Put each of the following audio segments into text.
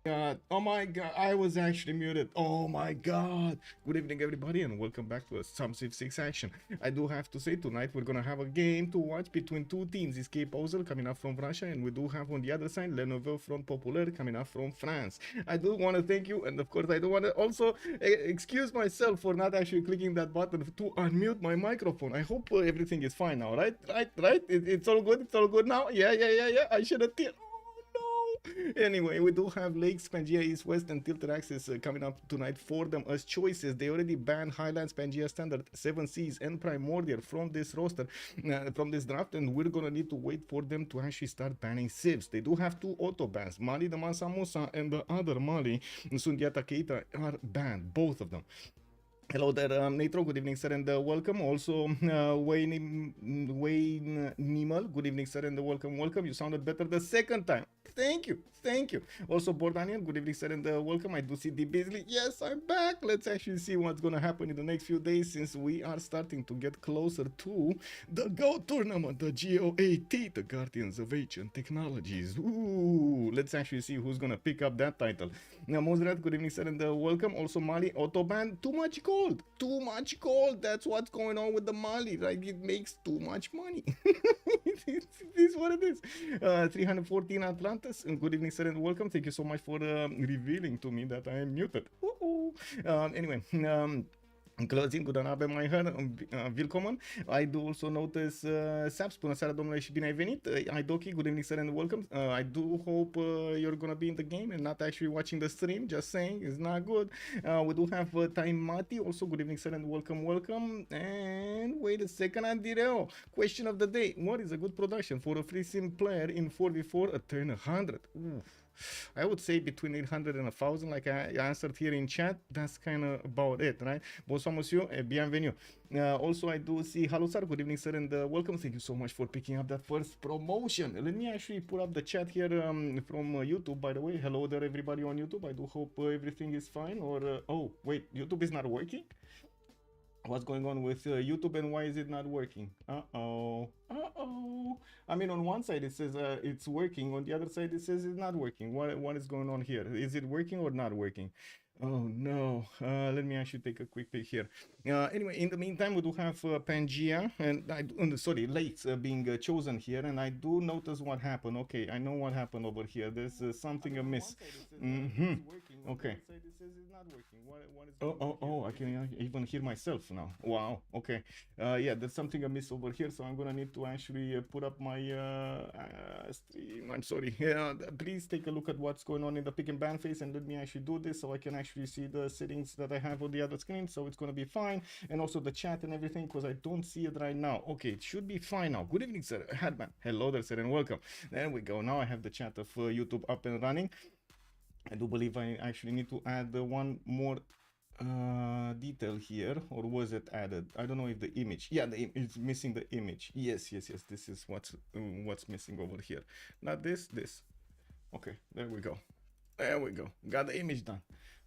God. Oh my god, I was actually muted. Oh my god. Good evening, everybody, and welcome back to some Civ6 action. I do have to say, tonight we're gonna have a game to watch between two teams. It's Posel coming up from Russia, and we do have on the other side Nouveau from Popouler coming up from France. I do want to thank you, and of course, I do want to also excuse myself for not actually clicking that button to unmute my microphone. I hope everything is fine now, right? It's all good. It's all good now. Yeah. I should have. Anyway, we do have Lakes, Pangea, East, West, and Tilted Axis coming up tonight for them as choices. They already banned Highlands, Pangea Standard, 7 Seas, and Primordial from this roster, from this draft, and we're gonna need to wait for them to actually start banning Civs. They do have two auto bans. Mali, the Mansa Musa, and the other Mali, Sundiata Keita, are banned, both of them. Hello there, Nitro. Good evening, sir, and welcome. Also, Wayne Nimal. Good evening, sir, and welcome. You sounded better the second time. Thank you. Also, Bordanian. Good evening, sir, and welcome. I do see the Beasley. Yes, I'm back. Let's actually see what's gonna happen in the next few days, since we are starting to get closer to the GO tournament, the GOAT, the Guardians of Ancient Technologies. Ooh, let's actually see who's gonna pick up that title. Now, Mozrat. Good evening, sir, and welcome. Also, Mali Autobahn. Too much much gold. That's what's going on with the Mali, right? It makes too much money. It is what it is. 314 Atlantis. Good evening, sir, and welcome. Thank you so much for revealing to me that I am muted. Anyway, closing, good anabe mai her, willkommen. I do also notice Saps, bună seara domnule și bine ai venit. Idoki, good evening sir and welcome. I do hope you're gonna be in the game and not actually watching the stream, just saying, it's not good. We do have Time Mati, also good evening sir and welcome. And wait a second, Andireo, question of the day. What is a good production for a free sim player in 4v4 at turn 100? Oof. I would say between 800 and 1000, like I answered here in chat. That's kind of about it, right? Bonsoir, monsieur, et bienvenue. Also, I do see hello, sir. Good evening, sir, and welcome. Thank you so much for picking up that first promotion. Let me actually put up the chat here from YouTube, by the way. Hello there, everybody on YouTube. I do hope everything is fine. Or oh, wait, YouTube is not working? What's going on with YouTube, and why is it not working? I mean, on one side it says it's working, on the other side it says it's not working. What is going on here? Is it working or not working? Oh no, let me actually take a quick pic here. Anyway, in the meantime, we do have Pangea and sorry, Lakes being chosen here, and I do notice what happened. Okay, I know what happened over here. There's something amiss. Okay. Oh, I can even hear myself now. Wow. Okay. Yeah, there's something amiss over here, so I'm gonna need to actually put up my stream. I'm sorry. Please take a look at what's going on in the pick and ban phase, and let me actually do this so I can actually see the settings that I have on the other screen, so it's gonna be fine, and also the chat and everything, because I don't see it right now. Okay, it should be fine now. Good evening, sir. Hadman. Hello there, sir, and welcome. There we go. Now I have the chat of YouTube up and running. I do believe I actually need to add one more detail here, or was it added? I don't know if the image, yeah, it's missing the image. Yes, this is what's missing over here. Not this. Okay, there we go. Got the image done.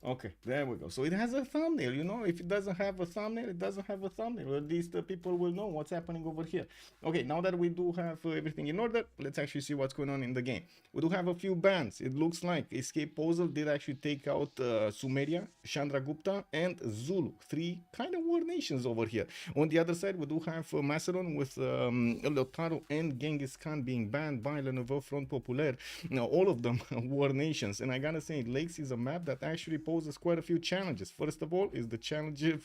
Okay, there we go. So it has a thumbnail, you know. If it doesn't have a thumbnail, it doesn't have a thumbnail. At least the people will know what's happening over here. Okay, now that we do have everything in order, let's actually see what's going on in the game. We do have a few bans. It looks like Escape Posel did actually take out Sumeria, Chandragupta, and Zulu. 3 kind of war nations over here. On the other side, we do have Macedon with Lotaro and Genghis Khan being banned by Nouveau from Popouler. Now, all of them war nations. And I gotta say, Lakes is a map that actually poses quite a few challenges. First of all is the challenge of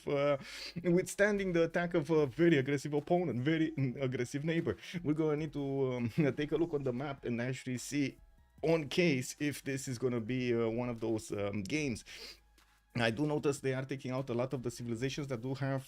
withstanding the attack of a very aggressive opponent, very aggressive neighbor. We're gonna need to take a look on the map and actually see on case if this is gonna be one of those games. I do notice they are taking out a lot of the civilizations that do have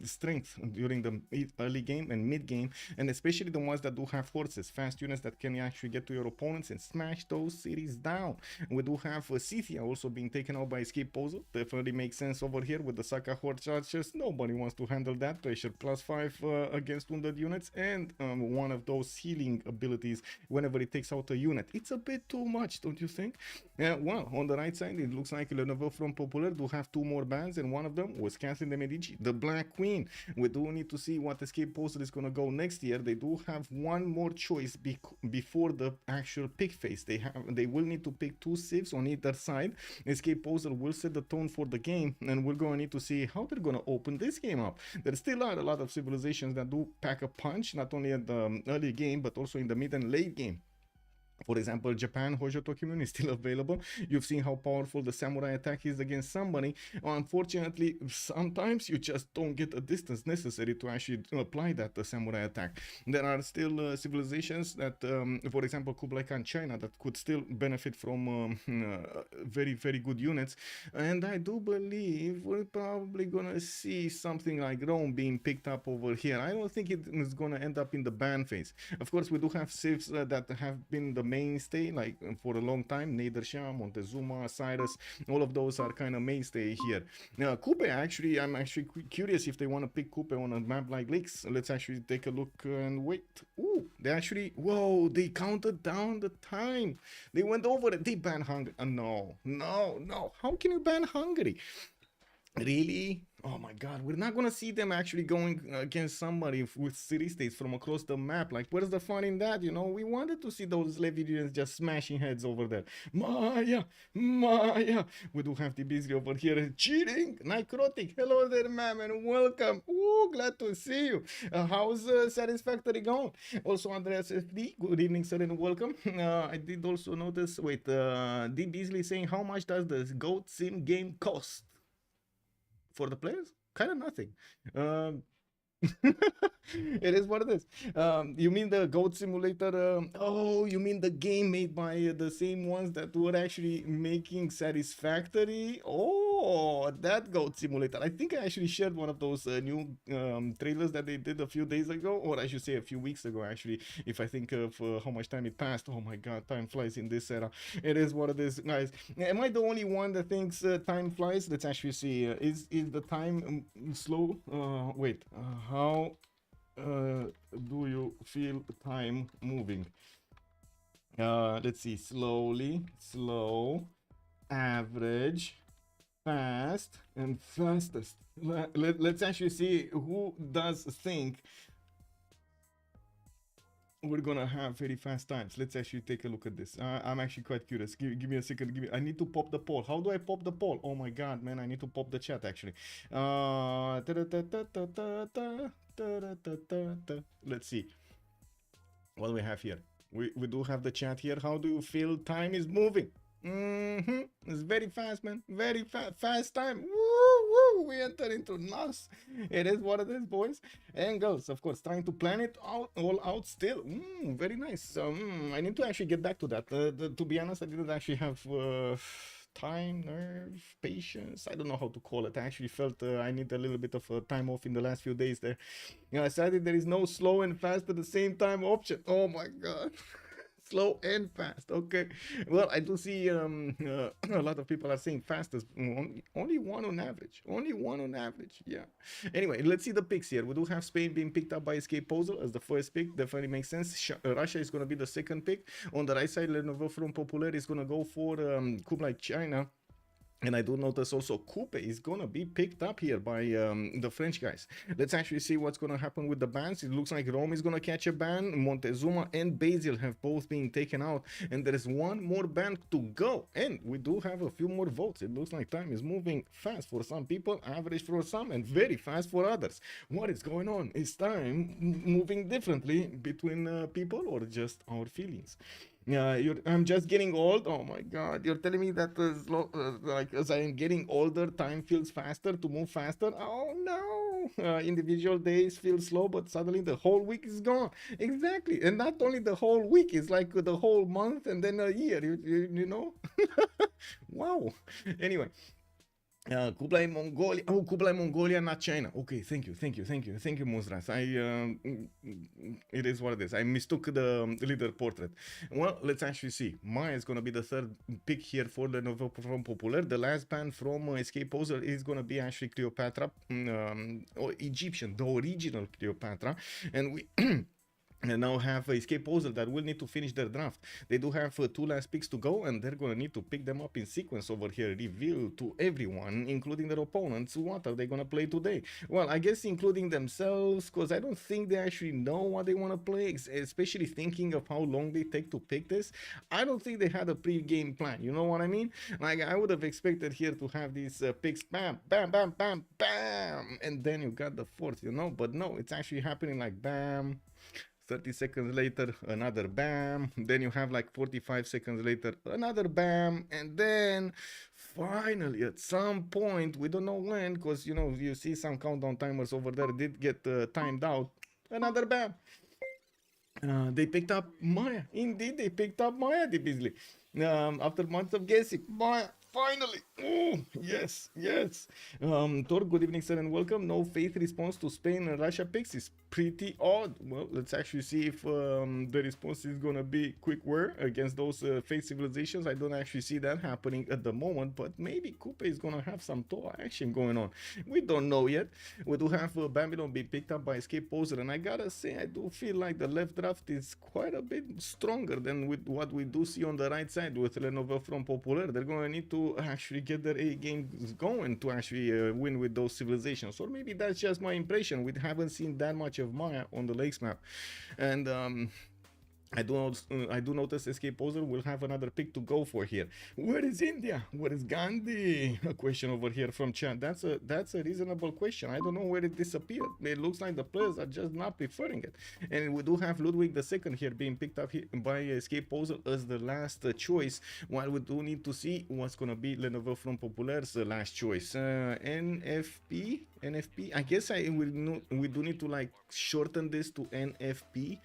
strength during the early game and mid game, and especially the ones that do have horses, fast units that can actually get to your opponents and smash those cities down. We do have Scythia also being taken out by Escape Posel. Definitely makes sense over here with the Saka Horde Chargers. Nobody wants to handle that pressure. +5 against wounded units, and one of those healing abilities whenever it takes out a unit. It's a bit too much, don't you think? Well, on the right side, it looks like Lenovo from Popouler Popouler do have 2 more bans, and one of them was canceling the Medici, the Black Queen. We do need to see what escape Posel is gonna go next year. They do have one more choice before the actual pick phase. They will need to pick 2 civs on either side. Escape Posel will set the tone for the game, and we're gonna need to see how they're gonna open this game up. There still are a lot of civilizations that do pack a punch, not only at the early game but also in the mid and late game. For example, Japan Hojo Tokimun is still available. You've seen how powerful the samurai attack is against somebody. Unfortunately, sometimes you just don't get the distance necessary to actually apply that samurai attack. There are still civilizations that, for example, Kublai Khan China, that could still benefit from very, very good units. And I do believe we're probably gonna see something like Rome being picked up over here. I don't think it is gonna end up in the ban phase. Of course, we do have civs that have been the mainstay like for a long time. Shedinjjja, Montezuma, Cyrus, all of those are kind of mainstay here. Now Kupe, actually, I'm actually curious if they want to pick Kupe on a map like Lakes. Let's actually take a look and wait. Ooh, they actually, whoa, they counted down the time. They went over it. They banned Hungary. No, how can you ban Hungary? Really? Oh my god, we're not gonna see them actually going against somebody with city states from across the map. Like, where's the fun in that? You know, we wanted to see those Levidians just smashing heads over there. Maya. We do have the busy over here cheating. Necrotic, hello there, ma'am, and welcome. Ooh, glad to see you. How's Satisfactory going? Also, Andreas FD, good evening, sir, and welcome. I did also notice, wait, D Beasley saying, how much does the Goat Sim game cost? For the players, kind of nothing. It is what it is. You mean the Goat Simulator? Oh, you mean the game made by the same ones that were actually making Satisfactory? Oh, that Goat Simulator. I think I actually shared one of those new trailers that they did a few days ago, or I should say a few weeks ago, actually, if I think of how much time it passed. Oh my god, time flies in this era. It is what it is, guys. Am I the only one that thinks time flies? Let's actually see. Is the time slow? Wait, how do you feel time moving? Let's see. Slowly, slow, average, fast, and fastest. Let's actually see who does think we're gonna have very fast times. Let's actually take a look at this. I'm actually quite curious. Give me a second. I need to pop the poll. How do I pop the poll? Oh my god, man, I need to pop the chat actually. Let's see what do we have here. We do have the chat here. How do you feel time is moving? It's very fast, man. Very fast time. Woo! We enter into NAS. It is what it is, boys and girls. Of course, trying to plan it all out still. Very nice. I need to actually get back to that. To be honest, I didn't actually have time, nerve, patience. I don't know how to call it. I actually felt I need a little bit of time off in the last few days there. I decided there is no slow and fast at the same time option. Oh my god. Slow and fast. Okay, well, I do see a lot of people are saying fastest. Only one on average. Yeah. Anyway, let's see the picks here. We do have Spain being picked up by Escape Posel as the first pick. Definitely makes sense. Russia is going to be the second pick. On the right side, Nouveau from Popouler is going to go for Kublai China. And I do notice also Kupe is gonna be picked up here by the French guys. Let's actually see what's gonna happen with the bans. It looks like Rome is gonna catch a ban. Montezuma and Basil have both been taken out, and there is one more ban to go. And we do have a few more votes. It looks like time is moving fast for some people, average for some, and very fast for others. What is going on? Is time moving differently between people, or just our feelings? I'm just getting old. Oh my god, you're telling me that like as I am getting older, time feels faster to move faster? Oh no, individual days feel slow, but suddenly the whole week is gone. Exactly, and not only the whole week, it's like the whole month and then a year, you know. Wow. Anyway, Kublai Mongolia. Oh, Kublai Mongolia, not China. Okay, thank you, Muzras. It is what it is. I mistook the leader portrait. Well, let's actually see. Maya is gonna be the third pick here for the Nouveau from Popouler. The last band from Escape Posel is gonna be actually Cleopatra, or Egyptian, the original Cleopatra, and we. and now have escape Posel that will need to finish their draft. They do have 2 last picks to go, and they're gonna need to pick them up in sequence over here. Reveal to everyone, including their opponents, what are they gonna play today. Well, I guess including themselves, because I don't think they actually know what they want to play, especially thinking of how long they take to pick this. I don't think they had a pre-game plan, you know what I mean? Like, I would have expected here to have these picks, bam, bam, bam, bam, bam, and then you got the fourth, you know? But no, it's actually happening like bam, 30 seconds later, another bam. Then you have like 45 seconds later, another bam. And then finally, at some point, we don't know when, because, you know, you see some countdown timers over there did get timed out. Another bam. They picked up Maya. Indeed, they picked up Maya de Beasley. After months of guessing, Maya, finally. Oh, yes, yes. Tor, good evening, sir, and welcome. No faith response to Spain and Russia picks is pretty odd. Well, let's actually see if the response is gonna be quick war against those faith civilizations. I don't actually see that happening at the moment, but maybe Kupe is gonna have some Toa action going on. We don't know yet. We do have Babylon be picked up by Escape Poser, and I gotta say, I do feel like the left draft is quite a bit stronger than with what we do see on the right side with Nouveau from Popouler. They're gonna need to actually get their A games going to actually win with those civilizations. Or maybe that's just my impression. We haven't seen that much of Maya on the lakes map, and I do notice Escape Poser will have another pick to go for here. Where is India? Where is Gandhi? A question over here from chat. That's a reasonable question. I don't know where it disappeared. It looks like the players are just not preferring it. And we do have Ludwig II here being picked up by Escape Poser as the last choice, while we do need to see what's gonna be Nouveau from Popouler's last choice. NFP. I guess we do need to like shorten this to NFP.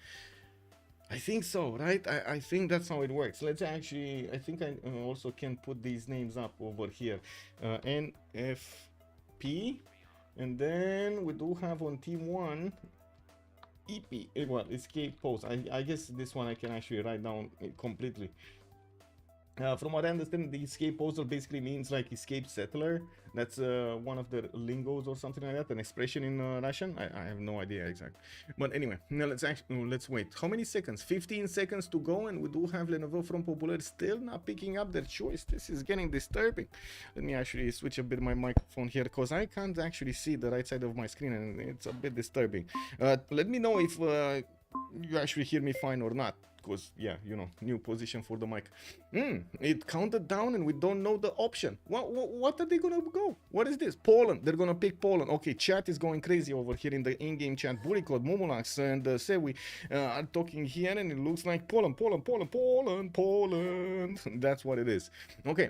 I think so, right? I think that's how it works. Let's actually, I think I also can put these names up over here. NFP, and then we do have on team 1, EP, well, escape post. I guess this one I can actually write down completely. From what I understand, the escape postal basically means like escape settler. That's one of the lingos or something like that, an expression in Russian. I have no idea exactly. But anyway, now let's wait. How many seconds? 15 seconds to go, and we do have Nouveau from Popouler still not picking up their choice. This is getting disturbing. Let me actually switch a bit my microphone here, because I can't actually see the right side of my screen, and it's a bit disturbing. Let me know if you actually hear me fine or not. Because, yeah, you know, new position for the mic. It counted down and we don't know the option. What are they gonna go? What is this? Poland. They're gonna pick Poland. Okay, chat is going crazy over here in the in-game chat. Bourricout, Moumoulax, and Sewi are talking here, and it looks like Poland. That's what it is. Okay.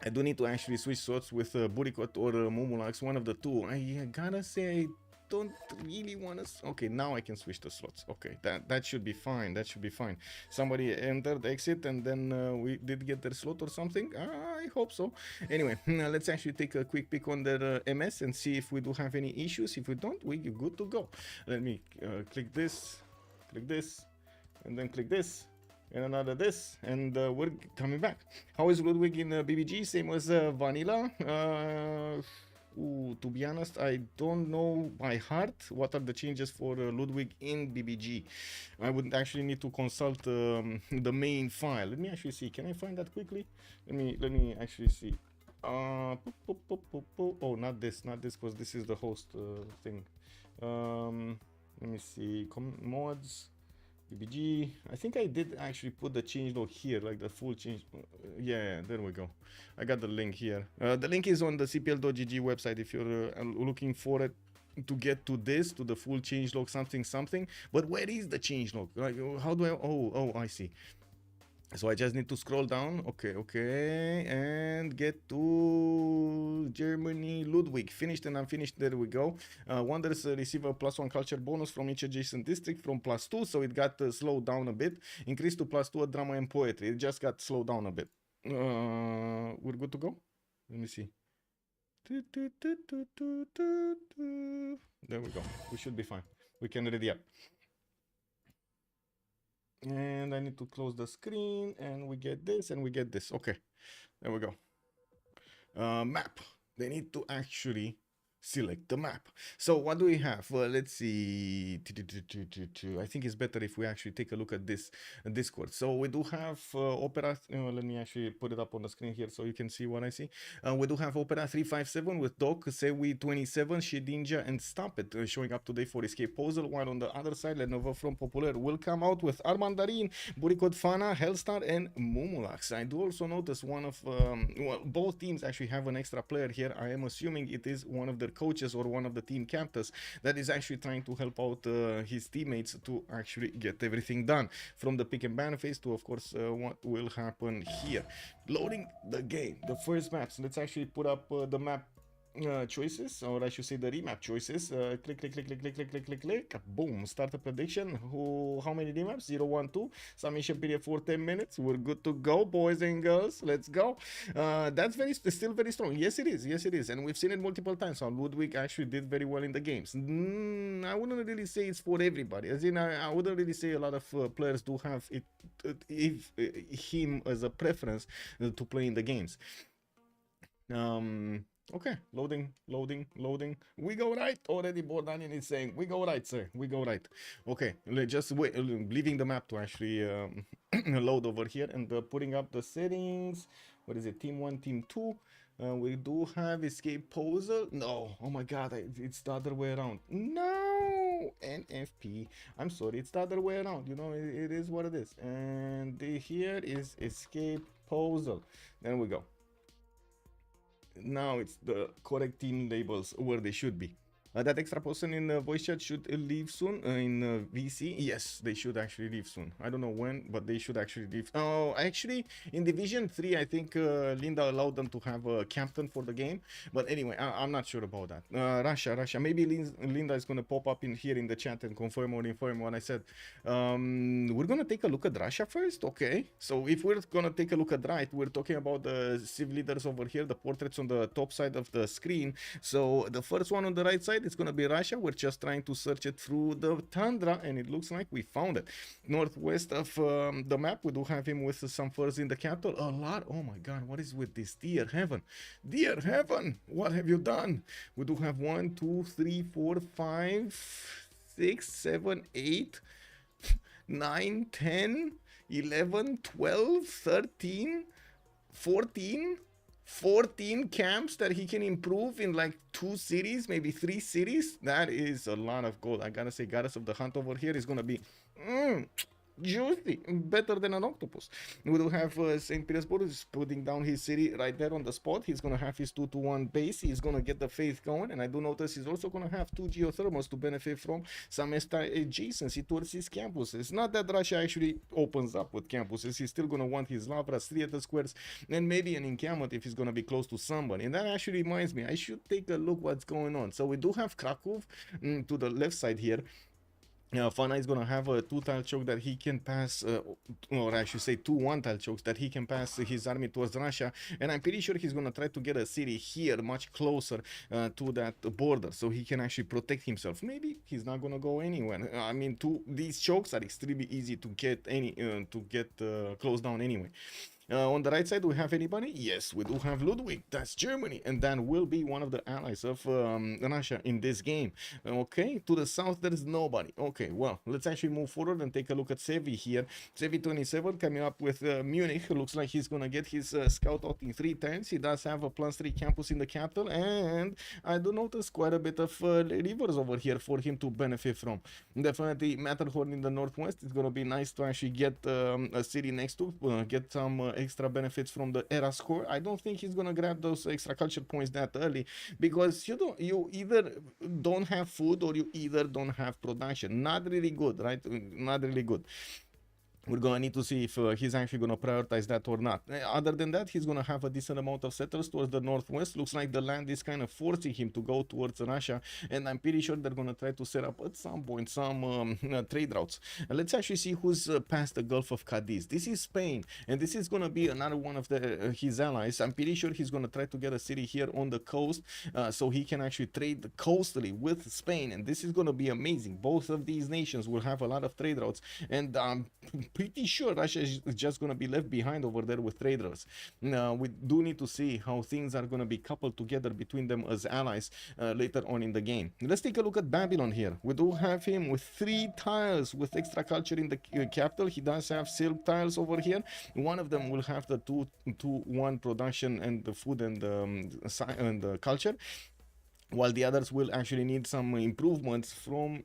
I do need to actually switch slots with Bourricout or Moumoulax, one of the two. I gotta say, don't really want to. Okay, now I can switch the slots. Okay, that should be fine. That should be fine. Somebody entered exit, and then we did get their slot or something. I hope so. Anyway, let's actually take a quick peek on their MS and see if we do have any issues. If we don't, we're good to go. Let me click this, and then click this, and another this, and we're coming back. How is Ludwig in BBG? Same as Vanilla. To be honest, I don't know by heart what are the changes for Ludwig in BBG. I would actually need to consult the main file. Let me actually see. Can I find that quickly? Let me actually see. Oh, not this, because this is the host thing. Let me see. Mods. BBG. I think I did actually put the changelog here, like the full change. Yeah, there we go. I got the link here. The link is on the CPL.gg website if you're looking for it to get to this, to the full changelog something. But where is the changelog? Like, how do I? Oh, I see. So I just need to scroll down. Okay, and get to Germany. Ludwig, finished and unfinished. There we go. Wonders receive a +1 culture bonus from each adjacent district from +2, so it got slowed down a bit. Increased to +2 at drama and poetry. It just got slowed down a bit. We're good to go. Let me see. There we go. We should be fine. We can ready up. And I need to close the screen, and we get this, and we get this. Okay, there we go. Map. They need to actually select the map. So what do we have? Let's see. I think it's better if we actually take a look at this Discord. So we do have Opera. Let me actually put it up on the screen here so you can see what I see. We do have Opera 357 with Doc, Sewi 27, Shedinjjja, and Stop It showing up today for Escape Posel. While on the other side, Nouveau from Popouler will come out with Armandarine, Bourricout, Fana, Hellstar, and Moumoulax. I do also notice one of well, both teams actually have an extra player here. I am assuming it is one of their coaches or one of the team captains that is actually trying to help out his teammates to actually get everything done, from the pick and ban phase to, of course, what will happen here. Loading the game, the first map. So let's actually put up the map choices, or I should say the remap choices. Click, click, click, click, click, click, click, click, click. Boom. Start a prediction. How many remaps? 0, 1, 2. Submission period for 10 minutes. We're good to go, boys and girls. Let's go. That's still very strong. Yes, it is. Yes, it is. And we've seen it multiple times. So Ludwig actually did very well in the games. I wouldn't really say it's for everybody. As in, I wouldn't really say a lot of players do have it, him as a preference to play in the games. Okay, loading. We go right. Already Bordanian is saying, we go right, sir. We go right. Okay, let's just wait, leaving the map to actually load over here and putting up the settings. What is it? Team 1, Team 2. We do have Escape Posel. No, oh my god, it's the other way around. No, NFP. I'm sorry, it's the other way around. You know, it is what it is. And here is Escape Posel. There we go. Now it's the correct team labels where they should be. That extra person in voice chat should leave soon in VC. Yes, they should actually leave soon. I don't know when, but they should actually leave. Oh, actually, in Division 3, I think Linda allowed them to have a captain for the game. But anyway, I'm not sure about that. Russia. Maybe Linda is going to pop up in here in the chat and confirm or inform what I said. We're going to take a look at Russia first. Okay. So if we're going to take a look at right, we're talking about the Civ leaders over here, the portraits on the top side of the screen. So the first one on the right side, it's going to be Russia. We're just trying to search it through the tundra, and it looks like we found it. Northwest of the map, we do have him with some furs in the capital. A lot. Oh my god, what is with this? Dear heaven, what have you done? We do have 1, 2, 3, 4, 5, 6, 7, 8, 9, 10, 11, 12, 13, 14 camps that he can improve in like 2 cities, maybe 3 cities. That is a lot of gold. I gotta say, Goddess of the Hunt over here is gonna be juicy, better than an octopus. We do have St. Petersburg is putting down his city right there on the spot. He's gonna have his 2-to-1 base. He's gonna get the faith going, and I do notice he's also gonna have 2 geothermals to benefit from some extra adjacency towards his campuses. Not that Russia actually opens up with campuses. He's still gonna want his Lavras, theater squares, and maybe an encampment if he's gonna be close to somebody. And that actually reminds me, I should take a look what's going on. So we do have Krakow to the left side here. Fana is going to have a 2 tile choke that he can pass, or I should say 2 1 tile chokes that he can pass his army towards Russia, and I'm pretty sure he's going to try to get a city here much closer to that border so he can actually protect himself. Maybe he's not going to go anywhere. I mean, these chokes are extremely easy to get close down anyway. On the right side, do we have anybody? Yes, we do have Ludwig. That's Germany, and that will be one of the allies of Russia in this game. Okay, to the south, there is nobody. Okay, well, let's actually move forward and take a look at Sevi here. Sevi 27 coming up with Munich. Looks like he's going to get his scout out in 3 turns. He does have a +3 campus in the capital, and I do notice quite a bit of rivers over here for him to benefit from. Definitely Matterhorn in the northwest. It's going to be nice to actually get a city next to, get some extra benefits from the era score. I don't think he's gonna grab those extra culture points that early, because you either don't have food or you either don't have production. Not really good, right? Not really good. We're going to need to see if he's actually going to prioritize that or not. Other than that, he's going to have a decent amount of settlers towards the northwest. Looks like the land is kind of forcing him to go towards Russia, and I'm pretty sure they're going to try to set up at some point some trade routes. Let's actually see who's past the Gulf of Cadiz. This is Spain, and this is going to be another one of his allies. I'm pretty sure he's going to try to get a city here on the coast so he can actually trade coastally with Spain, and this is going to be amazing. Both of these nations will have a lot of trade routes, and I'm pretty sure Russia is just going to be left behind over there with traders. We do need to see how things are going to be coupled together between them as allies later on in the game. Let's take a look at Babylon here. We do have him with 3 tiles with extra culture in the capital. He does have silk tiles over here. One of them will have the 2-1 production and the food and the culture, while the others will actually need some improvements from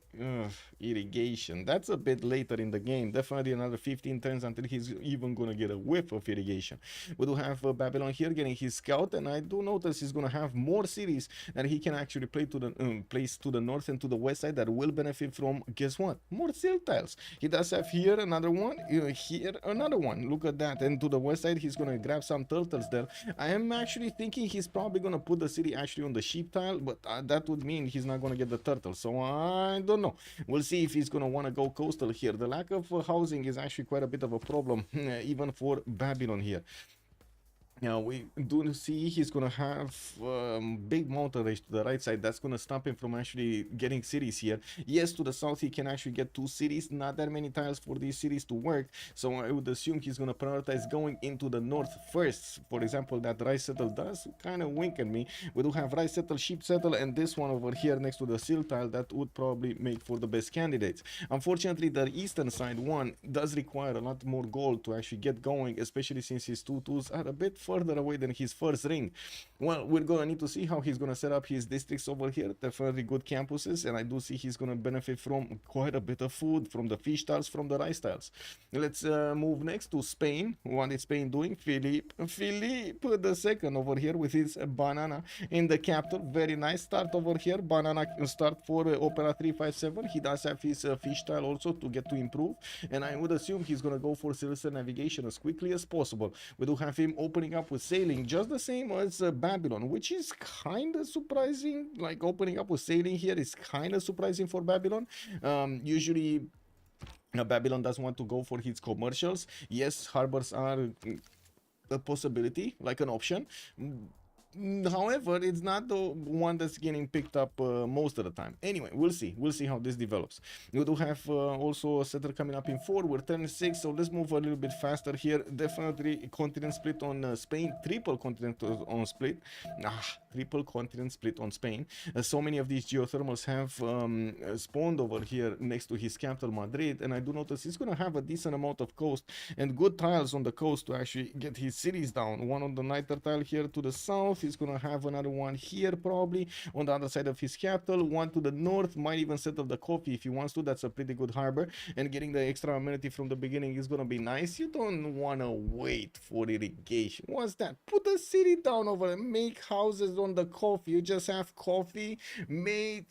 irrigation. That's a bit later in the game. Definitely another 15 turns until he's even going to get a whiff of irrigation. We do have Babylon here getting his scout, and I do notice he's going to have more cities that he can actually play to the place to the north and to the west side that will benefit from, guess what, more silk tiles. He does have here another one, here another one. Look at that. And to the west side he's going to grab some turtles there. I am actually thinking he's probably going to put the city actually on the sheep tile, but that would mean he's not going to get the turtle, so I don't know. We'll see if he's going to want to go coastal here. The lack of housing is actually quite a bit of a problem even for Babylon here. Now we do see he's gonna have big mountain range to the right side. That's gonna stop him from actually getting cities here. Yes, to the south he can actually get 2 cities. Not that many tiles for these cities to work, so I would assume he's gonna prioritize going into the north first. For example, that rice settle does kind of wink at me. We do have rice settle, sheep settle, and this one over here next to the silk tile that would probably make for the best candidates. Unfortunately, the eastern side one does require a lot more gold to actually get going, especially since his 2-2s are a bit further away than his first ring. Well, we're gonna need to see how he's gonna set up his districts over here. Definitely good campuses, and I do see he's gonna benefit from quite a bit of food from the fish tiles, from the rice tiles. Let's move next to Spain. What is Spain doing? Philippe the second over here with his banana in the capital. Very nice start over here. Banana start for Opera 357. He does have his fish tile also to get to improve, and I would assume he's gonna go for Celestial Navigation as quickly as possible. We do have him opening up with sailing, just the same as Babylon, which is kind of surprising. Like, opening up with sailing here is kind of surprising for Babylon. Usually Babylon does want to go for his commercials. Yes, harbors are a possibility, like an option. However, it's not the one that's getting picked up most of the time. Anyway, we'll see how this develops. We do have also a setter coming up in 4. We're turning 6, so let's move a little bit faster here. Definitely continent split on Spain, triple continent on split. Triple continent split on Spain. So many of these geothermals have spawned over here next to his capital, Madrid, and I do notice he's going to have a decent amount of coast and good tiles on the coast to actually get his cities down. One on the Niter tile here to the south. He's gonna have another one here probably on the other side of his capital. One to the north, might even settle the coffee if he wants to. That's a pretty good harbor, and getting the extra amenity from the beginning is gonna be nice. You don't wanna wait for irrigation. What's that? Put the city down over and make houses on the coffee. You just have coffee made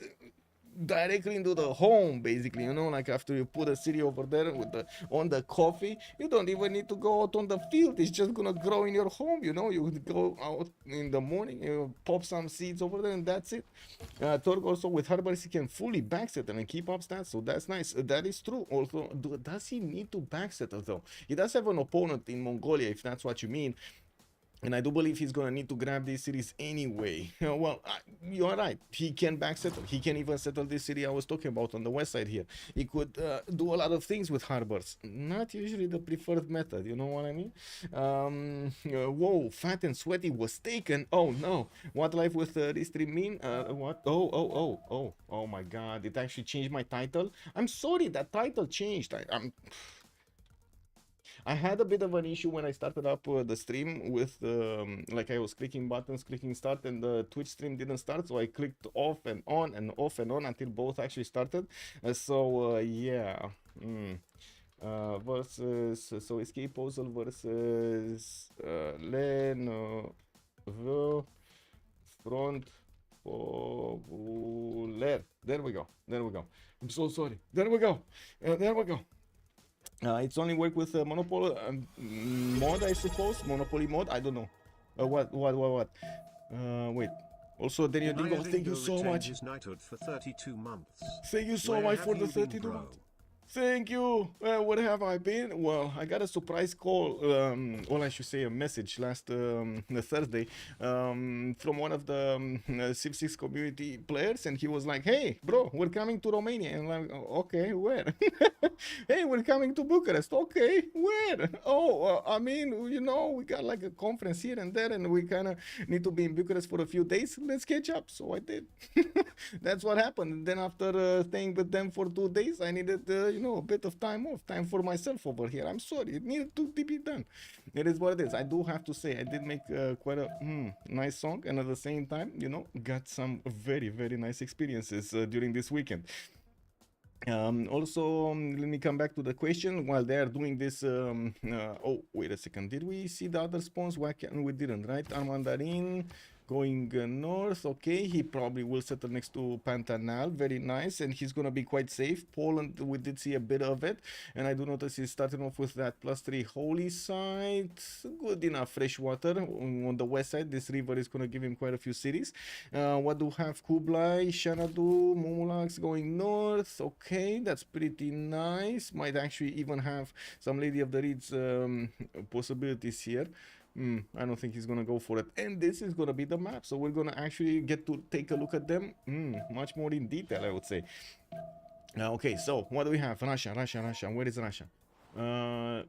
directly into the home, basically, you know, like after you put a city over there with on the coffee, you don't even need to go out on the field. It's just gonna grow in your home, you know. You go out in the morning, you pop some seeds over there, and that's it. Torg also with harbors, he can fully backsettle and keep up stats, so that's nice. That is true. Also, does he need to backsettle though? He does have an opponent in Mongolia, if that's what you mean. And I do believe he's going to need to grab this series anyway. Well, you are right. He can backsettle. He can even settle this city I was talking about on the west side here. He could do a lot of things with harbors. Not usually the preferred method, you know what I mean? Whoa, Fat and Sweaty was taken. Oh, no. What life with this stream mean? What? Oh my God. It actually changed my title. I'm sorry, that title changed. I had a bit of an issue when I started up the stream with like I was clicking buttons, clicking start, and the Twitch stream didn't start, so I clicked off and on and off and on until both actually started. Yeah. Versus so Escape Posel versus Nouveau front Popouler. There we go. I'm so sorry. There we go. It's only work with Monopoly mod, I suppose. Monopoly mod, I don't know. What? Wait. Also, Daniel Dingo, thank you so much. For 32 months. Thank you so much for the 32 months. Thank you. Where have I been? Well, I got a surprise call, or I should say a message last Thursday from one of the Civ6 community players, and he was like, "Hey, bro, we're coming to Romania." And I'm like, "Oh, okay, where?" "Hey, we're coming to Bucharest." "Okay, where?" "Oh, I mean, you know, we got like a conference here and there, and we kind of need to be in Bucharest for a few days. Let's catch up." So I did. That's what happened. And then after staying with them for 2 days, I needed, you know, a bit of time off, time for myself over here. I'm sorry, it needed to be done. It is what it is. I do have to say, I did make quite a nice song, and at the same time, you know, got some very, very nice experiences during this weekend. Also, let me come back to the question while they are doing this. Oh, wait a second. Did we see the other spawns? Why can't we didn't, right? Armandarine going north. Okay, he probably will settle next to Pantanal. Very nice, and he's gonna be quite safe. Poland, we did see a bit of it, and I do notice he's starting off with that +3 holy site. Good enough fresh water on the west side. This river is gonna give him quite a few cities. What do we have? Kublai, Shanadu, Moumoulax going north. Okay, that's pretty nice. Might actually even have some Lady of the Reeds possibilities here. I don't think he's gonna go for it. And this is gonna be the map, so we're gonna actually get to take a look at them much more in detail, I would say. Okay, so what do we have? Russia. Where is Russia?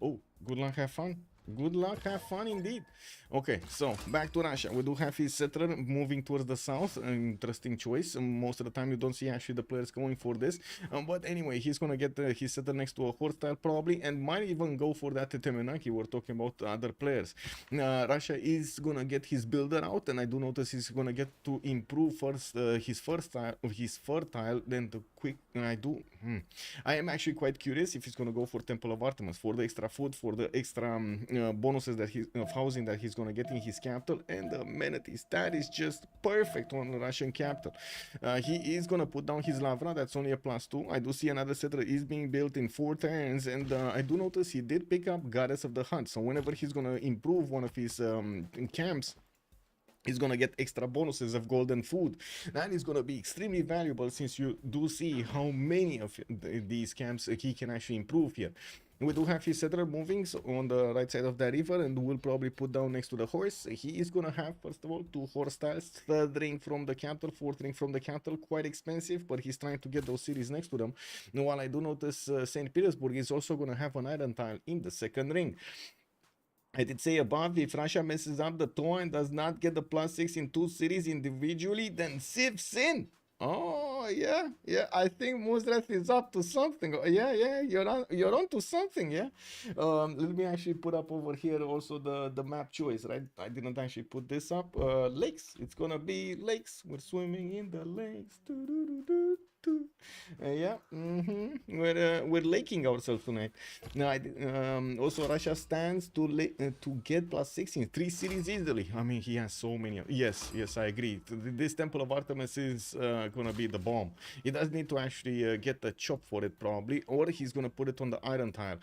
Oh, good luck, have fun. Good luck, have fun indeed. Okay, so back to Russia. We do have his settler moving towards the south. Interesting choice. Most of the time you don't see actually the players going for this. But anyway, he's gonna get his settler next to a horse style probably, and might even go for that Temenaki. We're talking about other players. Russia is gonna get his builder out, and I do notice he's gonna get to improve first his fertile, then the quick. I am actually quite curious if he's gonna go for Temple of Artemis for the extra food, for the extra bonuses that he's of housing that he's gonna get in his capital, and the amenities. That is just perfect on the Russian capital. He is gonna put down his Lavra. That's only a +2. I do see another settler is being built in 4 turns, and I do notice he did pick up Goddess of the Hunt. So whenever he's gonna improve one of his camps, he's gonna get extra bonuses of golden food. That is gonna be extremely valuable, since you do see how many of these camps he can actually improve here. We do have his settler moving on the right side of the river, and we'll probably put down next to the horse. He is gonna have, first of all, 2 horse tiles, 3rd ring from the capital, 4th ring from the capital. Quite expensive, but he's trying to get those cities next to them. Now, while I do notice St. Petersburg is also gonna have an iron tile in the 2nd ring. I did say above, if Russia messes up the toe and does not get the +6 in 2 cities individually, then Civ6. Oh yeah, I think Muzref is up to something. Yeah, you're on to something. Yeah. Let me actually put up over here also the map choice, right? I didn't actually put this up. Lakes. It's gonna be lakes. We're swimming in the lakes. Yeah. We're laking ourselves tonight. Now, also Russia stands to get +6 in 3 cities easily. I mean, he has so many. Yes, I agree. This Temple of Artemis is gonna be the bomb. He does need to actually get a chop for it probably, or he's gonna put it on the iron tile.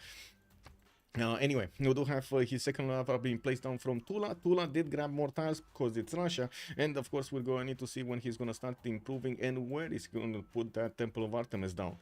Anyway, we do have his second lava being placed down from Tula. Tula did grab more tiles because it's Russia, and of course we're going to need to see when he's going to start improving and where he's going to put that Temple of Artemis down.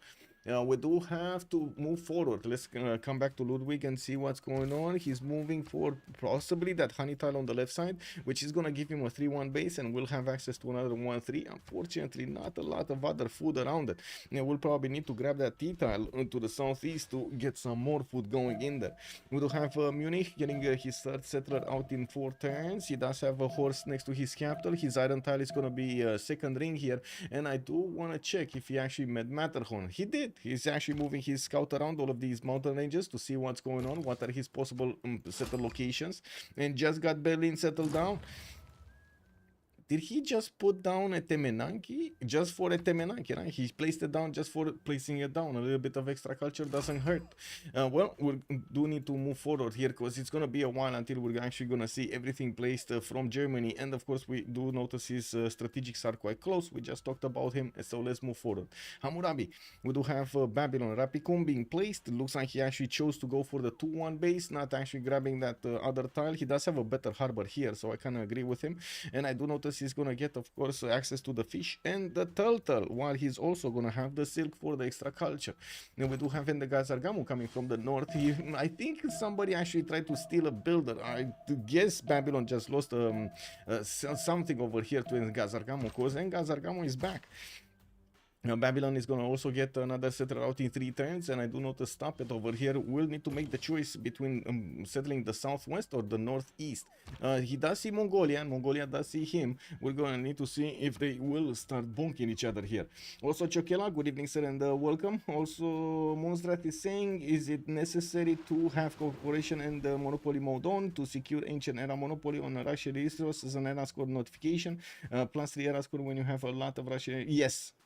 We do have to move forward. Let's come back to Ludwig and see what's going on. He's moving for possibly that honey tile on the left side, which is going to give him a 3-1 base, and we'll have access to another 1-3. Unfortunately, not a lot of other food around it. We'll probably need to grab that T tile to the southeast to get some more food going in there. We do have Munich getting his 3rd settler out in 4 turns. He does have a horse next to his capital. His iron tile is going to be 2nd ring here, and I do want to check if he actually met Matterhorn. He did. He's actually moving his scout around all of these mountain ranges to see what's going on, what are his possible settle locations, and just got Berlin settled down. Did he just put down a Temenanki? Just for a Temenanki, right? He placed it down just for placing it down. A little bit of extra culture doesn't hurt. Well, we do need to move forward here, because it's going to be a while until we're actually going to see everything placed from Germany. And of course, we do notice his strategics are quite close. We just talked about him, so let's move forward. Hammurabi. We do have Babylon. Rapicum being placed. It looks like he actually chose to go for the 2-1 base, not actually grabbing that other tile. He does have a better harbor here, so I kind of agree with him. And I do notice he's gonna get, of course, access to the fish and the turtle, while he's also gonna have the silk for the extra culture. And we do have in the Gazargamu coming from the north. I think somebody actually tried to steal a builder. I guess Babylon just lost something over here to Gazargamu cause, and Gazargamu is back. Now Babylon is going to also get another settler out in 3 turns, and I do not stop it over here. We'll need to make the choice between settling the southwest or the northeast. He does see Mongolia, and Mongolia does see him. We're going to need to see if they will start bonking each other here. Also, Chokela, good evening, sir, and welcome. Also, Monstrat is saying, is it necessary to have cooperation and monopoly mode on to secure ancient era monopoly on a Russian resource as an era score notification? Plus 3 era score when you have a lot of Russian.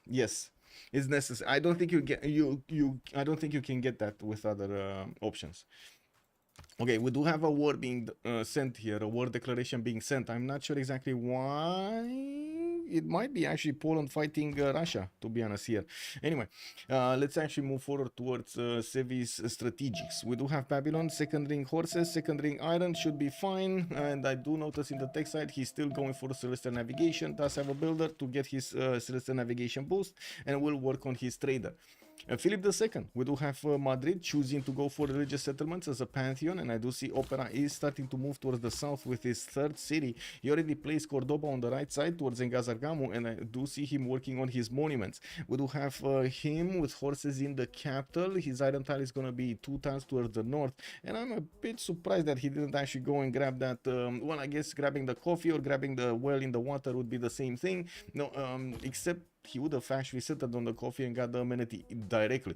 Yes, it's necessary. I don't think you get I don't think you can get that with other options. Okay, we do have a war being sent here, a war declaration being sent. I'm not sure exactly why. It might be actually Poland fighting Russia, to be honest here. Anyway, let's actually move forward towards Civ6 strategics. We do have Babylon, second ring horses, second ring iron should be fine. And I do notice in the tech side, he's still going for Celestial Navigation. Does have a builder to get his Celestial Navigation boost, and will work on his trader. Philip II, we do have Madrid choosing to go for religious settlements as a pantheon, and I do see Opera is starting to move towards the south with his third city. He already placed Cordoba on the right side towards Engazargamu, and I do see him working on his monuments. We do have him with horses in the capital. His iron tile is going to be 2 times towards the north, and I'm a bit surprised that he didn't actually go and grab that. Well, I guess grabbing the coffee or grabbing the well in the water would be the same thing. No, except he would have actually settled on the coffee and got the amenity directly.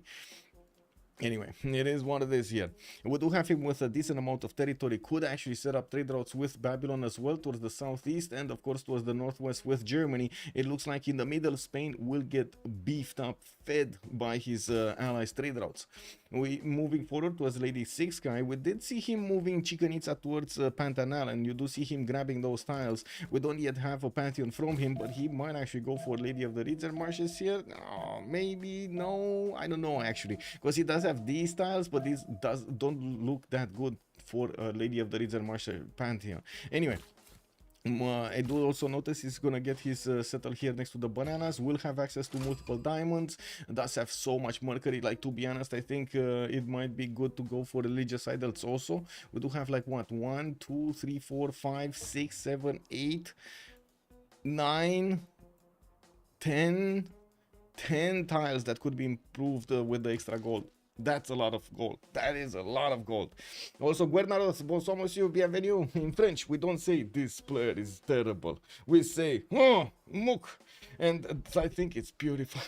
Anyway, it is what it is here. We do have him with a decent amount of territory. Could actually set up trade routes with Babylon as well towards the southeast, and of course towards the northwest with Germany. It looks like in the middle, Spain will get beefed up, fed by his allies' trade routes. We moving forward towards Lady 6 guy. We did see him moving Chichen Itza towards Pantanal, and you do see him grabbing those tiles. We don't yet have a pantheon from him, but he might actually go for Lady of the Rizer Marshes here. No, maybe, no, I don't know actually, because he does have these tiles, but these don't look that good for Lady of the Rizer Marshal pantheon. Anyway, I do also notice he's gonna get his settle here next to the bananas. Will have access to multiple diamonds. Does have so much mercury. Like, to be honest, I think it might be good to go for religious idols also. We do have like what, 1 2 3 4 5 6 7 8 9 10 tiles that could be improved with the extra gold. That's a lot of gold. That is a lot of gold. Also, Guernaros, bonsoir monsieur, bienvenue. In French, we don't say this player is terrible. We say, oh, mouk. And I think it's beautiful.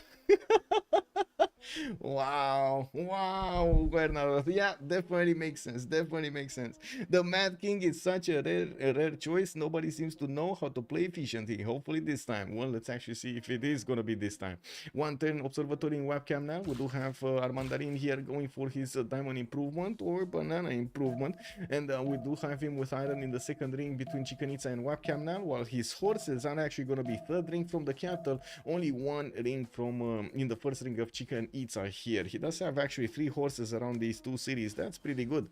Wow, Guernaros. Yeah, definitely makes sense. Definitely makes sense. The Mad King is such a rare choice. Nobody seems to know how to play efficiently. Hopefully this time. Well, let's actually see if it is gonna be this time. 1 turn observatory in webcam now. We do have Armandarine here going for his diamond improvement or banana improvement, and we do have him with iron in the second ring between Chichen Itza and webcam now, while his horses are actually gonna be third ring from the capital, only 1 ring from in the first ring of Chichen Itza here. He does have actually 3 horses around these 2 cities. That's pretty good.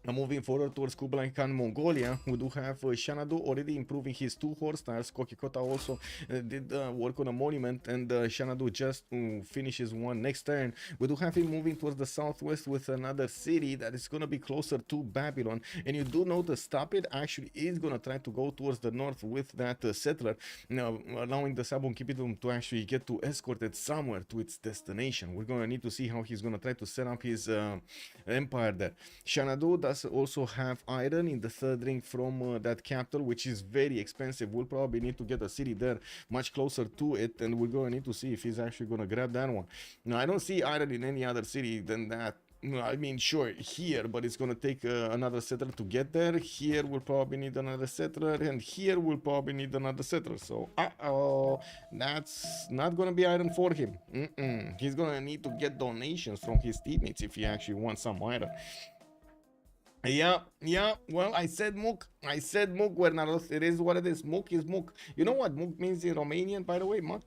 Moving forward towards Kublai Khan, Mongolia, we do have Xanadu already improving his 2 horse tiles. Kokikota also did work on a monument, and Xanadu just finishes 1 next turn. We do have him moving towards the southwest with another city that is going to be closer to Babylon, and you do notice Stop It actually is going to try to go towards the north with that settler, now allowing the Sabon Kipidum to actually get to escort it somewhere to its destination. We're going to need to see how he's going to try to set up his empire there. Xanadu does also have iron in the third ring from that capital, which is very expensive. We'll probably need to get a city there much closer to it, and we're going to need to see if he's actually going to grab that one. Now, I don't see iron in any other city than that. I mean, sure, here, but it's going to take another settler to get there. Here we'll probably need another settler, and here we'll probably need another settler. So, that's not going to be iron for him. He's going to need to get donations from his teammates if he actually wants some iron. Yeah, well, I said Mook, Guernaros. It is what it is. Mook is Mook. You know what Mook means in Romanian, by the way? Mook.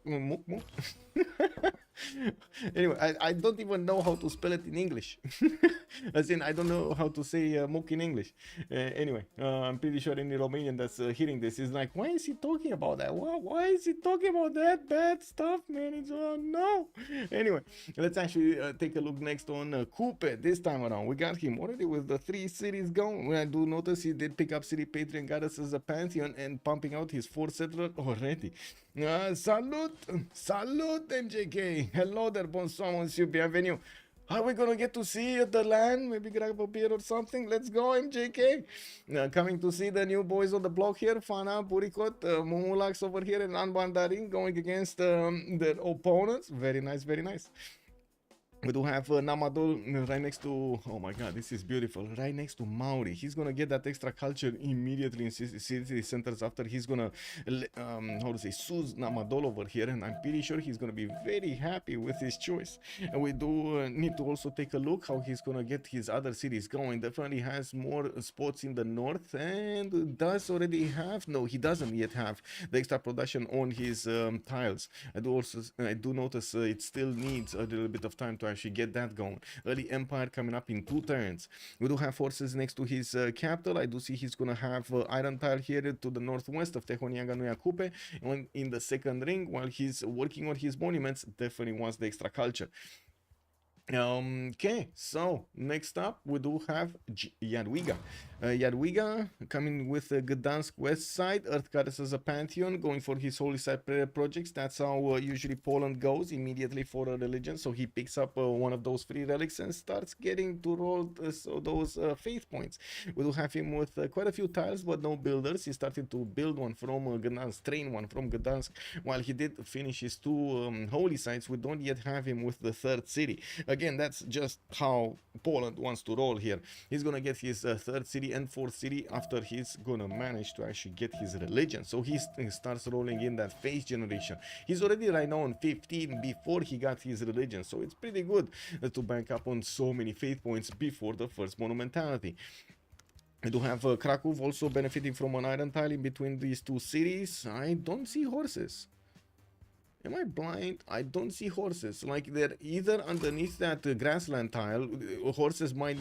Anyway, I don't even know how to spell it in English. As in, I don't know how to say mook in English. Anyway, I'm pretty sure any Romanian that's hearing this is like, why is he talking about that? Why is he talking about that bad stuff, man? It's no. Anyway, let's actually take a look next on Kupe. This time around, we got him already with the 3 cities going. When I do notice he did pick up City Patron Goddess as a pantheon and pumping out his 4th settler already. Salut! Salut, MJK! Hello there, bonsoir, monsieur, bienvenue. Are we gonna get to see the land? Maybe grab a beer or something? Let's go, MJK! Coming to see the new boys on the block here, Fana, Bourricout, Moumoulax over here, and Armandarine going against their opponents. Very nice, very nice. We do have Namadol right next to, oh my god, this is beautiful, right next to Maori. He's gonna get that extra culture immediately in city centers after he's gonna, how to say, soothe Namadol over here, and I'm pretty sure he's gonna be very happy with his choice. And we do need to also take a look how he's gonna get his other cities going. Definitely has more spots in the north, and does already have, no, he doesn't yet have the extra production on his tiles. I do notice it still needs a little bit of time to actually get that going. Early Empire coming up in 2 turns. We do have forces next to his capital. I do see he's gonna have iron tile here to the northwest of Tehonianga Nuia Kupe in the 2nd ring, while he's working on his monuments. Definitely wants the extra culture. Okay, so next up we do have Jadwiga. Jadwiga coming with the Gdansk west side, Earth Goddess as a pantheon, going for his holy site prayer projects. That's how usually Poland goes, immediately for a religion. So he picks up one of those free relics and starts getting to roll those faith points. We do have him with quite a few tiles, but no builders. He started to build one from Gdansk, train one from Gdansk. While he did finish his 2 holy sites, we don't yet have him with the 3rd city. Again, that's just how Poland wants to roll here. He's gonna get his 3rd city and 4th city after he's gonna manage to actually get his religion. So he starts rolling in that faith generation. He's already right now on 15 before he got his religion. So it's pretty good to bank up on so many faith points before the first monumentality. I do have Krakow also benefiting from an iron tile in between these 2 cities. I don't see horses. Am I blind? I don't see horses. Like they're either underneath that grassland tile. Horses might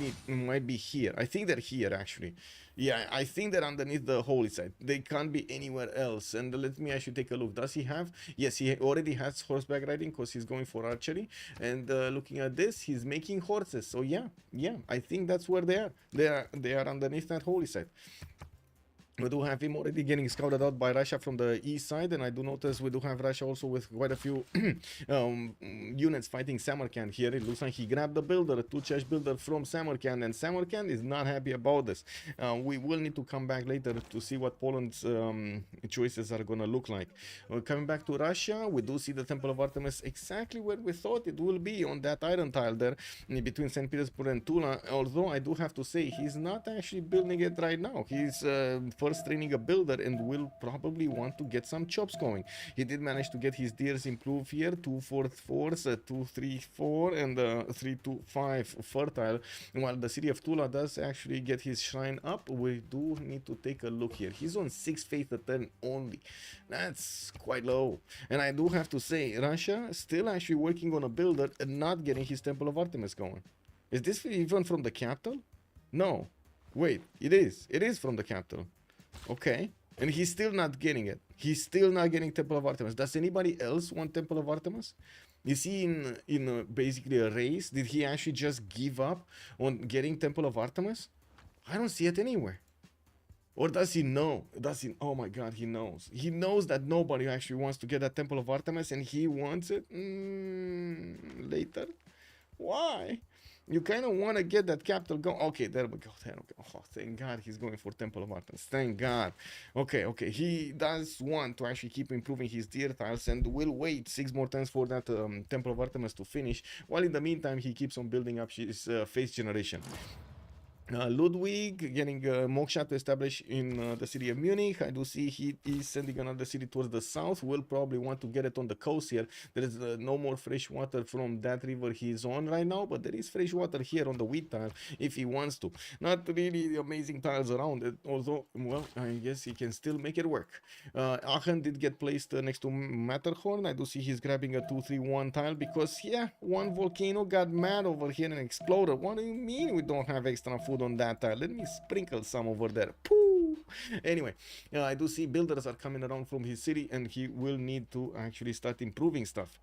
be here. I think they're here actually. Yeah, I think they're underneath the holy site. They can't be anywhere else. And let me actually take a look. Does he have? Yes, he already has horseback riding because he's going for archery. And looking at this, he's making horses. So yeah, I think that's where they are. They are underneath that holy site. We do have him already getting scouted out by Russia from the east side, and I do notice we do have Russia also with quite a few units fighting Samarkand here. It looks like he grabbed the builder, a 2-church builder from Samarkand, and Samarkand is not happy about this. We will need to come back later to see what Poland's choices are going to look like. Coming back to Russia, we do see the Temple of Artemis exactly where we thought it will be, on that iron tile there between St. Petersburg and Tula, although I do have to say he's not actually building it right now. He's first training a builder and will probably want to get some chops going. He did manage to get his deers improved here, 2-4-4s, 2-3-4 and 3-2-5 fertile, while the city of Tula does actually get his shrine up. We do need to take a look here. He's on 6 faith a turn only. That's quite low. And I do have to say, Russia still actually working on a builder and not getting his Temple of Artemis going. Is this even from the capital? No. Wait, it is. It is from the capital. Okay. And he's still not getting it. He's still not getting Temple of Artemis. Does anybody else want Temple of Artemis? Is he in basically a race? Did he actually just give up on getting Temple of Artemis? I don't see it anywhere. Or does he know? Does he? Oh my God, he knows. He knows that nobody actually wants to get that Temple of Artemis, and he wants it later. Why? You kind of want to get that capital going. Okay, there we go. There we go. Oh, thank God he's going for Temple of Artemis. Thank God. Okay. He does want to actually keep improving his deer tiles and will wait 6 more turns for that Temple of Artemis to finish. While in the meantime, he keeps on building up his face generation. Ludwig getting Moksha to establish in the city of Munich. I do see he is sending another city towards the south. Will probably want to get it on the coast here. There is no more fresh water from that river he's on right now, but there is fresh water here on the wheat tile if he wants to. Not really amazing tiles around it, although, well, I guess he can still make it work. Aachen did get placed next to Matterhorn. I do see he's grabbing a 2-3-1 tile because, yeah, one volcano got mad over here and exploded. What do you mean we don't have extra food on that tile? Let me sprinkle some over there. Pooh! Anyway, I do see builders are coming around from his city and he will need to actually start improving stuff.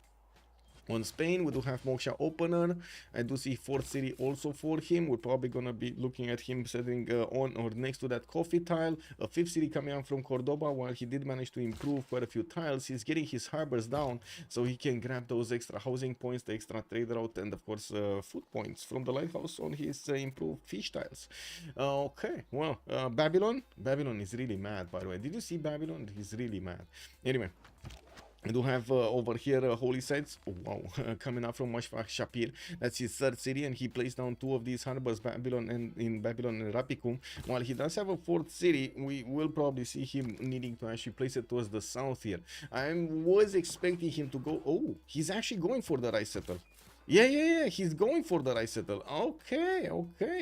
On Spain, we do have Moksha Opener. I do see 4th city also for him. We're probably gonna be looking at him setting on or next to that coffee tile. A 5th city coming out from Cordoba. While he did manage to improve quite a few tiles, he's getting his harbors down so he can grab those extra housing points, the extra trade route, and of course food points from the lighthouse on his improved fish tiles. Okay, well, Babylon is really mad, by the way. Did you see Babylon? He's really mad. Anyway, I do have over here holy sites. Oh, wow. Coming up from Mashfaq Shapir. That's his 3rd city, and he placed down 2 of these harbors, Babylon and Rapicum. While he does have a 4th city, we will probably see him needing to actually place it towards the south here. I was expecting him to go. Oh, he's actually going for the rice settle. Yeah, he's going for the rice settle. Okay,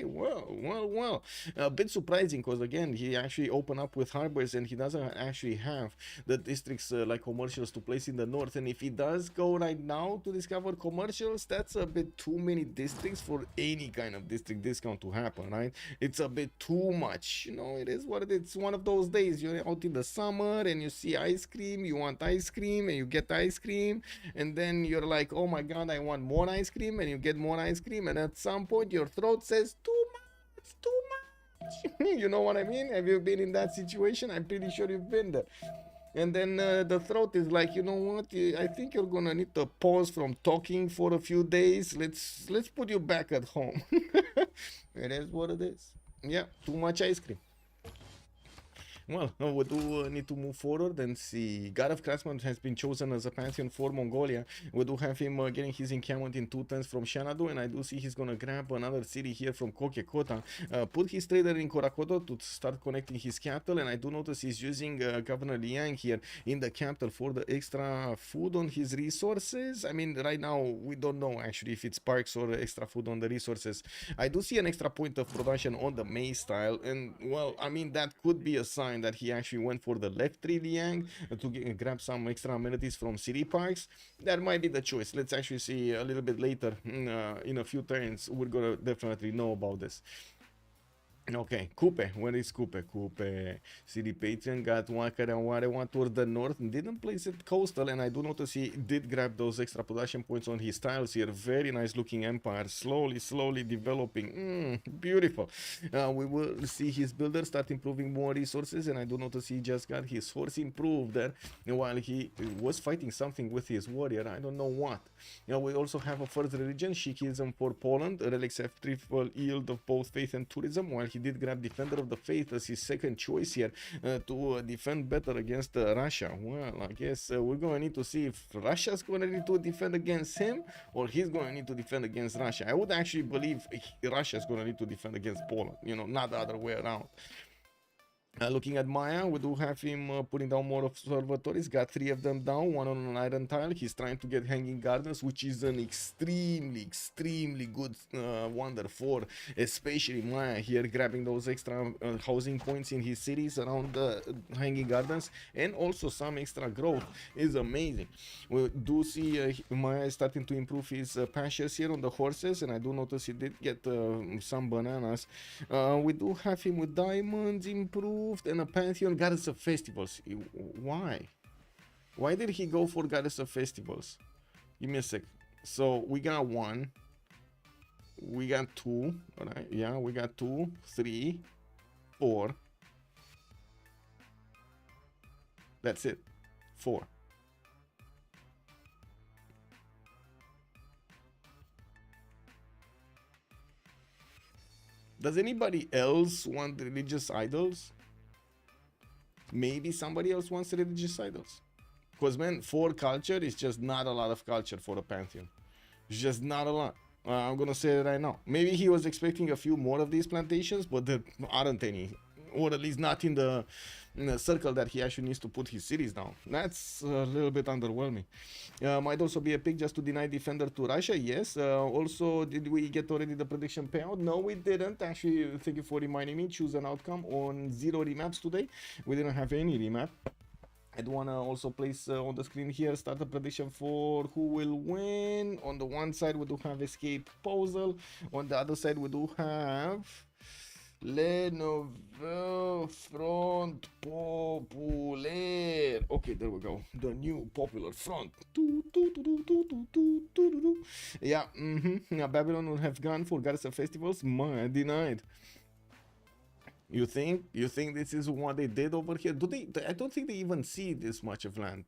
well. A bit surprising because, again, he actually opened up with harbors and he doesn't actually have the districts like commercials to place in the north. And if he does go right now to discover commercials, that's a bit too many districts for any kind of district discount to happen, right? It's a bit too much. You know, it is what it is. It's one of those days. You're out in the summer and you see ice cream, you want ice cream, and you get ice cream. And then you're like, oh my God, I want more ice cream, and you get more ice cream, and at some point your throat says too much. You know what I mean? Have you been in that situation? I'm pretty sure you've been there. And then the throat is like, you know what, I think you're gonna need to pause from talking for a few days. Let's put you back at home. It is what it is. Yeah, too much ice cream. Well, we do need to move forward and see. God of Craftsman has been chosen as a pantheon for Mongolia. We do have him getting his encampment in 2 turns from Xanadu, and I do see he's gonna grab another city here from Kokekota, put his trader in Korakoto to start connecting his capital, and I do notice he's using Governor Liang here in the capital for the extra food on his resources. I mean, right now we don't know actually if it's parks or extra food on the resources. I do see an extra point of production on the maize style, and well, I mean, that could be a sign that he actually went for the left tree Liang to grab some extra amenities from city parks. That might be the choice. Let's actually see a little bit later in a few turns. We're gonna definitely know about this. Okay, Kupe. Where is Kupe? Kupe City Patron got one towards the north and didn't place it coastal, and I do notice he did grab those extra production points on his tiles here. Very nice looking empire, slowly developing. Beautiful. We will see his builder start improving more resources, and I do notice he just got his horse improved there while he was fighting something with his warrior. I don't know what. We also have a first religion, Sikhism for Poland. Relics have triple yield of both faith and tourism, while he did grab Defender of the Faith as his second choice here to defend better against Russia. Well, I guess we're going to need to see if Russia's going to need to defend against him or he's going to need to defend against Russia. I would actually believe Russia's going to need to defend against Poland, you know, not the other way around. Looking at Maya, we do have him putting down more observatories. Got 3 of them down, 1 on an iron tile. He's trying to get hanging gardens, which is an extremely good wonder for especially Maya here, grabbing those extra housing points in his cities around the hanging gardens, and also some extra growth is amazing. We do see Maya is starting to improve his pastures here on the horses, and I do notice he did get some bananas. We do have him with diamonds improved and a pantheon. Goddess of festivals. Why did he go for Goddess of festivals? Give me a sec. So we got 1, we got 2, all right? Yeah, we got 2, 3, 4. That's it. 4. Does anybody else want religious idols? Maybe somebody else wants religious idols. Because, man, 4 culture is just not a lot of culture for a pantheon. It's just not a lot. I'm gonna say it right now. Maybe he was expecting a few more of these plantations, but there aren't any, or at least not in the circle that he actually needs to put his cities down. That's a little bit underwhelming. Might also be a pick just to deny defender to Russia. Yes. Also, did we get already the prediction payout? No, we didn't. Actually, thank you for reminding me. Choose an outcome on 0 remaps today. We didn't have any remap. I do want to also place on the screen here, start a prediction for who will win. On the one side, we do have Escape Posel. On the other side, we do have Le Nouveau Front Popouler. Okay, there we go. The new popular front. Yeah, yeah, Babylon would have gone for Goddess of Festivals. Denied. You think this is what they did over here? Do they? I don't think they even see this much of land.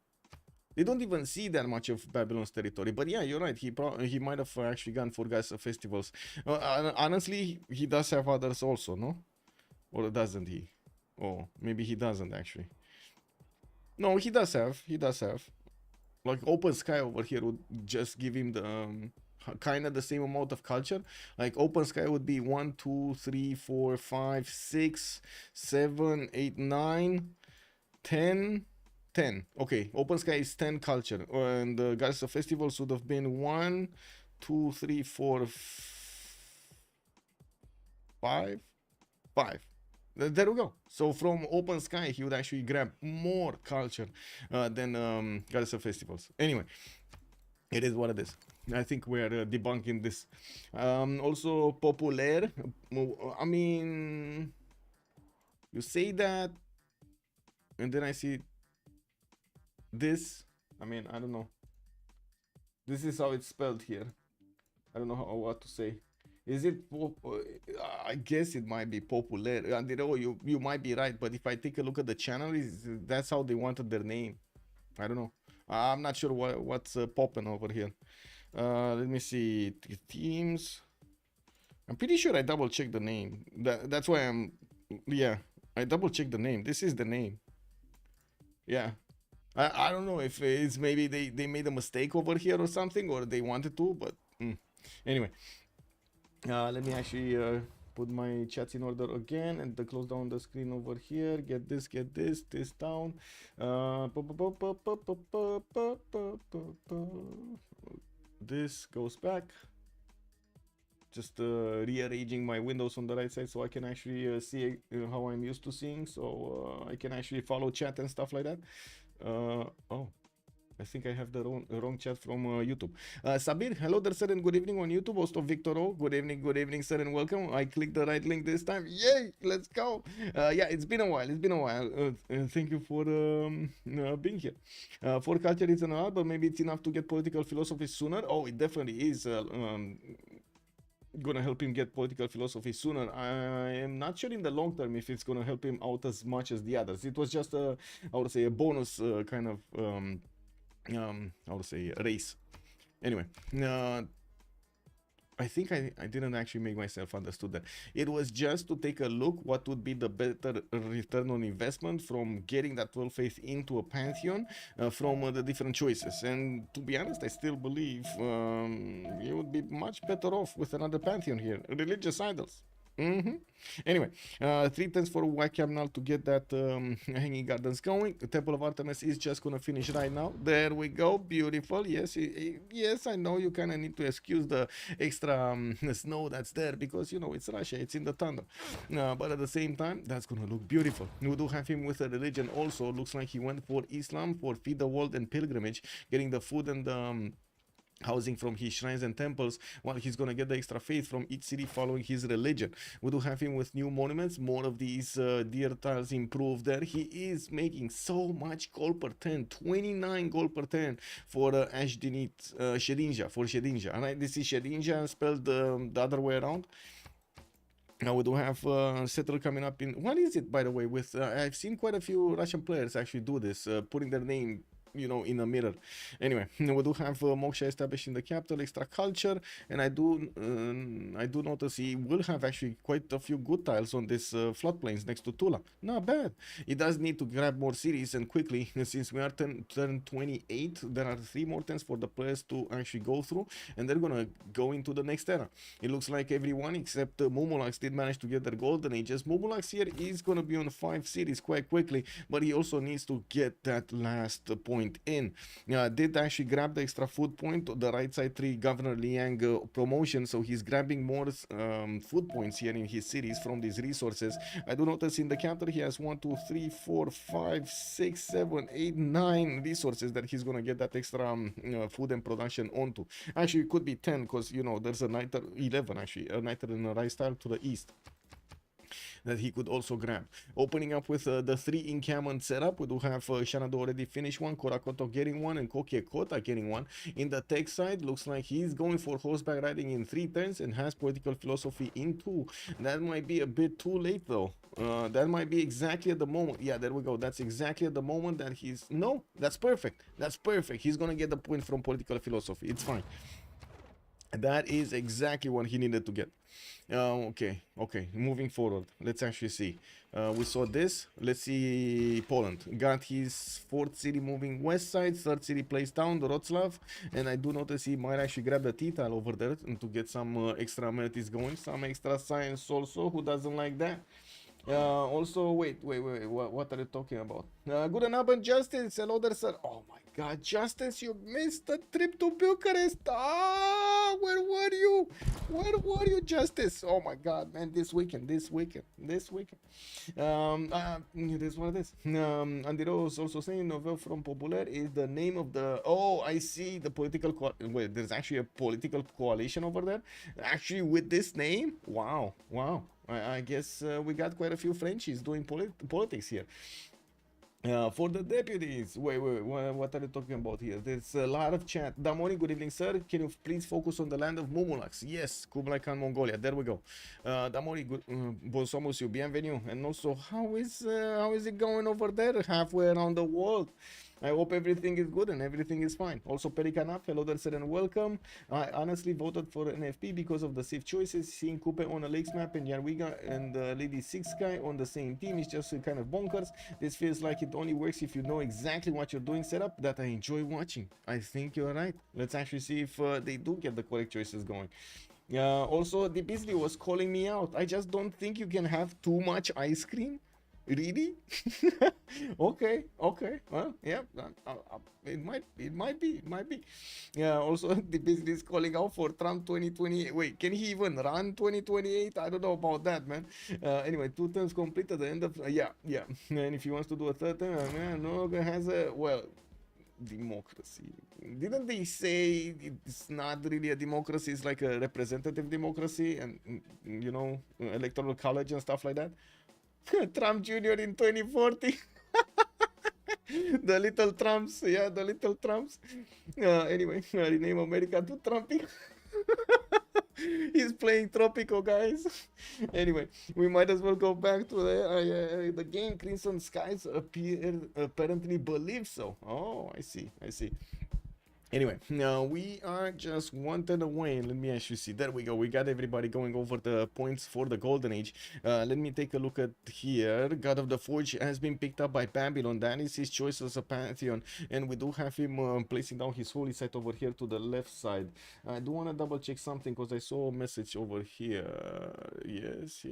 They don't even see that much of Babylon's territory. But yeah, you're right. He might have actually gone for guys festivals. Honestly, he does have others also, no? Or doesn't he? Oh, maybe he doesn't actually. No, he does have. He does have. Like Open Sky over here would just give him the kind of the same amount of culture. Like Open Sky would be 1, 2, 3, 4, 5, 6, 7, 8, 9, 10. 10. Okay, Open Sky is 10 culture, and the Goddess of Festivals would have been 1, 2, 3, 4, 5. There we go. So from Open Sky, he would actually grab more culture than Goddess of Festivals. Anyway, it is what it is. I think we're debunking this. Also, Popouler. I mean, you say that, and then I see this. I mean, I don't know. This is how it's spelled here. I don't know what to say. Is it? I guess it might be Popouler. And you might be right, but if I take a look at the channel, that's how they wanted their name. I don't know. I'm not sure what's popping over here. Let me see. Teams. I'm pretty sure I double checked the name. That's why I'm. Yeah, I double checked the name. This is the name. Yeah. I don't know if it's maybe they made a mistake over here or something, or they wanted to, but anyway. Let me actually put my chats in order again and close down the screen over here. Get this down. This goes back. Just rearranging my windows on the right side so I can actually see how I'm used to seeing, so I can actually follow chat and stuff like that. Oh, I think I have the wrong chat from YouTube. Sabir, hello there, sir, and good evening on YouTube. Also, Victor O, good evening, sir, and welcome. I clicked the right link this time. Yay, let's go. Yeah, it's been a while. Thank you for being here. For culture, it's an hour, but maybe it's enough to get political philosophy sooner. Oh, it definitely is. Gonna help him get political philosophy sooner. I am not sure in the long term if it's gonna help him out as much as the others. It was just I would say a bonus kind of I would say race. Anyway, I think I didn't actually make myself understood that. It was just to take a look what would be the better return on investment from getting that 12 faith into a pantheon from the different choices. And to be honest, I still believe you would be much better off with another pantheon here. Religious idols. Anyway, 3 tens for Wakamnal to get that hanging gardens going. The Temple of Artemis is just gonna finish right now. There we go, beautiful. Yes, yes, I know you kind of need to excuse the extra snow that's there because you know it's Russia, it's in the thunder. But at the same time, that's gonna look beautiful. We do have him with a religion also. Looks like he went for Islam, for Feed the World and Pilgrimage, getting the food and the housing from his shrines and temples, while he's gonna get the extra faith from each city following his religion. We do have him with new monuments, more of these deer tiles improved there. He is making so much gold per 10, 29 gold per 10 for Shedinjjja, for Shedinjjja. And this is Shedinjjja spelled the other way around. Now we do have Settle coming up in, what is it by the way, with I've seen quite a few Russian players actually do this, putting their name you know, in a mirror. Anyway, we do have Moksha established in the capital, extra culture, and I do notice he will have actually quite a few good tiles on this floodplains next to Tula. Not bad. He does need to grab more cities and quickly, since we are turn 28. There are 3 more turns for the players to actually go through, and they're gonna go into the next era. It looks like everyone except Moumoulax did manage to get their golden ages. Moumoulax here is gonna be on 5 cities quite quickly, but he also needs to get that last point in. Did actually grab the extra food point, the right side 3 Governor Liang promotion, so he's grabbing more food points here in his cities from these resources. I do notice in the capital he has 1, 2, 3, 4, 5, 6, 7, 8, 9 resources that he's gonna get that extra food and production onto. Actually, it could be 10 because, you know, there's a nighter, 11 actually, a nighter and a rice tile to the east that he could also grab. Opening up with the 3 encampment setup, we do have Shanado already finished one, Korakoto getting one, and Kokiekota getting one. In the tech side, looks like he's going for horseback riding in 3 turns and has political philosophy in 2. That might be a bit too late though. That might be exactly at the moment. Yeah, there we go. That's exactly at the moment that he's... No, that's perfect. That's perfect. He's gonna get the point from political philosophy. It's fine. That is exactly what he needed to get. Okay, moving forward, let's actually see. We saw this. Let's see. Poland got his 4th city moving west side, 3rd city placed down, the Wroclaw, and I do notice he might actually grab the T-tile over there and to get some extra amenities going, some extra science also. Who doesn't like that? Also, wait, what are you talking about? Good and urban Justice, hello there, sir. Oh my god, Justice, you missed the trip to Bucharest. Where were you? Where were you, Justice? Oh my god, man, this weekend. This is what it is. Andiro is also saying Nouveau from Popouler is the name of the... Oh, I see, the political... Wait, there's actually a political coalition over there? Actually, with this name? Wow. I guess we got quite a few Frenchies doing politics here. For the deputies, wait, what are you talking about here? There's a lot of chat. Damoni, good evening, sir. Can you please focus on the land of Moumoulax? Yes, Kublai Khan, Mongolia. There we go. Damoni, good, bonsoir, monsieur, bienvenue. And also, how is it going over there, halfway around the world? I hope everything is good and everything is fine. Also, Perikanap, hello there, sir, and welcome. I honestly voted for NFP because of the safe choices. Seeing Kupe on a lakes map and Yarwiga and Lady Six Guy on the same team is just kind of bonkers. This feels like it only works if you know exactly what you're doing setup that I enjoy watching. I think you're right. Let's actually see if they do get the correct choices going. Also, the Beasley was calling me out. I just don't think you can have too much ice cream. Really? Okay. Well, yeah, it might be. Yeah. Also, the business calling out for Trump 2028. Wait, can he even run 2028? I don't know about that, man. Anyway, 2 terms complete at the end of yeah. And if he wants to do a 3rd term, man, no has a democracy. Didn't they say it's not really a democracy? It's like a representative democracy, and you know, electoral college and stuff like that. Trump Jr. in 2040. The little Trumps, yeah, the little Trumps. Anyway, rename America to Trumpy. He's playing Tropico, guys. Anyway, we might as well go back to the game. Crimson Skies apparently believe so. Oh, I see. Anyway, now we are just 1 turn away. Let me actually see. There we go. We got everybody going over the points for the Golden Age. Let me take a look at here. God of the Forge has been picked up by Babylon. That is his choice as a pantheon. And we do have him placing down his holy site over here to the left side. I do want to double check something because I saw a message over here. Yes.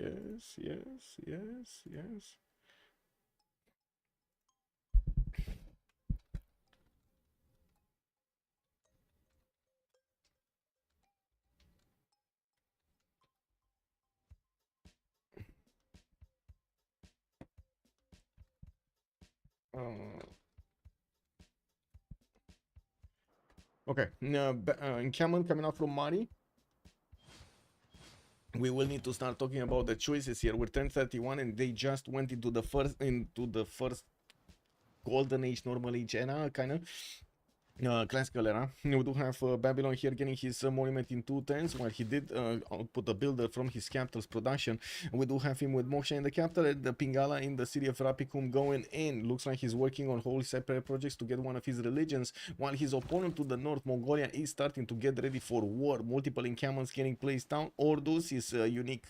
Okay, encampment coming out from Mari. We will need to start talking about the choices here. We're turn 31 and they just went into the first Golden Age, Normal Age era, kind of. classical era. We do have Babylon here getting his monument in 2 turns, while he did output a builder from his capital's production. We do have him with Moksha in the capital and the Pingala in the city of Rapicum going in. Looks like he's working on holy separate projects to get one of his religions, while his opponent to the north, Mongolia, is starting to get ready for war. Multiple encampments getting placed down. Ordus, his unique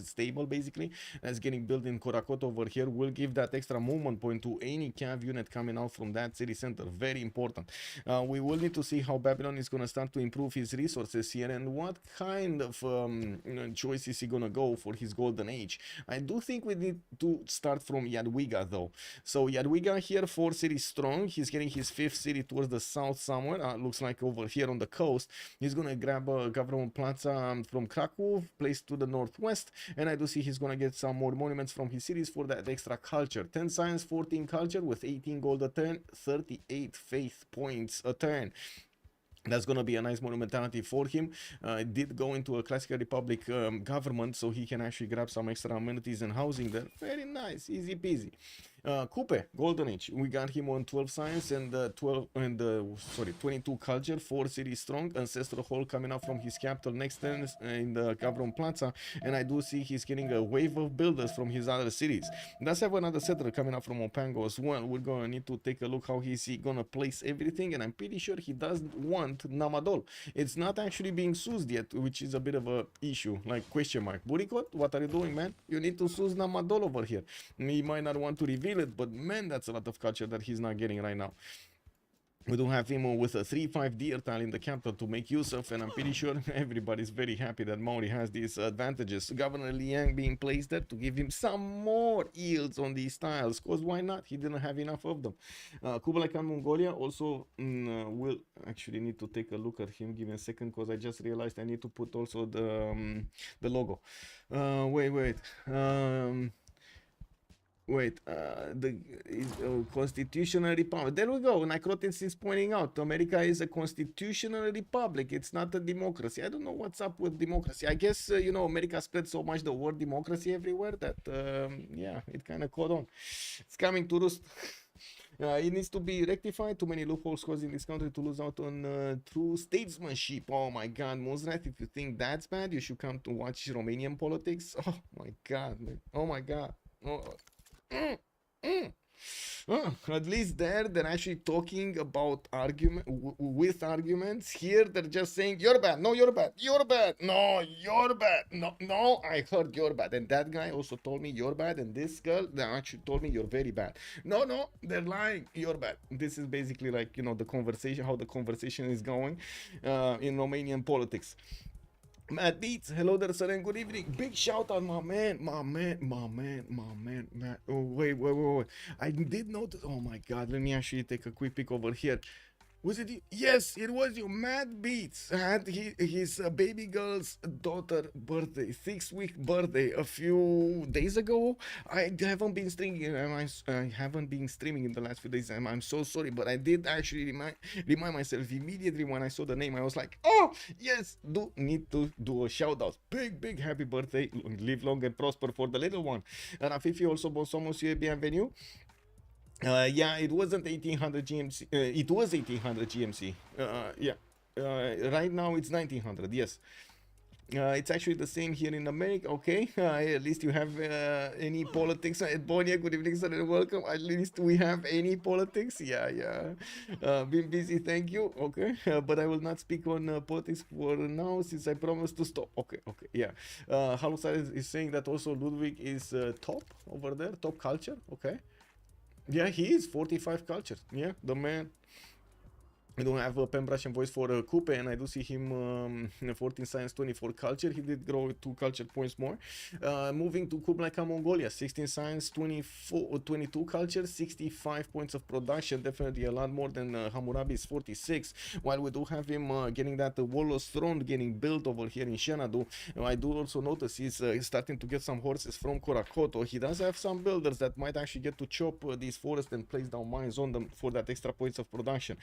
stable basically, that's getting built in Korakot over here, will give that extra movement point to any cav unit coming out from that city center. Very important. We will need to see how Babylon is going to start to improve his resources here and what kind of choice is he going to go for his golden age. I do think we need to start from Jadwiga though. So Jadwiga here, 4 cities strong. He's getting his 5th city towards the south somewhere. Looks like over here on the coast. He's going to grab a government plaza from Krakow, placed to the northwest. And I do see he's going to get some more monuments from his cities for that extra culture. 10 science, 14 culture with 18 gold a turn, 38 faith points a turn. That's going to be a nice monumentality for him. It did go into a classical republic government, so he can actually grab some extra amenities and housing there. Very nice, easy peasy. Kupe, golden age. We got him on 12 science and 22 culture, 4 city strong. Ancestral hall coming out from his capital next turn in the Gavron Plaza, and I do see he's getting a wave of builders from his other cities. Does have another settler coming out from Opango as well. We're gonna need to take a look how he's gonna place everything, and I'm pretty sure he doesn't want Namadol. It's not actually being soused yet, which is a bit of a issue, like question mark. Bourricout, what are you doing, man? You need to souse Namadol over here. He might not want to reveal it, but man, that's a lot of culture that he's not getting right now. We do have him with a 3-5 deer tile in the capital to make use of, and I'm pretty sure everybody's very happy that Maori has these advantages. Governor Liang being placed there to give him some more yields on these tiles, because why not? He didn't have enough of them. Kublai Khan Mongolia also will actually need to take a look at him. Give me a second, because I just realized I need to put also the logo. The constitutional republic. There we go. Nicrotis is pointing out America is a constitutional republic. It's not a democracy. I don't know what's up with democracy. I guess, you know, America spread so much the word democracy everywhere that, yeah, it kind of caught on. It's coming to roost. It needs to be rectified. Too many loopholes causing this country to lose out on true statesmanship. Oh my god, Mozrat, if you think that's bad, you should come to watch Romanian politics. Oh my god, man. Oh my god. Oh. At least they're actually talking about with arguments. Here they're just saying you're bad, no you're bad, you're bad, no you're bad, no I heard you're bad, and that guy also told me you're bad, and this girl they actually told me you're very bad. No, they're lying, you're bad. This is basically like, you know, the conversation, how the conversation is going in Romanian politics. Matt Beats, hello there, sir, and good evening. Big shout out, my man. Matt. Oh, wait. I did notice. Oh my god, let me actually take a quick peek over here. Was it you? Yes, it was you. Matt Beats had his baby girl's daughter birthday, 6-week birthday, a few days ago. I haven't been streaming. I haven't been streaming in the last few days. I'm so sorry, but I did actually remind myself immediately when I saw the name. I was like, oh yes, do need to do a shout out. Big happy birthday, live long and prosper for the little one. And Afifi also bonsoir monsieur, bienvenue. Yeah, it wasn't 1800 GMC. It was 1800 GMC. Yeah. Right now it's 1900. Yes. It's actually the same here in America. Okay. At least you have any politics. Bonia, good evening, sir, and welcome. At least we have any politics. Yeah. Been busy. Thank you. Okay. But I will not speak on politics for now, since I promised to stop. Okay. Yeah. Halusar is saying that also Ludwig is top over there. Top culture. Okay. Yeah, he is 45 culture. Yeah, the man. I don't have a pen brush and voice for Kupe, and I do see him 14 science, 24 culture. He did grow 2 culture points more. Moving to Kublai Khan Mongolia, 16 science, 22 culture, 65 points of production. Definitely a lot more than Hammurabi's 46. While we do have him getting that Warlord's throne getting built over here in Xanadu, I do also notice he's starting to get some horses from Korakoto. He does have some builders that might actually get to chop these forests and place down mines on them for that extra points of production.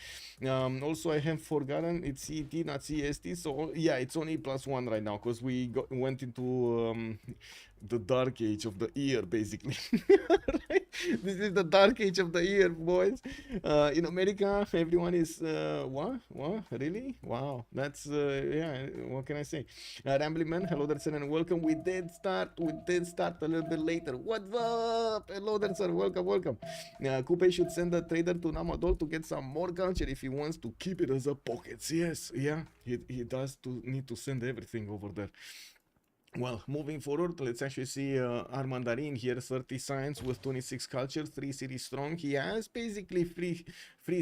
Also, I have forgotten it's CET, not CST, so yeah, it's only +1 right now, because we went into the dark age of the year, basically. Right? This is the dark age of the year, boys. In America, everyone is what? Really? Wow, that's yeah. What can I say? Rambling Man, hello there, sir, and welcome. We did start a little bit later. What's up? Hello there, sir. Welcome. Kupe should send a trader to Namadol to get some more culture if he wants to keep it as a pockets. Yes, yeah, he does need to send everything over there. Well, moving forward, let's actually see Armandarine here, 30 science with 26 culture, 3 cities strong. He has basically free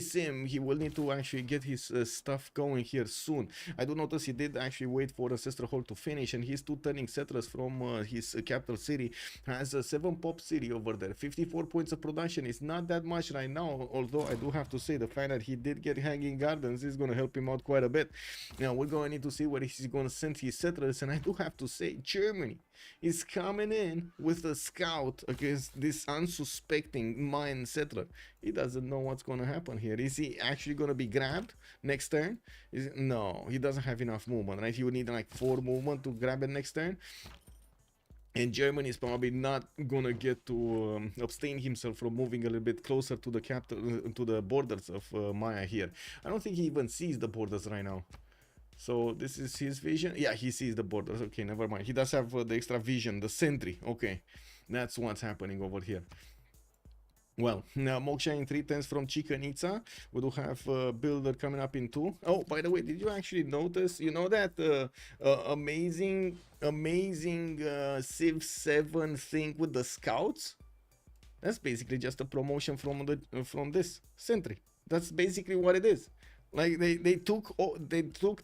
sim. He will need to actually get his stuff going here soon. I do notice he did actually wait for Ancestral Hall to finish, and he's 2 turning settlers from his capital city. Has a 7 pop city over there. 54 points of production is not that much right now, although I do have to say the fact that he did get Hanging Gardens is going to help him out quite a bit. Now, we're going to need to see where he's going to send his settlers, and I do have to say, Germany is coming in with a scout against this unsuspecting Mayan settler. He doesn't know what's going to happen here. Is he actually going to be grabbed next turn? No, he doesn't have enough movement, right? He would need like 4 movement to grab it next turn. And Germany is probably not gonna get to abstain himself from moving a little bit closer to the capital, to the borders of Maya here. I don't think he even sees the borders right now. So this is his vision. Yeah, he sees the borders. Okay, never mind. He does have the extra vision, the sentry. Okay, that's what's happening over here. Well, now Moksha in 3/10 from Chichen Itza. We do have Builder coming up in 2. Oh, by the way, did you actually notice? You know that amazing Civ7 thing with the scouts? That's basically just a promotion from this sentry. That's basically what it is. Like they took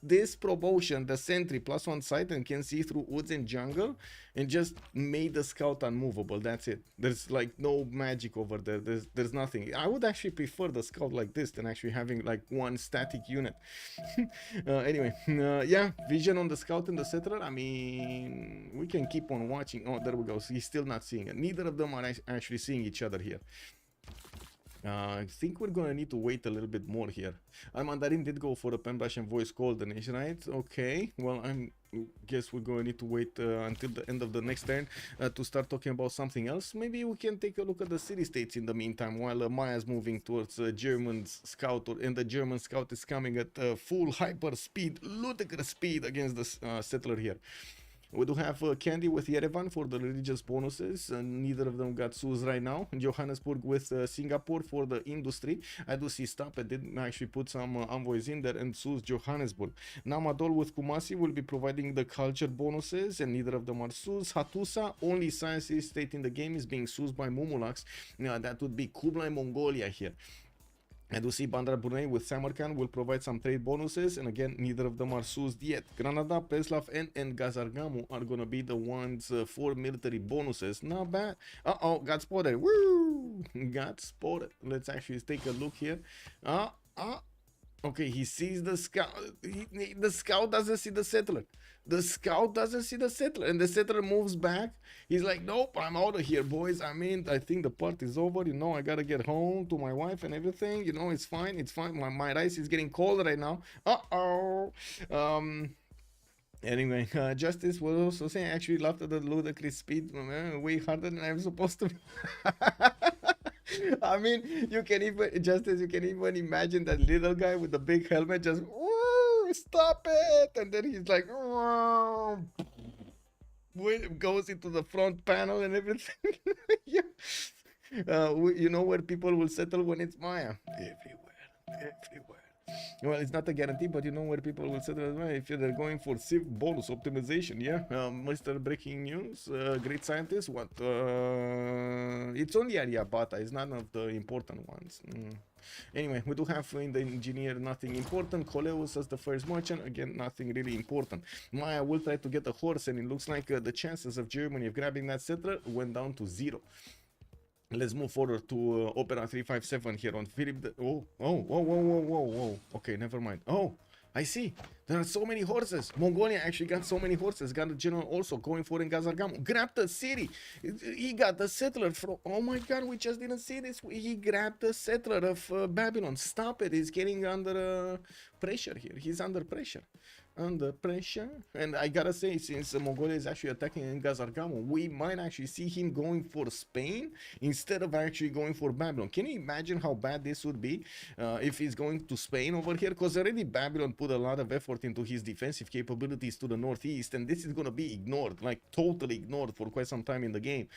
this promotion, the sentry +1 sight and can see through woods and jungle, and just made the scout unmovable. That's it. There's like no magic over there. There's nothing. I would actually prefer the scout like this than actually having like one static unit. Anyway, yeah, vision on the scout and the settler. I mean, we can keep on watching. Oh, there we go. So he's still not seeing it. Neither of them are actually seeing each other here. I think we're gonna need to wait a little bit more here. Armandarine did go for a pen brush and voice coordination, right? Okay, well, I guess we're gonna need to wait until the end of the next turn to start talking about something else. Maybe we can take a look at the city-states in the meantime while Maya's moving towards German's scout, and the German scout is coming at full hyper speed, ludicrous speed against the settler here. We do have Candy with Yerevan for the religious bonuses, and neither of them got Suz right now. Johannesburg with Singapore for the industry. I do see Stop. I did actually put some envoys in there, and Suz Johannesburg. Namadol with Kumasi will be providing the culture bonuses, and neither of them are Suz. Hattusa, only science state in the game, is being Suz by Moumoulax. That would be Kublai, Mongolia here. I do see Bandar Brunei with Samarkand will provide some trade bonuses, and again, neither of them are Suzed yet. Granada, Preslav, and Gazargamu are gonna be the ones for military bonuses. Not bad. Uh-oh, got spotted. Woo! Got spotted. Let's actually take a look here. Okay, he sees the scout. The scout doesn't see the settler. The scout doesn't see the settler, and the settler moves back. He's like, nope, I'm out of here, boys. I mean, I think the party's over. You know, I gotta get home to my wife and everything. You know, it's fine. It's fine. My rice is getting cold right now. Uh-oh. Anyway, Justice was also saying, I actually laughed at the ludicrous speed way harder than I'm supposed to. I mean, you can even imagine that little guy with the big helmet just, stop it, and then he's like, goes into the front panel and everything. Yeah. You know where people will settle when it's Maya? Everywhere. Well, it's not a guarantee, but you know where people will settle as well if they're going for Civ bonus optimization. Yeah, Mr. Breaking News, great scientist. What? It's only Aryabhata. It's none of the important ones. Anyway, we do have in the engineer nothing important. Coleus as the first merchant, again nothing really important. Maya will try to get a horse, and it looks like the chances of Germany of grabbing that settler went down to 0. Let's move forward to Opera 357 here on Philip. Whoa. Okay, never mind. Oh, I see. There are so many horses. Mongolia actually got so many horses. Got a general also going for in Gazargamu. Grabbed the city. He got the settler from. Oh my God, we just didn't see this. He grabbed the settler of Babylon. Stop it. He's getting under pressure here. He's under pressure. under pressure. And I gotta say, since Mongolia is actually attacking in Gazargamo, we might actually see him going for Spain instead of actually going for Babylon. Can you imagine how bad this would be if he's going to Spain over here? Because already Babylon put a lot of effort into his defensive capabilities to the northeast, and this is gonna be ignored, like totally ignored for quite some time in the game.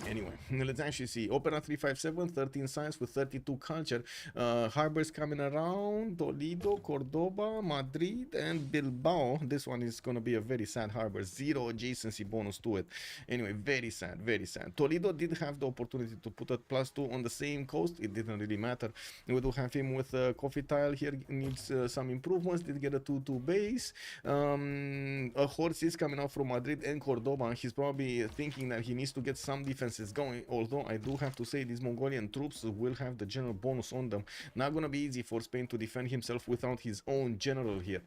Anyway, let's actually see. Opera 357, 13 science with 32 culture. Harbors coming around. Toledo, Cordoba, Madrid, and Bilbao. This one is going to be a very sad harbor. 0 adjacency bonus to it. Anyway, very sad, very sad. Toledo did have the opportunity to put a +2 on the same coast. It didn't really matter. We do have him with a coffee tile here. Needs some improvements. Did get a 2-2 base. A horse is coming out from Madrid and Cordoba. He's probably thinking that he needs to get some defense is going, although I do have to say these Mongolian troops will have the general bonus on them. Not gonna be easy for Spain to defend himself without his own general here.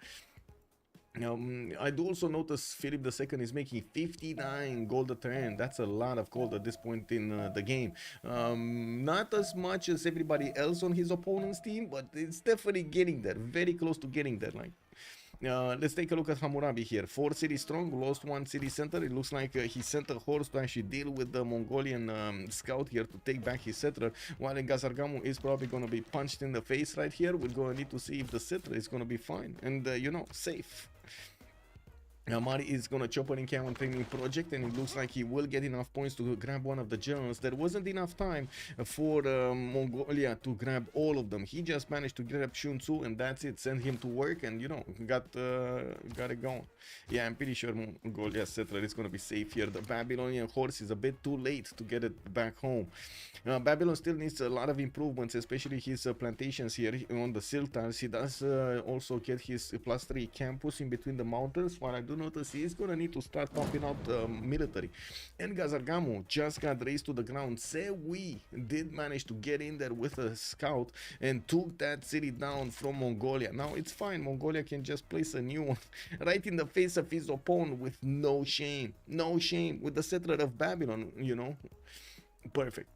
I do also notice Philip II is making 59 gold a turn. That's a lot of gold at this point in the game. Not as much as everybody else on his opponent's team, but it's definitely getting there, very close to getting there. Like, let's take a look at Hammurabi here. 4 city strong, lost 1 city center. It looks like he sent a horse to actually deal with the Mongolian scout here to take back his settler, while Gazargamu is probably going to be punched in the face right here. We're going to need to see if the settler is going to be fine and, you know, safe. Mari is going to chop an encampment training project, and it looks like he will get enough points to grab one of the generals. There wasn't enough time for Mongolia to grab all of them. He just managed to grab Shun Tzu, and that's it. Send him to work, and you know, got it going. Yeah, I'm pretty sure Mongolia's settler is going to be safe here. The Babylonian horse is a bit too late to get it back home. Babylon still needs a lot of improvements, especially his plantations here on the Siltars. He does also get his +3 campus in between the mountains, while I do notice he is gonna need to start pumping out military. And Gazargamu just got raised to the ground. Sewi did manage to get in there with a scout and took that city down from Mongolia. Now it's fine, Mongolia can just place a new one right in the face of his opponent with no shame, with the settler of Babylon, you know. Perfect.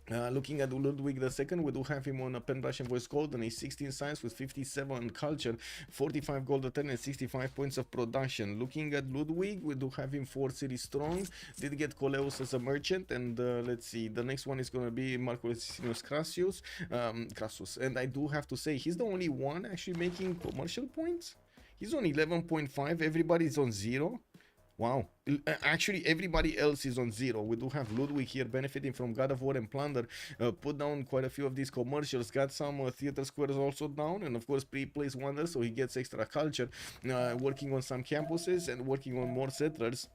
Looking at Ludwig II, we do have him on a Pen Russian Voice Gold and a 16 science with 57 culture, 45 gold a turn and 65 points of production. Looking at Ludwig, we do have him 4 city strong, did get Coleus as a merchant, and let's see, the next one is going to be Marcus Crassus, and I do have to say, he's the only one actually making commercial points. He's on 11.5, everybody's on 0. Wow, actually everybody else is on 0. We do have Ludwig here benefiting from God of War and Plunder, put down quite a few of these commercials, got some theater squares also down, and of course pre-plays wonders, so he gets extra culture, working on some campuses and working on more settlers.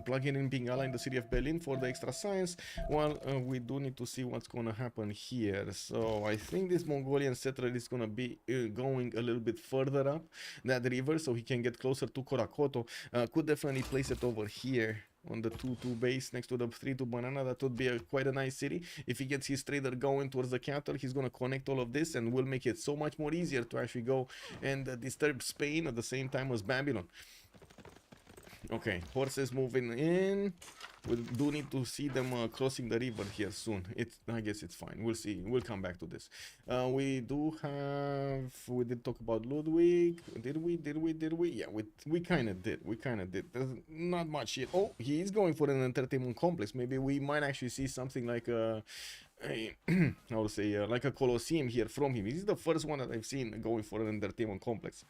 Plugging in Bingala in the city of Berlin for the extra science. Well, we do need to see what's going to happen here. So I think this Mongolian settler is going to be going a little bit further up that river so he can get closer to Korakoto. Could definitely place it over here on the 2-2 base next to the 3-2 banana. That would be quite a nice city. If he gets his trader going towards the capital, he's going to connect all of this and will make it so much more easier to actually go and disturb Spain at the same time as Babylon. Okay, horses moving in. We do need to see them crossing the river here soon. I guess it's fine. We'll see. We'll come back to this. We did talk about Ludwig. Did we? Yeah, we kind of did. There's not much yet. Oh, he is going for an entertainment complex. Maybe we might actually see something like I would say like a Colosseum here from him. This is the first one that I've seen going for an entertainment complex.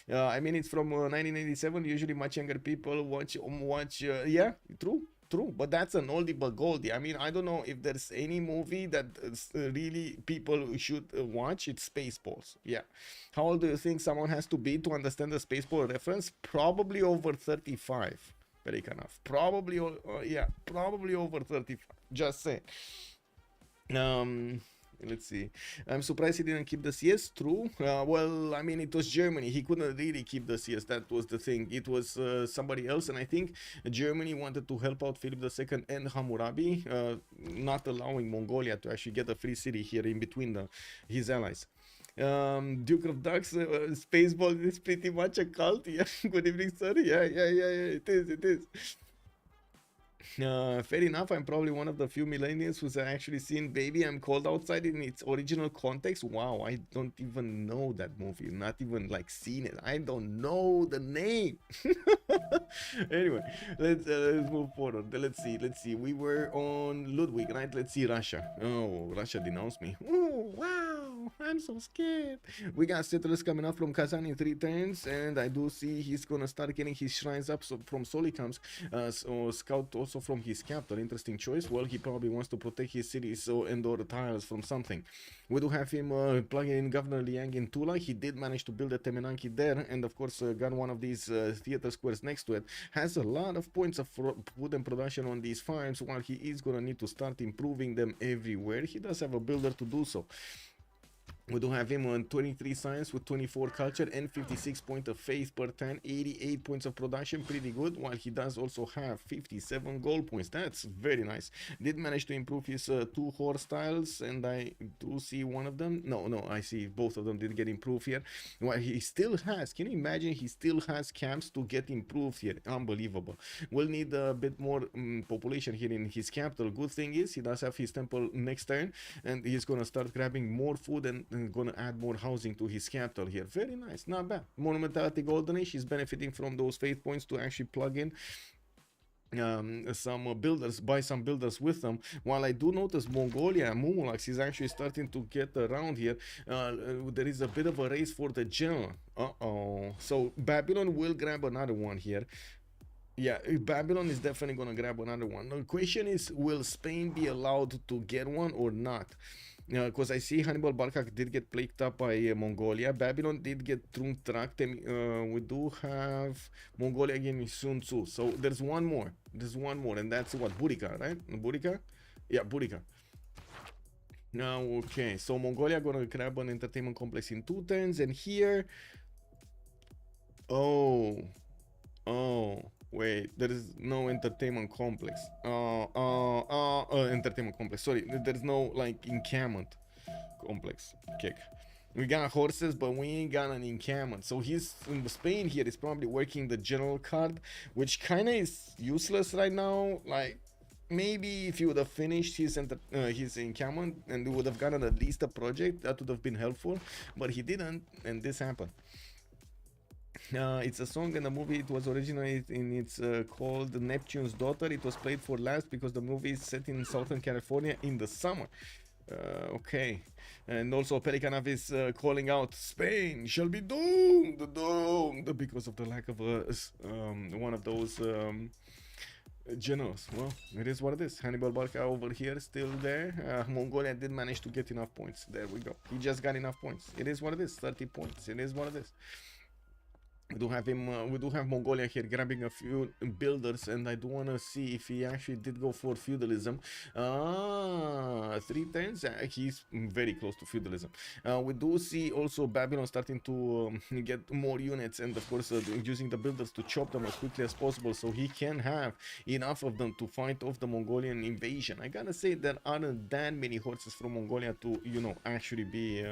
I mean, it's from 1987. Usually much younger people watch yeah, true, but that's an oldie but goldie. I mean, I don't know if there's any movie that really people should watch. It's Spaceballs. Yeah. How old do you think someone has to be to understand the Spaceball reference? Probably over 35. Very enough. Probably over 35. Just saying. Let's see. I'm surprised he didn't keep the CS. True. Well, I mean, it was Germany. He couldn't really keep the CS. That was the thing. It was somebody else, and I think Germany wanted to help out Philip II and Hammurabi, not allowing Mongolia to actually get a free city here in between his allies. Duke of Ducks, Spaceball is pretty much a cult. Yeah. Good evening, sir. Yeah. It is. Fair enough. I'm probably one of the few millennials who's actually seen Baby I'm Cold Outside in its original context. Wow, I don't even know that movie. Not even like seen it. I don't know the name. Anyway, let's move forward. Let's see. We were on Ludwig, right? Let's see Russia. Oh, Russia denounced me. Oh, wow, I'm so scared. We got settlers coming up from Kazan in 3 turns, and I do see he's gonna start getting his shrines up from Solikamsk. So scout also from his capital. Interesting choice. Well, he probably wants to protect his cities and/or tiles from something. We do have him plugging in Governor Liang in Tula. He did manage to build a Temenanki there, and of course got one of these theater squares next to it. Has a lot of points of food and production on these farms, while he is gonna need to start improving them everywhere. He does have a builder to do so. We do have him on 23 science with 24 culture and 56 points of faith per turn, 88 points of production, pretty good, while he does also have 57 gold points. That's very nice. Did manage to improve his 2 horse styles, and I do see one of them. No, I see both of them did get improved here. While he still has, can you imagine, he still has camps to get improved here. Unbelievable. We'll need a bit more population here in his capital. Good thing is he does have his temple next turn, and he's gonna start grabbing more food and gonna add more housing to his capital here. Very nice, not bad. Monumentality Golden Age is benefiting from those faith points to actually plug in some builders, buy some builders with them. While I do notice Mongolia and Moumoulax is actually starting to get around here. There is a bit of a race for the general. So Babylon will grab another one here. Yeah, Babylon is definitely gonna grab another one. The question is, will Spain be allowed to get one or not? Because I see Hannibal Barca did get plagued up by Mongolia. Babylon did get tracked. We do have Mongolia again Sun Tzu. So there's one more. And that's what? Bourricout, right? Bourricout? Yeah, Bourricout. Now, okay. So Mongolia gonna grab an entertainment complex in 2 turns, and here. Oh. Wait, there is no entertainment complex. Entertainment complex. Sorry, there's no like encampment complex. Kick. We got horses, but we ain't got an encampment. So he's in Spain here. Is probably working the general card, which kind of is useless right now. Like maybe if he would have finished his encampment and would have gotten at least a project, that would have been helpful. But he didn't, and this happened. It's a song in the movie. It was originally called Neptune's Daughter. It was played for last because the movie is set in Southern California in the summer. Okay. And also Pelikanov is calling out, Spain shall be doomed because of the lack of one of those generals. Well, it is what it is. Hannibal Barca over here still there. Mongolia did manage to get enough points. There we go. He just got enough points. It is what it is. 30 points. It is what it is. We do have him. We do have Mongolia here grabbing a few builders, and I do want to see if he actually did go for feudalism. 3 turns. He's very close to feudalism. We do see also Babylon starting to get more units, and of course using the builders to chop them as quickly as possible, so he can have enough of them to fight off the Mongolian invasion. I gotta say there aren't that many horses from Mongolia to actually be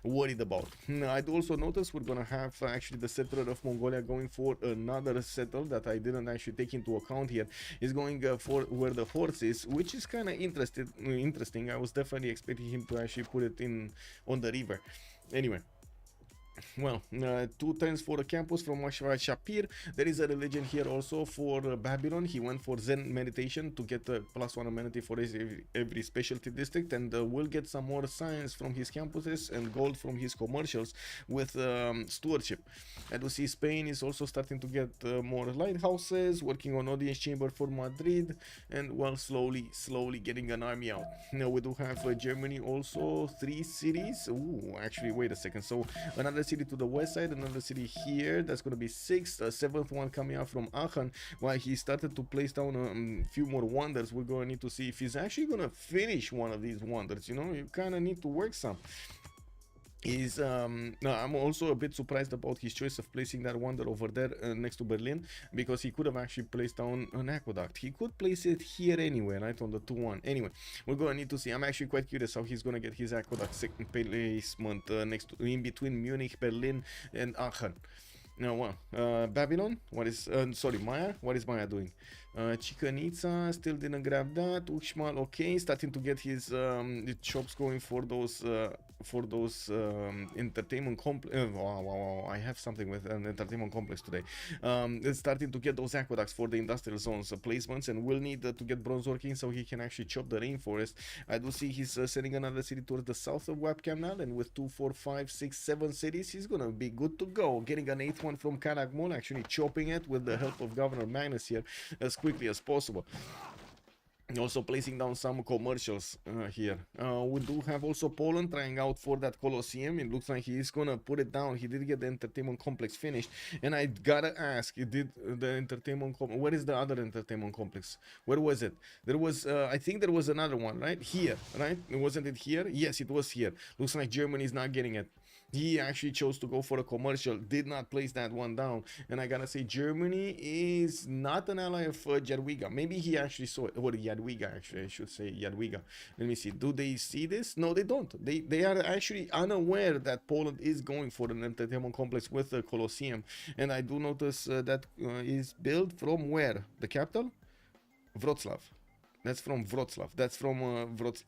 worried about. I do also notice we're gonna have actually the settler of Mongolia going for another settle that I didn't actually take into account here. Is going for where the horse is, which is kind of interesting. I was definitely expecting him to actually put it in on the river. Anyway. Well, 2 turns for the campus from Shapir. There is a religion here also for Babylon. He went for Zen meditation to get a +1 amenity for every specialty district, and will get some more science from his campuses and gold from his commercials with stewardship. And we see Spain is also starting to get more lighthouses, working on audience chamber for Madrid, and well, slowly getting an army out. Now we do have Germany also 3 cities. Ooh, actually, wait a second. So another city to the west side, another city here. That's going to be 6. A 7th one coming out from Aachen. While he started to place down a few more wonders, we're going to need to see if he's actually going to finish one of these wonders. You kind of need to work some. I'm also a bit surprised about his choice of placing that wonder over there next to Berlin, because he could have actually placed down an aqueduct. He could place it here anyway, right on the 2-1. Anyway, we're going to need to see. I'm actually quite curious how he's going to get his aqueduct placement in between Munich, Berlin, and Aachen. Now, Babylon. What is Maya? What is Maya doing? Chicanitsa still didn't grab that. Uxmal, okay, starting to get his chops going for those entertainment complex. Wow, I have something with an entertainment complex today. It's starting to get those aqueducts for the industrial zones placements, and will need to get bronze working so he can actually chop the rainforest. I do see he's sending another city towards the south of Webcam now, and with 2, 4, 5, 6, 7 cities, he's gonna be good to go. Getting an 8th one from Kanagmon, actually chopping it with the help of Governor Magnus here as quickly as possible. Also placing down some commercials here. We do have also Poland trying out for that Colosseum. It looks like he's gonna put it down. He did get the entertainment complex finished, and I gotta ask, did the entertainment where is the other entertainment complex? Where was it? There was I think there was another one right here, right? Wasn't it here? Yes, it was here. Looks like Germany is not getting it. He actually chose to go for a commercial, did not place that one down, and I gotta say Germany is not an ally of Jadwiga. Maybe he actually saw it, or Jadwiga actually, I should say Jadwiga. Let me see, do they see this? No, they don't. They are actually unaware that Poland is going for an entertainment complex with the Colosseum, and I do notice that is built from where? The capital? Wrocław. That's from Wrocław. That's from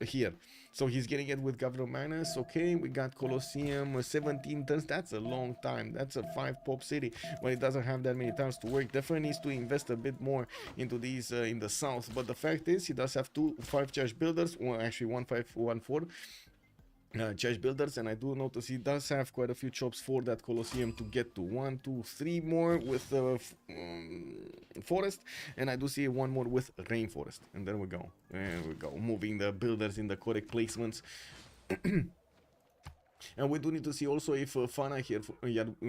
here. So he's getting it with Governor Magnus. Okay, we got Colosseum, 17 tons. That's a long time. That's a 5 pop city, but it doesn't have that many times to work. Definitely needs to invest a bit more into these in the south. But the fact is, he does have 2 5-charge builders, or actually 1 5 1 4. Charge builders, and I do notice he does have quite a few chops for that Colosseum to get to. 1, 2, 3 more with forest, and I do see 1 more with rainforest, and there we go. Moving the builders in the correct placements. And we do need to see also if Fana here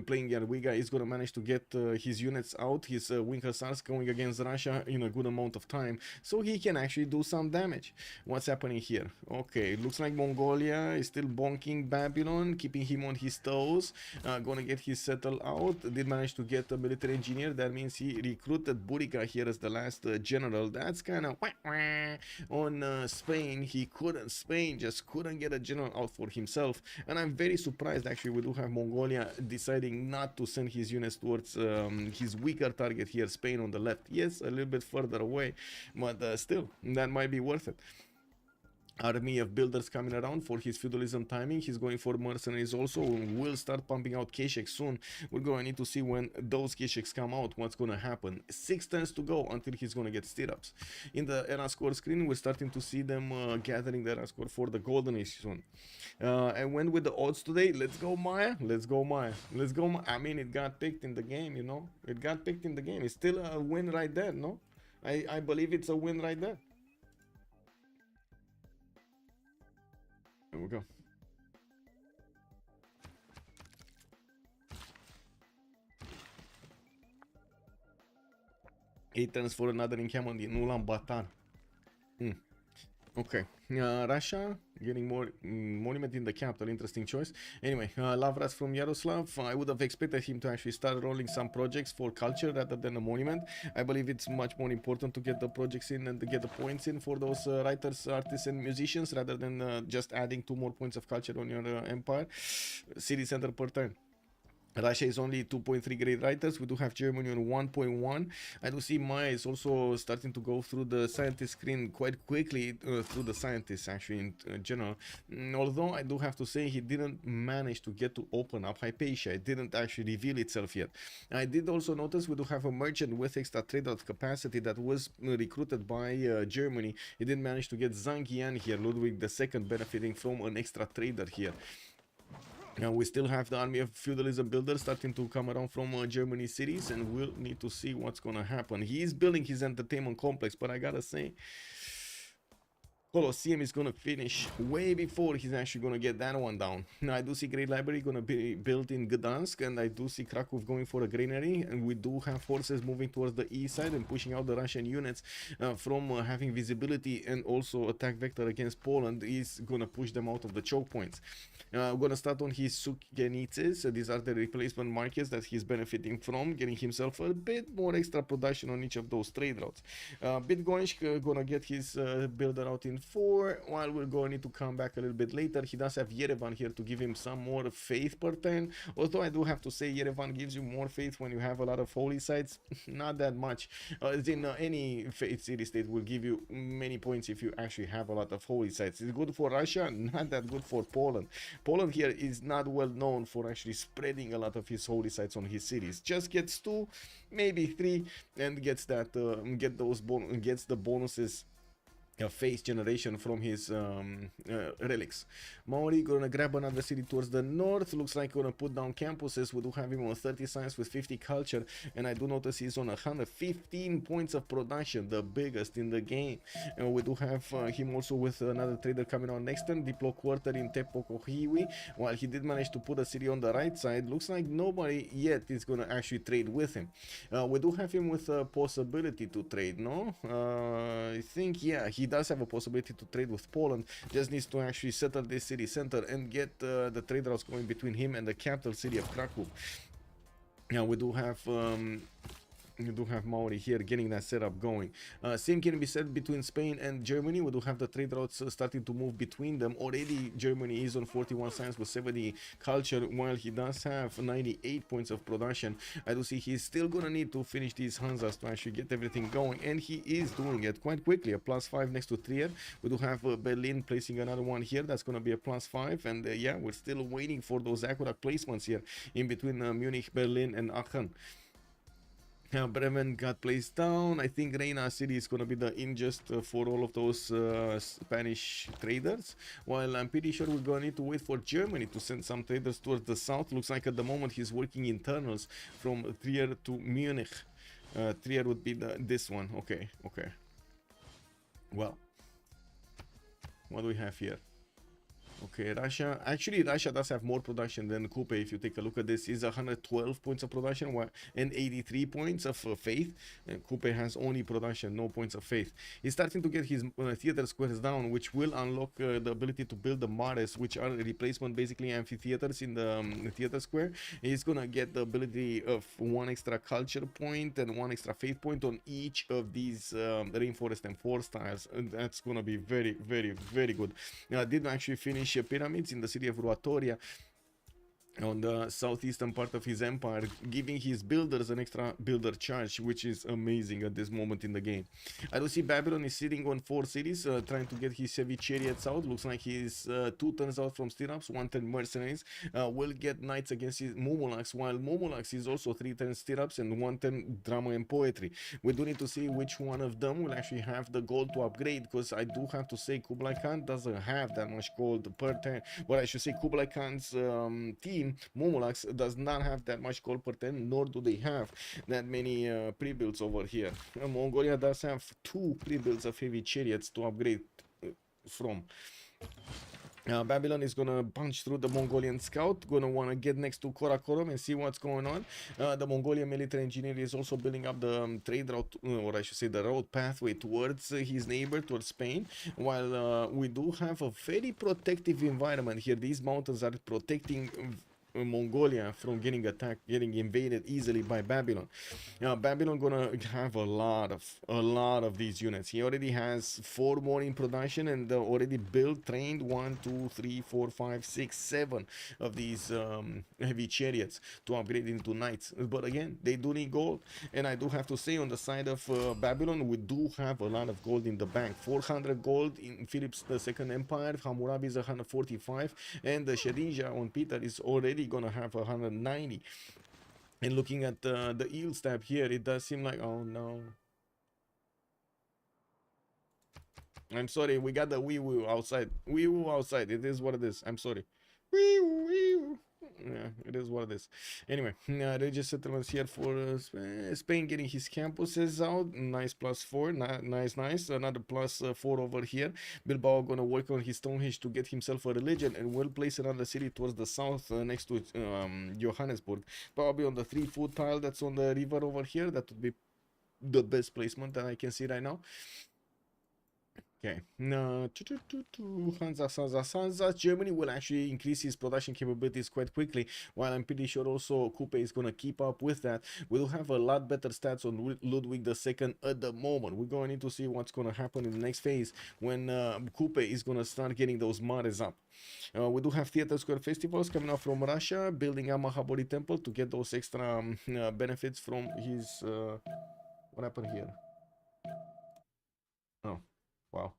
playing Jadwiga is going to manage to get his units out, his wing hussars going against Russia in a good amount of time, so he can actually do some damage. What's happening here? Okay, looks like Mongolia is still bonking Babylon, keeping him on his toes. Gonna get his settle out. Did manage to get a military engineer. That means he recruited Bourricout here as the last general. That's kind of on Spain. Spain just couldn't get a general out for himself, and I'm very surprised actually we do have Mongolia deciding not to send his units towards his weaker target here, Spain on the left. Yes, a little bit further away, but still, that might be worth it. Army of builders coming around for his feudalism timing. He's going for mercenaries also, and will start pumping out Kesheks soon. We're going to need to see when those Kesheks come out what's going to happen. 6 turns to go until he's going to get stirrups. In the era score screen, we're starting to see them gathering the era score for the golden age soon. And when with the odds today, let's go Maya, let's go Maya, let's go Maya. I mean, it got picked in the game, you know, it got picked in the game. It's still a win right there, no? I believe it's a win right there. There we go. Eight turns for another encampment in Ulaanbaatar. Okay, Russia getting more monument in the capital. Interesting choice. Anyway, Lavras from Yaroslav. I would have expected him to actually start rolling some projects for culture rather than a monument. I believe it's much more important to get the projects in and to get the points in for those writers, artists, and musicians rather than just adding 2 more points of culture on your empire. City center per turn. Russia is only 2.3 grade writers. We do have Germany on 1.1. I do see Maya is also starting to go through the scientist screen quite quickly, through the scientists actually in general. Although I do have to say he didn't manage to get to open up Hypatia. It didn't actually reveal itself yet. I did also notice we do have a merchant with extra trade out capacity that was recruited by Germany. He didn't manage to get Zhang here, Ludwig II, benefiting from an extra trader here. Now we still have the army of feudalism builders starting to come around from Germany cities, and we'll need to see what's gonna happen. He is building his entertainment complex, but I gotta say, Colosseum is gonna finish way before he's actually gonna get that one down. Now I do see Great Library gonna be built in Gdansk, and I do see Krakow going for a granary, and we do have forces moving towards the east side and pushing out the Russian units from having visibility and also attack vector against Poland. Is gonna push them out of the choke points. We're gonna start on his Sukienices. These are the replacement markets that he's benefiting from, getting himself a bit more extra production on each of those trade routes. Bitgoinsk gonna get his builder out in 4. While we're going to need to come back a little bit later. He does have Yerevan here to give him some more faith per turn. Although I do have to say Yerevan gives you more faith when you have a lot of holy sites. Not that much. As in any faith city state will give you many points if you actually have a lot of holy sites. It's good for Russia, not that good for Poland. Poland here is not well known for actually spreading a lot of his holy sites on his cities. Just gets 2, maybe 3, and gets that gets the bonuses face generation from his relics. Maori gonna grab another city towards the north. Looks like gonna put down campuses. We do have him on 30 science with 50 culture, and I do notice he's on 115 points of production, the biggest in the game. And we do have him also with another trader coming on next turn, Diplo Quarter in Tepokohiwi. While he did manage to put a city on the right side, looks like nobody yet is gonna actually trade with him. We do have him with a possibility to trade, no? I think, yeah, he does have a possibility to trade with Poland. Just needs to actually settle this city center and get the trade routes going between him and the capital city of Krakow. Now we do have Maori here getting that setup going. Same can be said between Spain and Germany. We do have the trade routes starting to move between them. Already Germany is on 41 science with 70 culture, while he does have 98 points of production. I do see he's still gonna need to finish these Hanzas to actually get everything going, and he is doing it quite quickly. A +5 next to Trier. We do have Berlin placing another one here. That's gonna be a +5, and yeah, we're still waiting for those accurate placements here in between Munich, Berlin, and Aachen. Bremen got placed down. I think Reina City is going to be the ingest for all of those Spanish traders. While I'm pretty sure we're going to need to wait for Germany to send some traders towards the south. Looks like at the moment he's working internals from Trier to Munich. Trier would be this one. Okay. Well, what do we have here? Okay, Russia. Actually, Russia does have more production than Kupe. If you take a look at this, is 112 points of production and 83 points of faith. And Kupe has only production, no points of faith. He's starting to get his theater squares down, which will unlock the ability to build the mares, which are replacement basically amphitheaters in the theater square. He's gonna get the ability of 1 extra culture point and 1 extra faith point on each of these rainforest and forest tiles. And that's gonna be very, very, very good. Now, I did actually finish pyramids in the city of Ruatoria on the southeastern part of his empire, giving his builders an extra builder charge, which is amazing at this moment in the game. I do see Babylon is sitting on 4 cities, trying to get his heavy chariots out. Looks like he's 2 turns out from stirrups, 1 turn mercenaries. Will get knights against his Moumoulax, while Moumoulax is also 3 turn stirrups and 1 turn drama and poetry. We do need to see which one of them will actually have the gold to upgrade, because I do have to say Kublai Khan doesn't have that much gold per turn. Well, I should say Kublai Khan's team, Moumoulax, does not have that much gold per turn, nor do they have that many pre-builds over here. Mongolia does have 2 pre-builds of heavy chariots to upgrade from. Babylon is gonna punch through the Mongolian scout, gonna wanna get next to Karakorum and see what's going on. The Mongolian military engineer is also building up the trade route, or I should say the road pathway towards his neighbor, towards Spain, while we do have a very protective environment here. These mountains are protecting Mongolia from getting attacked, getting invaded easily by Babylon. Babylon gonna have a lot of these units. He already has 4 more in production, and already built, trained 1, 2, 3, 4, 5, 6, 7 of these heavy chariots to upgrade into knights. But again, they do need gold, and I do have to say on the side of Babylon, we do have a lot of gold in the bank. 400 gold in Philip's II Empire. Hammurabi is 145, and the Shedinjjja on Peter is already gonna have 190. And looking at the eel stab here, it does seem like, oh no, I'm sorry, we got the wee woo outside. Wee woo outside. It is what it is. I'm sorry. Wee woo, wee woo. Yeah, it is what it is. Anyway, religious settlements here for Spain getting his campuses out. Nice +4. Nice. Another +4 over here. Bilbao gonna work on his Stonehenge to get himself a religion, and will place another city towards the south next to Johannesburg. Probably on the 3-foot tile that's on the river over here. That would be the best placement that I can see right now. Okay. No, Hansa. Germany will actually increase his production capabilities quite quickly, while I'm pretty sure also Kupe is going to keep up with that. We'll have a lot better stats on Ludwig II at the moment. We're going to need to see what's going to happen in the next phase when Kupe is going to start getting those mares up. We do have Theater Square festivals coming out from Russia, building Amahabori Temple to get those extra benefits from his... what happened here? Oh, wow.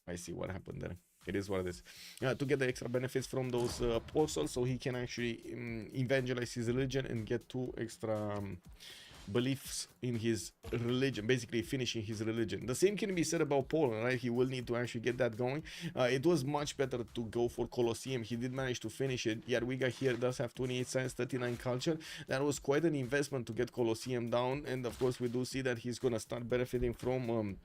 I see what happened there. It is what it is. To get the extra benefits from those Posel, so he can actually evangelize his religion and get 2 extra beliefs in his religion, basically finishing his religion. The same can be said about Poland, right? He will need to actually get that going. It was much better to go for Colosseum. He did manage to finish it. Jadwiga here does have 28 science, 39 culture. That was quite an investment to get Colosseum down, and of course we do see that he's gonna start benefiting from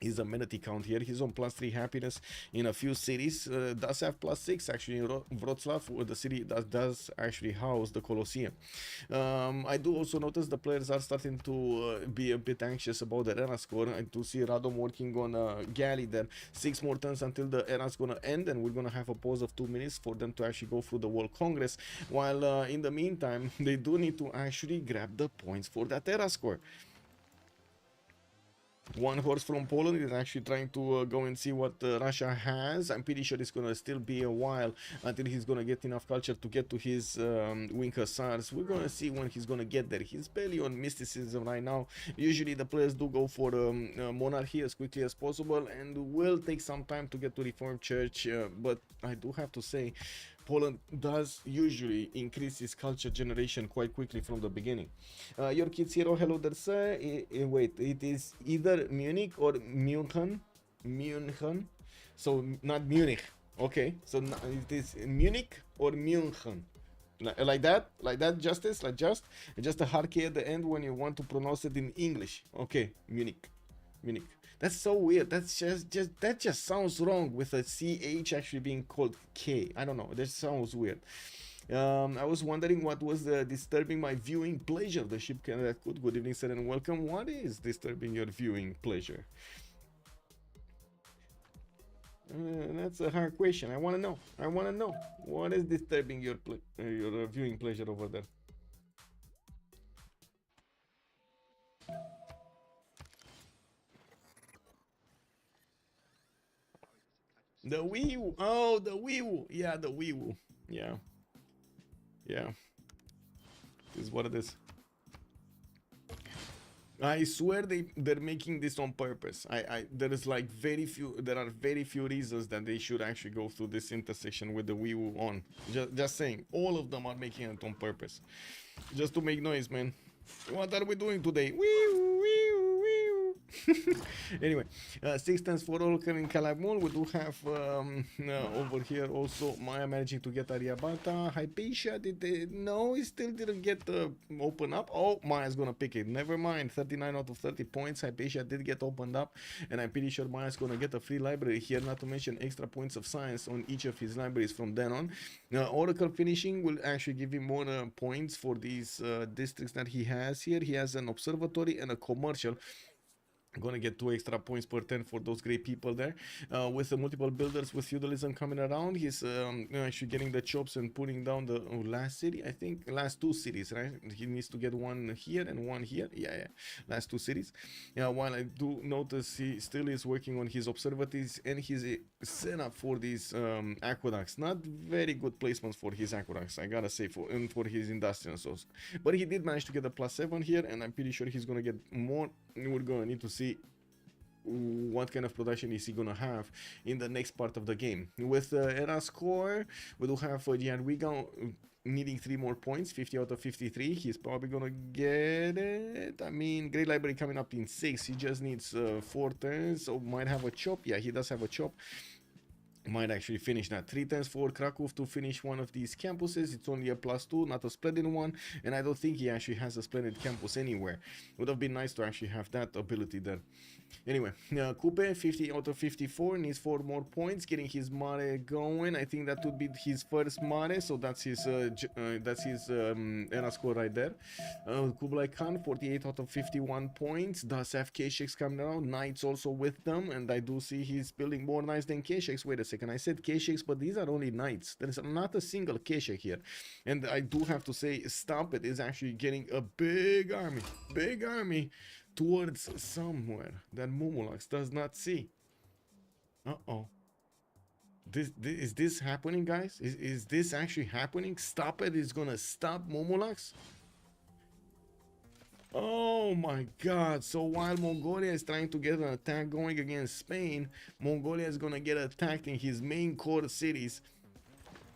his amenity count here. He's on +3 happiness in a few cities. Does have +6 actually in Wroclaw, where the city that does actually house the Colosseum. I do also notice the players are starting to be a bit anxious about the era score. I do see Radom working on a galley there. 6 more turns until the era is gonna end, and we're gonna have a pause of 2 minutes for them to actually go through the World Congress. While in the meantime, they do need to actually grab the points for that era score. One horse from Poland is actually trying to go and see what Russia has. I'm pretty sure it's gonna still be a while until he's gonna get enough culture to get to his wing hussars. We're gonna see when he's gonna get there. He's barely on mysticism right now. Usually the players do go for monarchy as quickly as possible, and will take some time to get to Reformed Church, but I do have to say Poland does usually increase its culture generation quite quickly from the beginning. Your kids hero, hello there, sir. Wait, it is either Munich or München. München. So not Munich. Okay, so it is Munich or München. Like that, Justice, like just a hard K at the end when you want to pronounce it in English. Okay, Munich. That's so weird. That just sounds wrong with a CH actually being called K. I don't know. That sounds weird. I was wondering what was disturbing my viewing pleasure. The ship Canada could. Good evening, sir, and welcome. What is disturbing your viewing pleasure? That's a hard question. I want to know. What is disturbing your viewing pleasure over there? The Wii U. Oh, the Wii U. Yeah, the Wii U. Yeah. This is what it is. I swear they're making this on purpose. There are very few reasons that they should actually go through this intersection with the Wii U on. Just saying, all of them are making it on purpose, just to make noise, man. What are we doing today? Wii U. Anyway, 6 times for all coming Calabul. We do have over here also Maya managing to get Ariabata. Hypatia no, he still didn't get open up. Oh, Maya's gonna pick it. Never mind. 39 out of 30 points. Hypatia did get opened up, and I'm pretty sure Maya's gonna get a free library here, not to mention extra points of science on each of his libraries from then on. Oracle finishing will actually give him more points for these districts that he has here. He has an observatory and a commercial. Gonna get 2 extra points per turn for those great people there. With the multiple builders with feudalism coming around, he's actually getting the chops and putting down the last city. I think last 2 cities, right? He needs to get one here and one here. Yeah. Last 2 cities. While I do notice he still is working on his observatories and his setup for these aqueducts. Not very good placements for his aqueducts, I gotta say, for his industrials. But he did manage to get a +7 here, and I'm pretty sure he's gonna get more. We're gonna need to see what kind of production is he gonna have in the next part of the game. With era score, we do have Jadwiga needing 3 more points, 50 out of 53. He's probably gonna get it. I mean, Great Library coming up in 6. He just needs 4 turns, so might have a chop. Yeah, he does have a chop. Might actually finish that. 3 times for Krakow to finish one of these campuses. It's only a +2, not a splendid one, and I don't think he actually has a splendid campus anywhere. Would have been nice to actually have that ability there. Anyway, Kupe 50 out of 54 needs 4 more points, getting his mare going. I think that would be his first mare, so that's his ERA score right there. Kublai Khan 48 out of 51 points. Does have K-Shakes coming around, Knights also with them, and I do see he's building more Knights than K-Shakes. Wait a second, I said K-Shakes, but these are only Knights. There is not a single K-Shake here, and I do have to say, Stop It is actually getting a big army towards somewhere that Moumoulax does not see. Uh-oh. Is this happening, guys? Is this actually happening? Stop It is gonna stop Moumoulax? Oh my god. So while Mongolia is trying to get an attack going against Spain, Mongolia is gonna get attacked in his main core cities,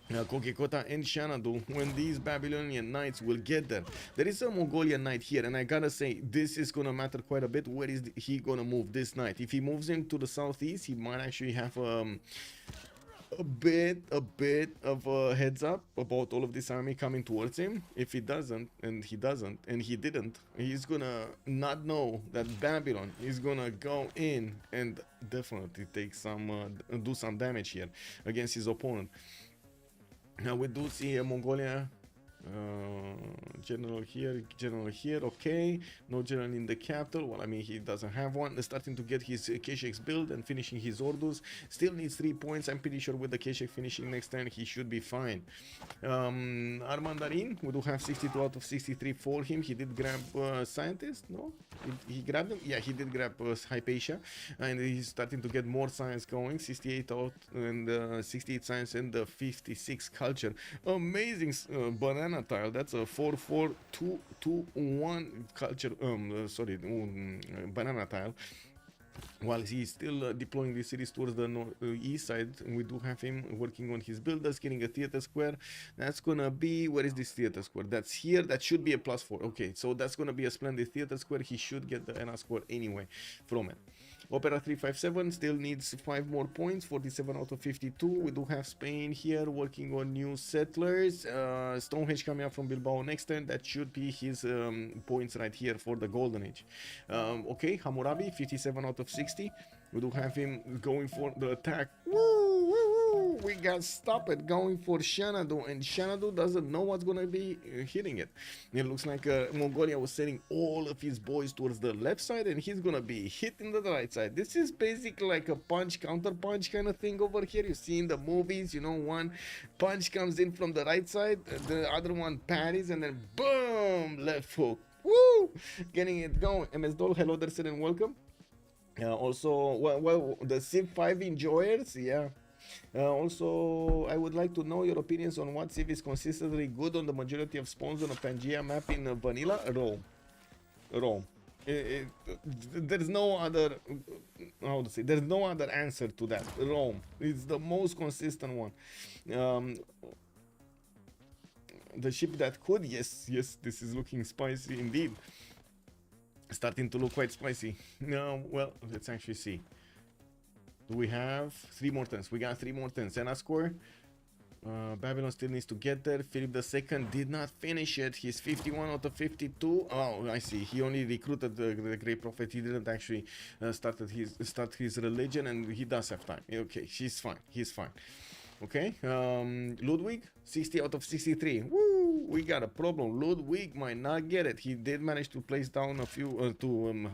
Kokekota and Xanadu, when these Babylonian knights will get there. There is a Mongolian knight here, and I gotta say, this is gonna matter quite a bit. Where is he gonna move this knight? If he moves him to the southeast, he might actually have a bit of a heads up about all of this army coming towards him. If he doesn't, and he didn't, he's gonna not know that Babylon is gonna go in and definitely take some do some damage here against his opponent. Now we do see a Mongolia general here, okay. No general in the capital. Well, I mean, he doesn't have one. They're starting to get his K-Shakes build and finishing his orders. Still needs 3 points. I'm pretty sure with the K-Shake finishing next turn, he should be fine. Armandarine, we do have 62 out of 63 for him. He did grab Scientist, no? He grabbed him? Yeah, he did grab Hypatia, and he's starting to get more science going. 68 out and 68 science and the 56 culture. Amazing banana tile. That's a 4-4-2-2-1 culture. Banana tile. While he's still deploying the cities towards the east side, we do have him working on his builders, getting a theater square. That's gonna be, where is this theater square? That's here. That should be a +4. Okay, so that's gonna be a splendid theater square. He should get the ERA score anyway from it. Opera 357 still needs 5 more points, 47 out of 52. We do have Spain here working on new settlers. Stonehenge coming up from Bilbao next turn. That should be his points right here for the Golden Age. Okay, Hammurabi 57 out of 60. We do have him going for the attack. Woo, woo, woo. We got Stop It going for Xanadu, and Xanadu doesn't know what's gonna be hitting it. It looks like Mongolia was sending all of his boys towards the left side, and he's gonna be hitting the right side. This is basically like a punch counter punch kind of thing over here. You see in the movies, you know, one punch comes in from the right side, the other one parries, and then boom, left hook. Woo, getting it going. MS Doll, hello there, and welcome. Also, well, the Civ5 enjoyers, yeah. Also, I would like to know your opinions on what Civ is consistently good on the majority of spawns on a Pangea map in vanilla. Rome. There's no other, how to say, there's no other answer to that. Rome is the most consistent one. The ship that could, yes, this is looking spicy indeed. Starting to look quite spicy. No, well, let's actually see. Do we have 3 more turns? We got 3 more turns. ERA score. Babylon still needs to get there. Philip II did not finish it. He's 51 out of 52. Oh, I see. He only recruited the Great Prophet. He didn't actually start his religion, and he does have time. Okay, he's fine. He's fine. Okay, Ludwig, 60 out of 63. Woo, we got a problem. Ludwig might not get it. He did manage to place down a few,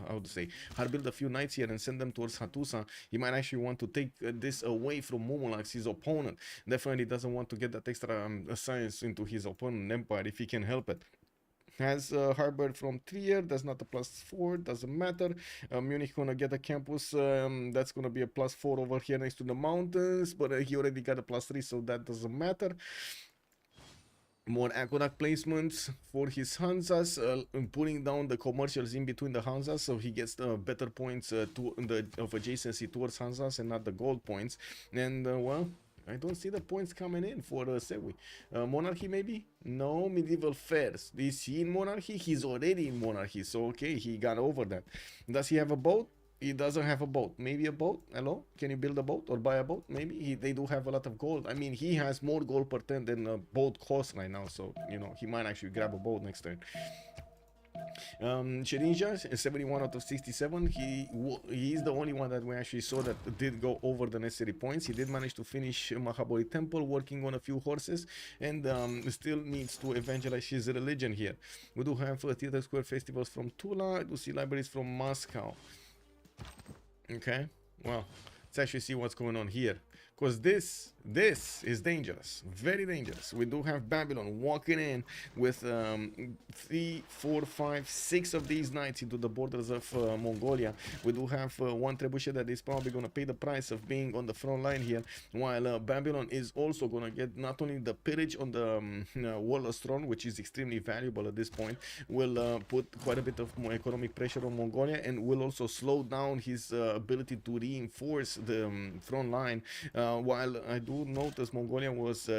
how to say, build a few knights here and send them towards Hattusa. He might actually want to take this away from Moumoulax, his opponent. Definitely doesn't want to get that extra science into his opponent empire if he can help it. Has harbored from Trier, that's not a +4, doesn't matter. Munich gonna get a campus, that's gonna be a +4 over here next to the mountains, but he already got a +3, so that doesn't matter. More aqueduct placements for his Hansas, pulling down the commercials in between the Hansas, so he gets better points of adjacency towards Hansas and not the gold points. And well, I don't see the points coming in for Sewi. Monarchy maybe? No, medieval fairs. Is he in monarchy? He's already in monarchy, so okay, he got over that. Does he have a boat? he doesn't have a boat. Maybe a boat? Hello? Can you build a boat or buy a boat? Maybe they do have a lot of gold. I mean, he has more gold per turn than a boat costs right now. So, you know, he might actually grab a boat next turn. Shedinjjja, 71 out of 67. He's the only one that we actually saw that did go over the necessary points. He did manage to finish Mahabori Temple, working on a few horses, and still needs to evangelize his religion here. We do have Theater Square festivals from Tula. I do see libraries from Moscow. Okay, well, let's actually see what's going on here. Because this is dangerous, very dangerous. We do have Babylon walking in with 3, 4, 5, 6 of these knights into the borders of Mongolia. We do have one trebuchet that is probably going to pay the price of being on the front line here, while Babylon is also going to get not only the pillage on the warlord's throne, which is extremely valuable at this point, will put quite a bit of more economic pressure on Mongolia, and will also slow down his ability to reinforce the front line. While I do notice Mongolia was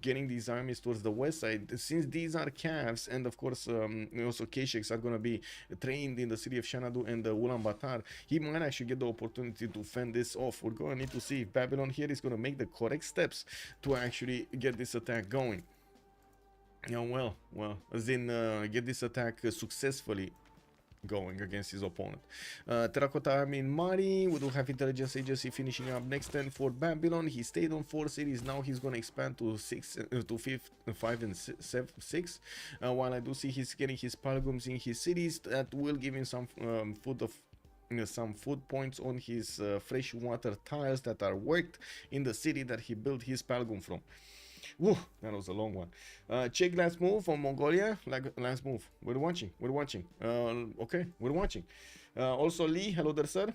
getting these armies towards the west side, since these are calves, and of course also Kesheks are going to be trained in the city of Xanadu and Ulaanbaatar, he might actually get the opportunity to fend this off. We're going to need to see if Babylon here is going to make the correct steps to actually get this attack going. Well, as in get this attack successfully going against his opponent. Terracotta Army in Mari. We do have Intelligence Agency finishing up next turn for Babylon. He stayed on 4 cities. Now he's going to expand to 5 and 6. While I do see he's getting his pilgrims in his cities, that will give him some some food points on his freshwater tiles that are worked in the city that he built his pilgrim from. Woo, that was a long one. Check last move from Mongolia. Last move. We're watching. Okay, we're watching. Also Lee, hello there, sir.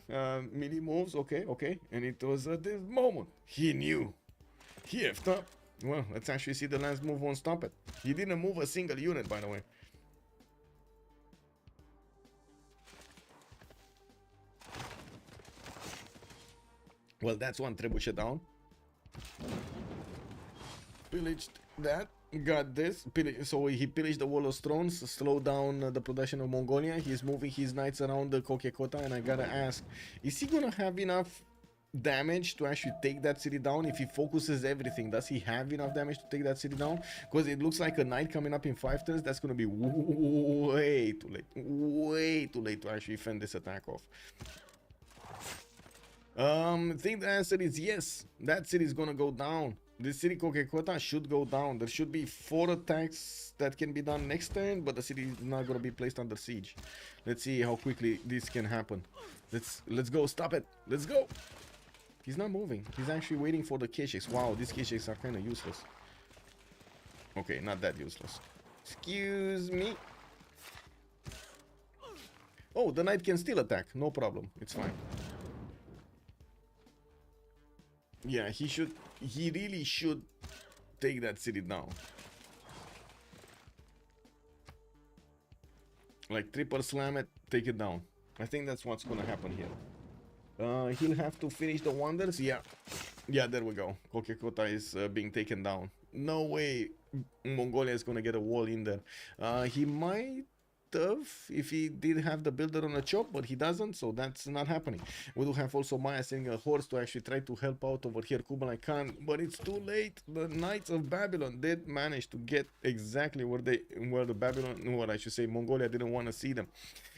Melee moves. Okay. And it was at this moment he knew. He effed up. Well, let's actually see the last move on Stop It. He didn't move a single unit, by the way. Well, that's one trebuchet down. Pillaged that, got this, so he pillaged the warlord's thrones, slowed down the production of Mongolia. He's moving his knights around the Kokekota, and I gotta ask, is he gonna have enough damage to actually take that city down? If he focuses everything, does he have enough damage to take that city down? Because it looks like a knight coming up in 5 turns, that's gonna be way too late to actually fend this attack off. I think the answer is yes, that city is gonna go down. This city Kokekota should go down. There should be 4 attacks that can be done next turn, but the city is not going to be placed under siege. Let's see how quickly this can happen. Let's go. Stop it. Let's go. He's not moving. He's actually waiting for the Kesheks. Wow, these Kesheks are kind of useless. Okay, not that useless. Excuse me. Oh, the knight can still attack. No problem. It's fine. Yeah, he really should take that city down. Like triple slam it, take it down. I think that's what's gonna happen here. He'll have to finish the wonders. Yeah, there we go. Kokekota is being taken down. No way Mongolia is gonna get a wall in there. He might have if he did have the builder on a chop, but he doesn't, so that's not happening. We do have also Maya sending a horse to actually try to help out over here Kublai Khan, but it's too late. The Knights of Babylon did manage to get exactly where the Babylon, what I should say, Mongolia didn't want to see them.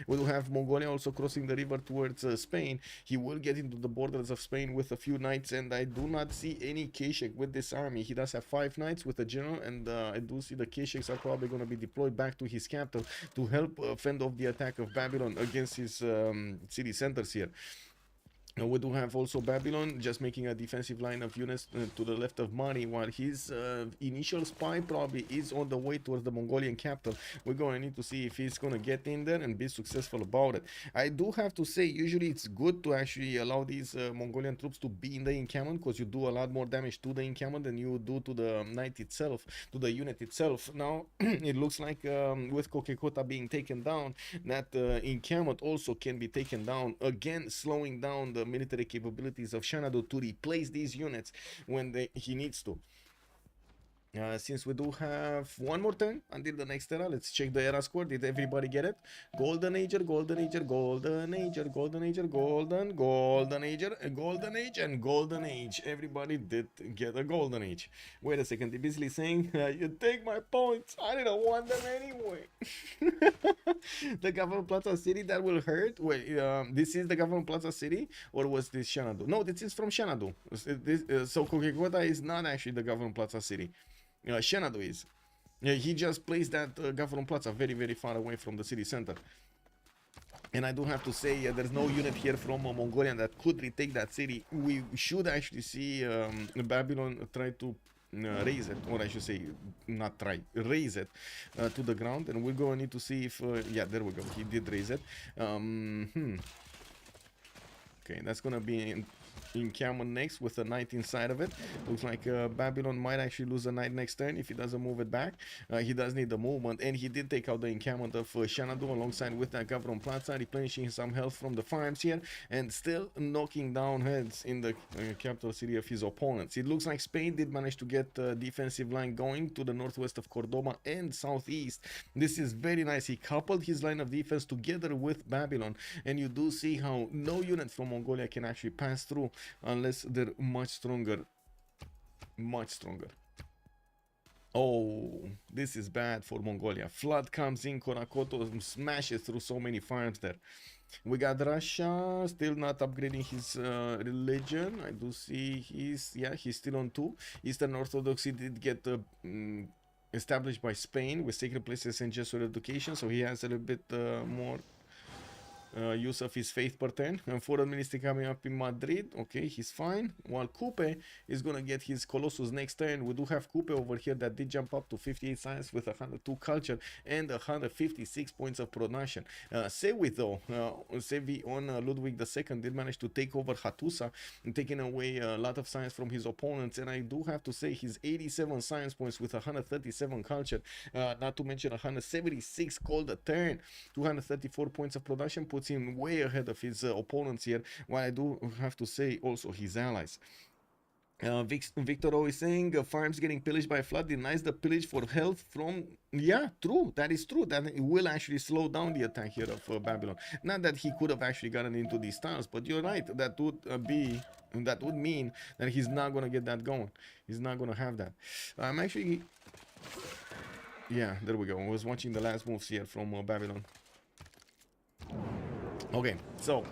We do have Mongolia also crossing the river towards Spain. He will get into the borders of Spain with a few knights, and I do not see any Keshek with this army. He does have 5 knights with a general, and I do see the Kesheks are probably going to be deployed back to his capital to help fend off the attack of Babylon against his city centers here. We do have also Babylon just making a defensive line of units to the left of Mari, while his initial spy probably is on the way towards the Mongolian capital. We're going to need to see if he's going to get in there and be successful about it. I do have to say, usually it's good to actually allow these Mongolian troops to be in the encampment, because you do a lot more damage to the encampment than you do to the knight itself, to the unit itself. Now, it looks like with Kokekota being taken down, that encampment also can be taken down, again slowing down the military capabilities of Xanadu to replace these units when he needs to. Since we do have one more turn until the next era, let's check the era score. Did everybody get it? Golden Ager, Golden Ager, Golden Ager, Golden Ager, Golden Ager, Golden Age, and Golden Age. Everybody did get a Golden Age. Wait a second, they're basically saying, you take my points. I didn't want them anyway. The Government Plaza City, that will hurt. Wait, this is the Government Plaza City, or was this Xanadu? No, this is from Xanadu. So Kokekota is not actually the Government Plaza City. Xanadu is. He just placed that Government Plaza very, very far away from the city center. And I do have to say, there's no unit here from Mongolia that could retake that city. We should actually see Babylon try to raise it, or I should say, not try, raise it to the ground. And we're going to need to see if, yeah, there we go. He did raise it. Okay, that's going to be encampment next with a knight inside of it. Looks like Babylon might actually lose a knight next turn if he doesn't move it back. He does need the movement, and he did take out the encampment of Xanadu alongside with that Gavron Plaza, replenishing some health from the farms here, and still knocking down heads in the capital city of his opponents. It looks like Spain did manage to get the defensive line going to the northwest of Cordoba and southeast. This is very nice. He coupled his line of defense together with Babylon, and you do see how no unit from Mongolia can actually pass through unless they're much stronger. Oh, this is bad for Mongolia. Flood comes in, Korakoto smashes through so many farms there. We got Russia still not upgrading his religion. I do see he's still on 2. Eastern Orthodoxy did get established by Spain with sacred places and Jesuit education, so he has a little bit more use of his faith per turn. And foreign ministry coming up in Madrid. Okay, he's fine. While Kupe is gonna get his Colossus next turn. We do have Kupe over here that did jump up to 58 science with 102 culture and 156 points of production. Sewi though, Sevi on Ludwig II did manage to take over Hattusa and taking away a lot of science from his opponents. And I do have to say his 87 science points with 137 culture, not to mention 176 gold a turn, 234 points of production, puts him way ahead of his opponents here, while I do have to say also his allies. Victor always saying farms getting pillaged by flood denies the pillage for health from, yeah, true, that is true, that it will actually slow down the attack here of Babylon. Not that he could have actually gotten into these towns, but you're right, that would mean that he's not gonna get that going. He's not gonna have that. I'm actually, yeah, there we go. I was watching the last moves here from Babylon. Okay, so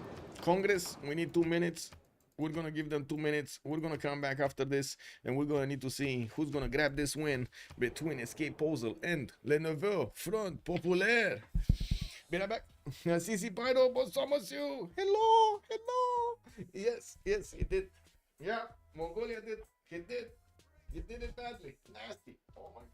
Congress, we need 2 minutes. We're gonna give them 2 minutes. We're gonna come back after this, and we're gonna need to see who's gonna grab this win between Escape Posel and Le Nouveau Front Populaire. Be right back. Sisi Paido, somos you. Hello, hello. Yes, he did. Yeah, Mongolia did. He did. He did it badly. Nasty. Oh my God.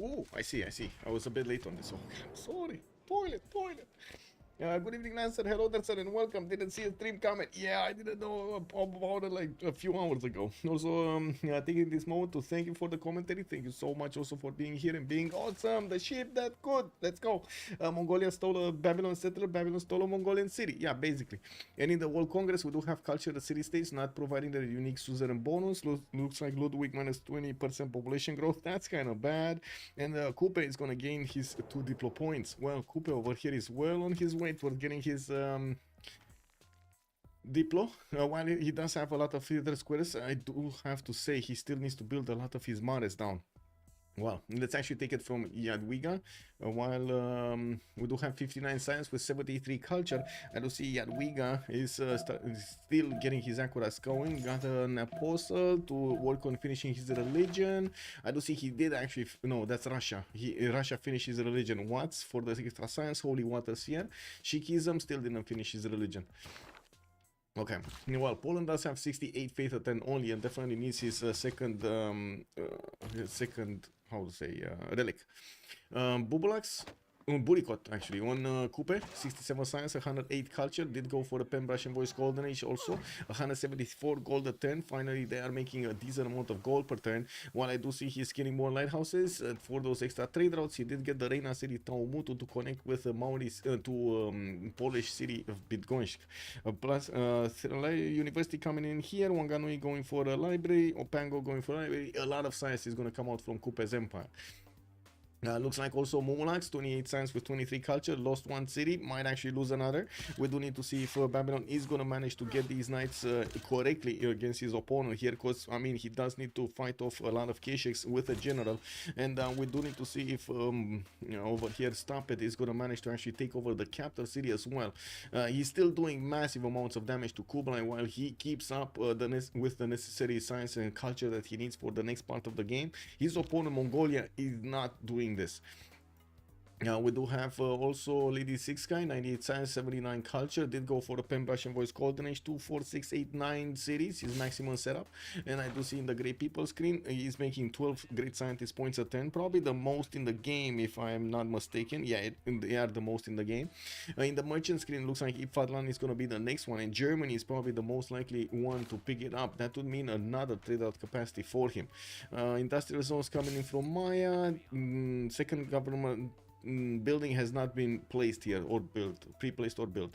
Oh, I see. I was a bit late on this. Oh, sorry. Toilet. Good evening, Lancer. Hello there, sir, and welcome. Didn't see a stream comment. Yeah, I didn't know about it like a few hours ago. Also, taking this moment to thank you for the commentary. Thank you so much also for being here and being awesome. The ship that good. Let's go. Mongolia stole a Babylon settler. Babylon stole a Mongolian city. Yeah, basically. And in the World Congress, we do have culture the city states not providing the unique suzerain bonus. Looks like Ludwig minus 20% population growth. That's kind of bad. And Kupe is going to gain his 2 Diplo points. Well, Kupe over here is well on his way for getting his Diplo. While he does have a lot of theater squares, I do have to say he still needs to build a lot of his mares down. Well, let's actually take it from Jadwiga. While we do have 59 science with 73 culture, I do see Jadwiga is still getting his Akuras going. Got an apostle to work on finishing his religion. I do see he did actually, no, that's Russia. Russia finished his religion. What's for the extra science? Holy waters here. Sikhism still didn't finish his religion. Okay, well, Poland does have 68 faith at 10 only, and definitely needs his second, how to say, relic. Moumoulax, Bourricout actually, on Kupe, 67 science, 108 culture, did go for the pen brush and voice golden age also, 174 gold at 10, finally they are making a decent amount of gold per turn, while I do see he's getting more lighthouses, for those extra trade routes, he did get the Reina city Taumutu to connect with the Mauris, Polish city of Bydgoszcz, plus university coming in here, Wanganui going for a library, Opango going for a library, a lot of science is going to come out from Kupe's empire. Looks like also Moumoulax, 28 science with 23 culture, lost 1 city, might actually lose another. We do need to see if Babylon is going to manage to get these knights correctly against his opponent here, because, I mean, he does need to fight off a lot of Kesheks with a general, and we do need to see if, over here, Stopet is going to manage to actually take over the capital city as well. He's still doing massive amounts of damage to Kublai while he keeps up with the necessary science and culture that he needs for the next part of the game. His opponent, Mongolia, is not doing this. We do have also Lady 6 guy, 98 science, 79 culture, did go for the pen brush and voice golden age, 2, 4, 6, 8, 9 series, his maximum setup. And I do see in the great people screen, he's making 12 great scientist points at 10, probably the most in the game if I am not mistaken. Yeah, they are the most in the game. In the merchant screen, looks like Ifadlan is going to be the next one, and Germany is probably the most likely one to pick it up. That would mean another trade out capacity for him. Industrial zones coming in from Maya, second government building has not been placed here or built, pre-placed or built.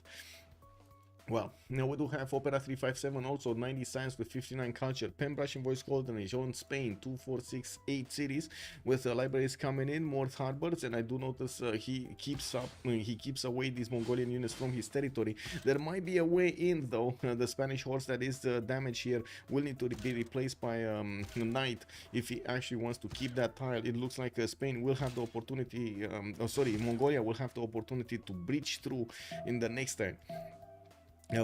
Well, now we do have Opera 357, also 90 science with 59 culture, pen brush and voice golden age on Spain, 2, 4, 6, 8 cities with libraries coming in, more harbors, and I do notice he keeps away these Mongolian units from his territory. There might be a way in though. The Spanish horse that is damaged here will need to be replaced by a knight if he actually wants to keep that tile. It looks like Spain will have the opportunity, Mongolia will have the opportunity to breach through in the next turn.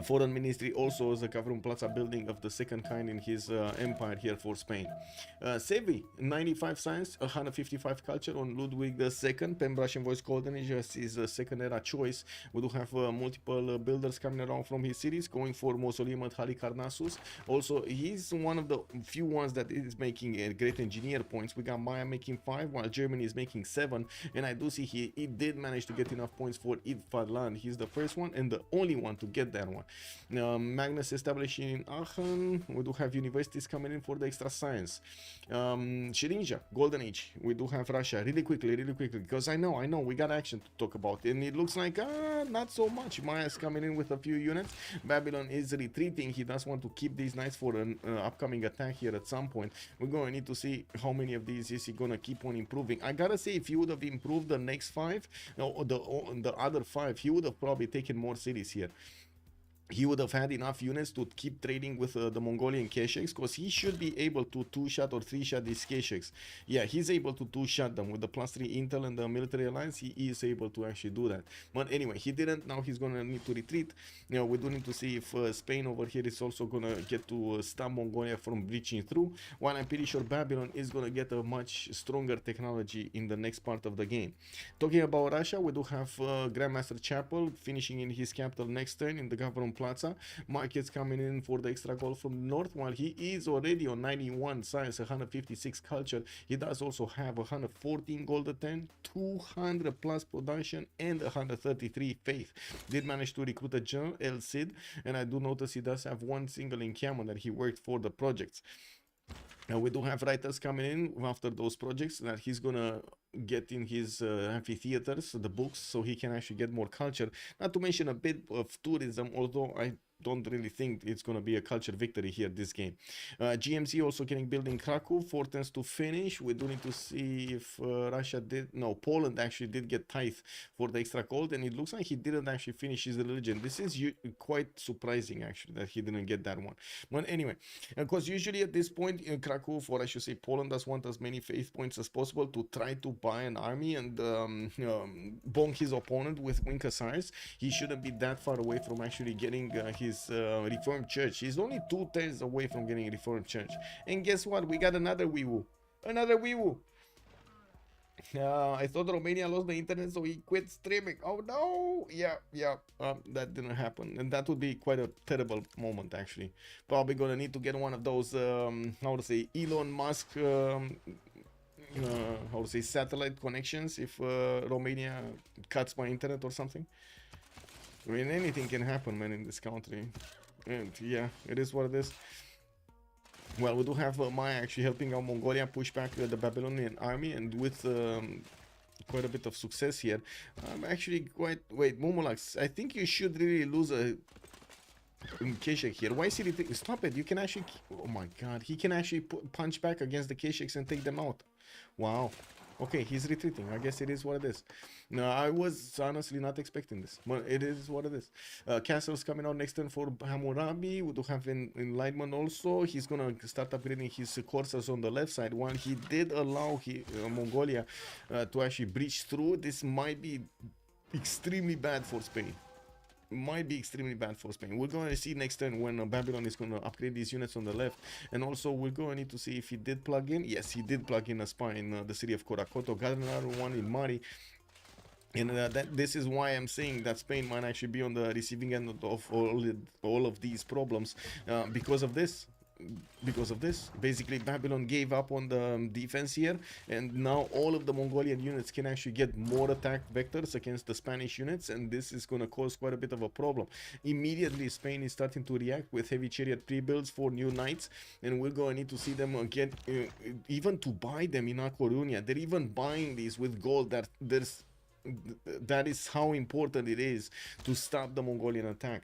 Foreign Ministry also is a government plaza building of the second kind in his empire here for Spain. Sevi, 95 science, 155 culture on Ludwig II, pen brush and voice golden age as his second era choice. We do have multiple builders coming around from his cities, going for Mausoleum at Halicarnassus. Also, he's one of the few ones that is making great engineer points. We got Maya making 5, while Germany is making 7, and I do see he did manage to get enough points for Ifadland. He's the first one and the only one to get that one. Magnus establishing in Aachen. We do have universities coming in for the extra science. Shedinjjja, Golden Age. We do have Russia. Really quickly, because I know we got action to talk about, and it looks like not so much. Maya's coming in with a few units. Babylon is retreating. He does want to keep these knights for an upcoming attack here at some point. We're going to need to see how many of these is he going to keep on improving. I gotta say, if he would have improved the next 5, the other 5, he would have probably taken more cities here. He would have had enough units to keep trading with the Mongolian Kesheks, because he should be able to 2-shot or 3-shot these Kesheks. Yeah, he's able to 2-shot them with the +3 intel and the military alliance. He is able to actually do that. But anyway, he didn't. Now he's gonna need to retreat. We do need to see if Spain over here is also gonna get to stop Mongolia from breaching through. While I'm pretty sure Babylon is gonna get a much stronger technology in the next part of the game. Talking about Russia, we do have Grandmaster Chapel finishing in his capital next turn in the government Plaza. Market's coming in for the extra gold from the north, while he is already on 91 science, 156 culture. He does also have 114 gold at 10, 200 plus production, and 133 faith. Did manage to recruit a general El Cid, and I do notice he does have one single encampment that he worked for the projects. Now we do have writers coming in after those projects that he's gonna get in his amphitheaters, the books, so he can actually get more culture. Not to mention a bit of tourism, although I don't really think it's going to be a culture victory here this game. GMC also getting built in Krakow, 4 turns to finish. We do need to see if Russia did, no, Poland actually did get tithe for the extra gold, and it looks like he didn't actually finish his religion. This is quite surprising actually that he didn't get that one. But anyway, because usually at this point in Krakow, or I should say Poland, does want as many faith points as possible to try to buy an army and bonk his opponent with Winkasars. He shouldn't be that far away from actually getting his Reformed Church. He's only 2 turns away from getting a Reformed Church. And guess what? We got another Weewoo. Another Weewoo. I thought Romania lost the internet, so he quit streaming. Oh no! Yeah, that didn't happen, and that would be quite a terrible moment actually. Probably gonna need to get one of those, how to say, Elon Musk, how to say, satellite connections if Romania cuts my internet or something. I mean, anything can happen, man, in this country. And yeah, it is what it is. Well, we do have Maya actually helping out Mongolia push back the Babylonian army, and with quite a bit of success here. I'm actually quite... Wait, Moumoulax, I think you should really lose a Keshek here. Why is he... Stop it, you can actually... Oh my god, he can actually punch back against the Kesheks and take them out. Wow. Okay, he's retreating. I guess it is what it is. No, I was honestly not expecting this, but it is what it is. Castle's coming out next turn for Hammurabi. We do have Enlightenment also. He's gonna start upgrading his coursers on the left side. While he did allow Mongolia to actually breach through, this might be extremely bad for Spain. Might be extremely bad for Spain. We're going to see next turn when Babylon is going to upgrade these units on the left, and also we're going to need to see if he did plug in. Yes, he did plug in a spy in the city of Korakoto, got another one in Mari, and this is why I'm saying that Spain might actually be on the receiving end of all of these problems because of this. Basically Babylon gave up on the defense here, and now all of the Mongolian units can actually get more attack vectors against the Spanish units, and this is going to cause quite a bit of a problem. Immediately Spain is starting to react with heavy chariot pre-builds for new knights, and we're going to need to see them get even to buy them in A Coruña. They're even buying these with gold. That is how important it is to stop the Mongolian attack.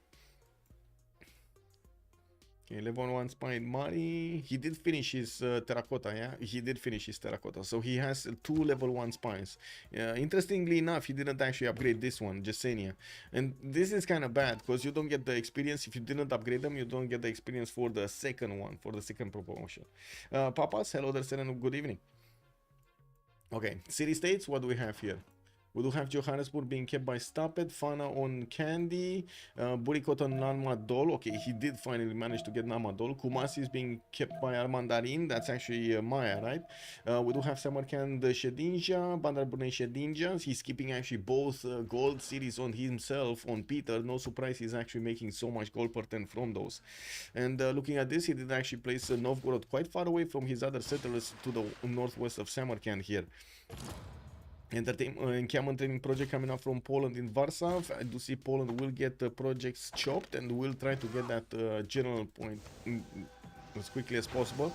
Okay, level 1 spy in Mari. He did finish his terracotta, yeah? He did finish his terracotta. So he has 2 level 1 spies. Interestingly enough, he didn't actually upgrade this one, Jasenia. And this is kind of bad, because you don't get the experience. If you didn't upgrade them, you don't get the experience for the second one, for the second promotion. Papas, hello there, and good evening. Okay, city-states, what do we have here? We do have Johannesburg being kept by Stapet, Fana on Candy, Bourricout on Namadol. Okay, he did finally manage to get Namadol. Kumasi is being kept by Armandarine. That's actually Maya, right? We do have Samarkand Shedinjjja, Bandarburne Shedinjjja. He's keeping actually both gold cities on himself, on Peter. No surprise he's actually making so much gold per 10 from those. And looking at this, he did actually place Novgorod quite far away from his other settlers to the northwest of Samarkand here. Encampment training project coming up from Poland in Warsaw. I do see Poland will get projects chopped, and will try to get that general point as quickly as possible.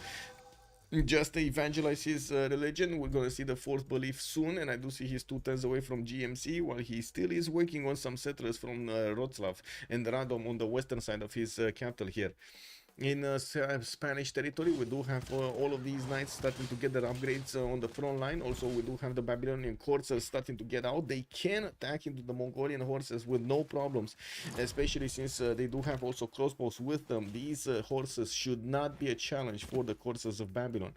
Just to evangelize his religion. We're gonna see the 4th belief soon, and I do see he's 2 turns away from GMC, while he still is working on some settlers from Wrocław and Radom on the western side of his capital here. In Spanish territory, we do have all of these knights starting to get their upgrades on the front line. Also, we do have the Babylonian coursers starting to get out. They can attack into the Mongolian horses with no problems, especially since they do have also crossbows with them. These horses should not be a challenge for the coursers of Babylon.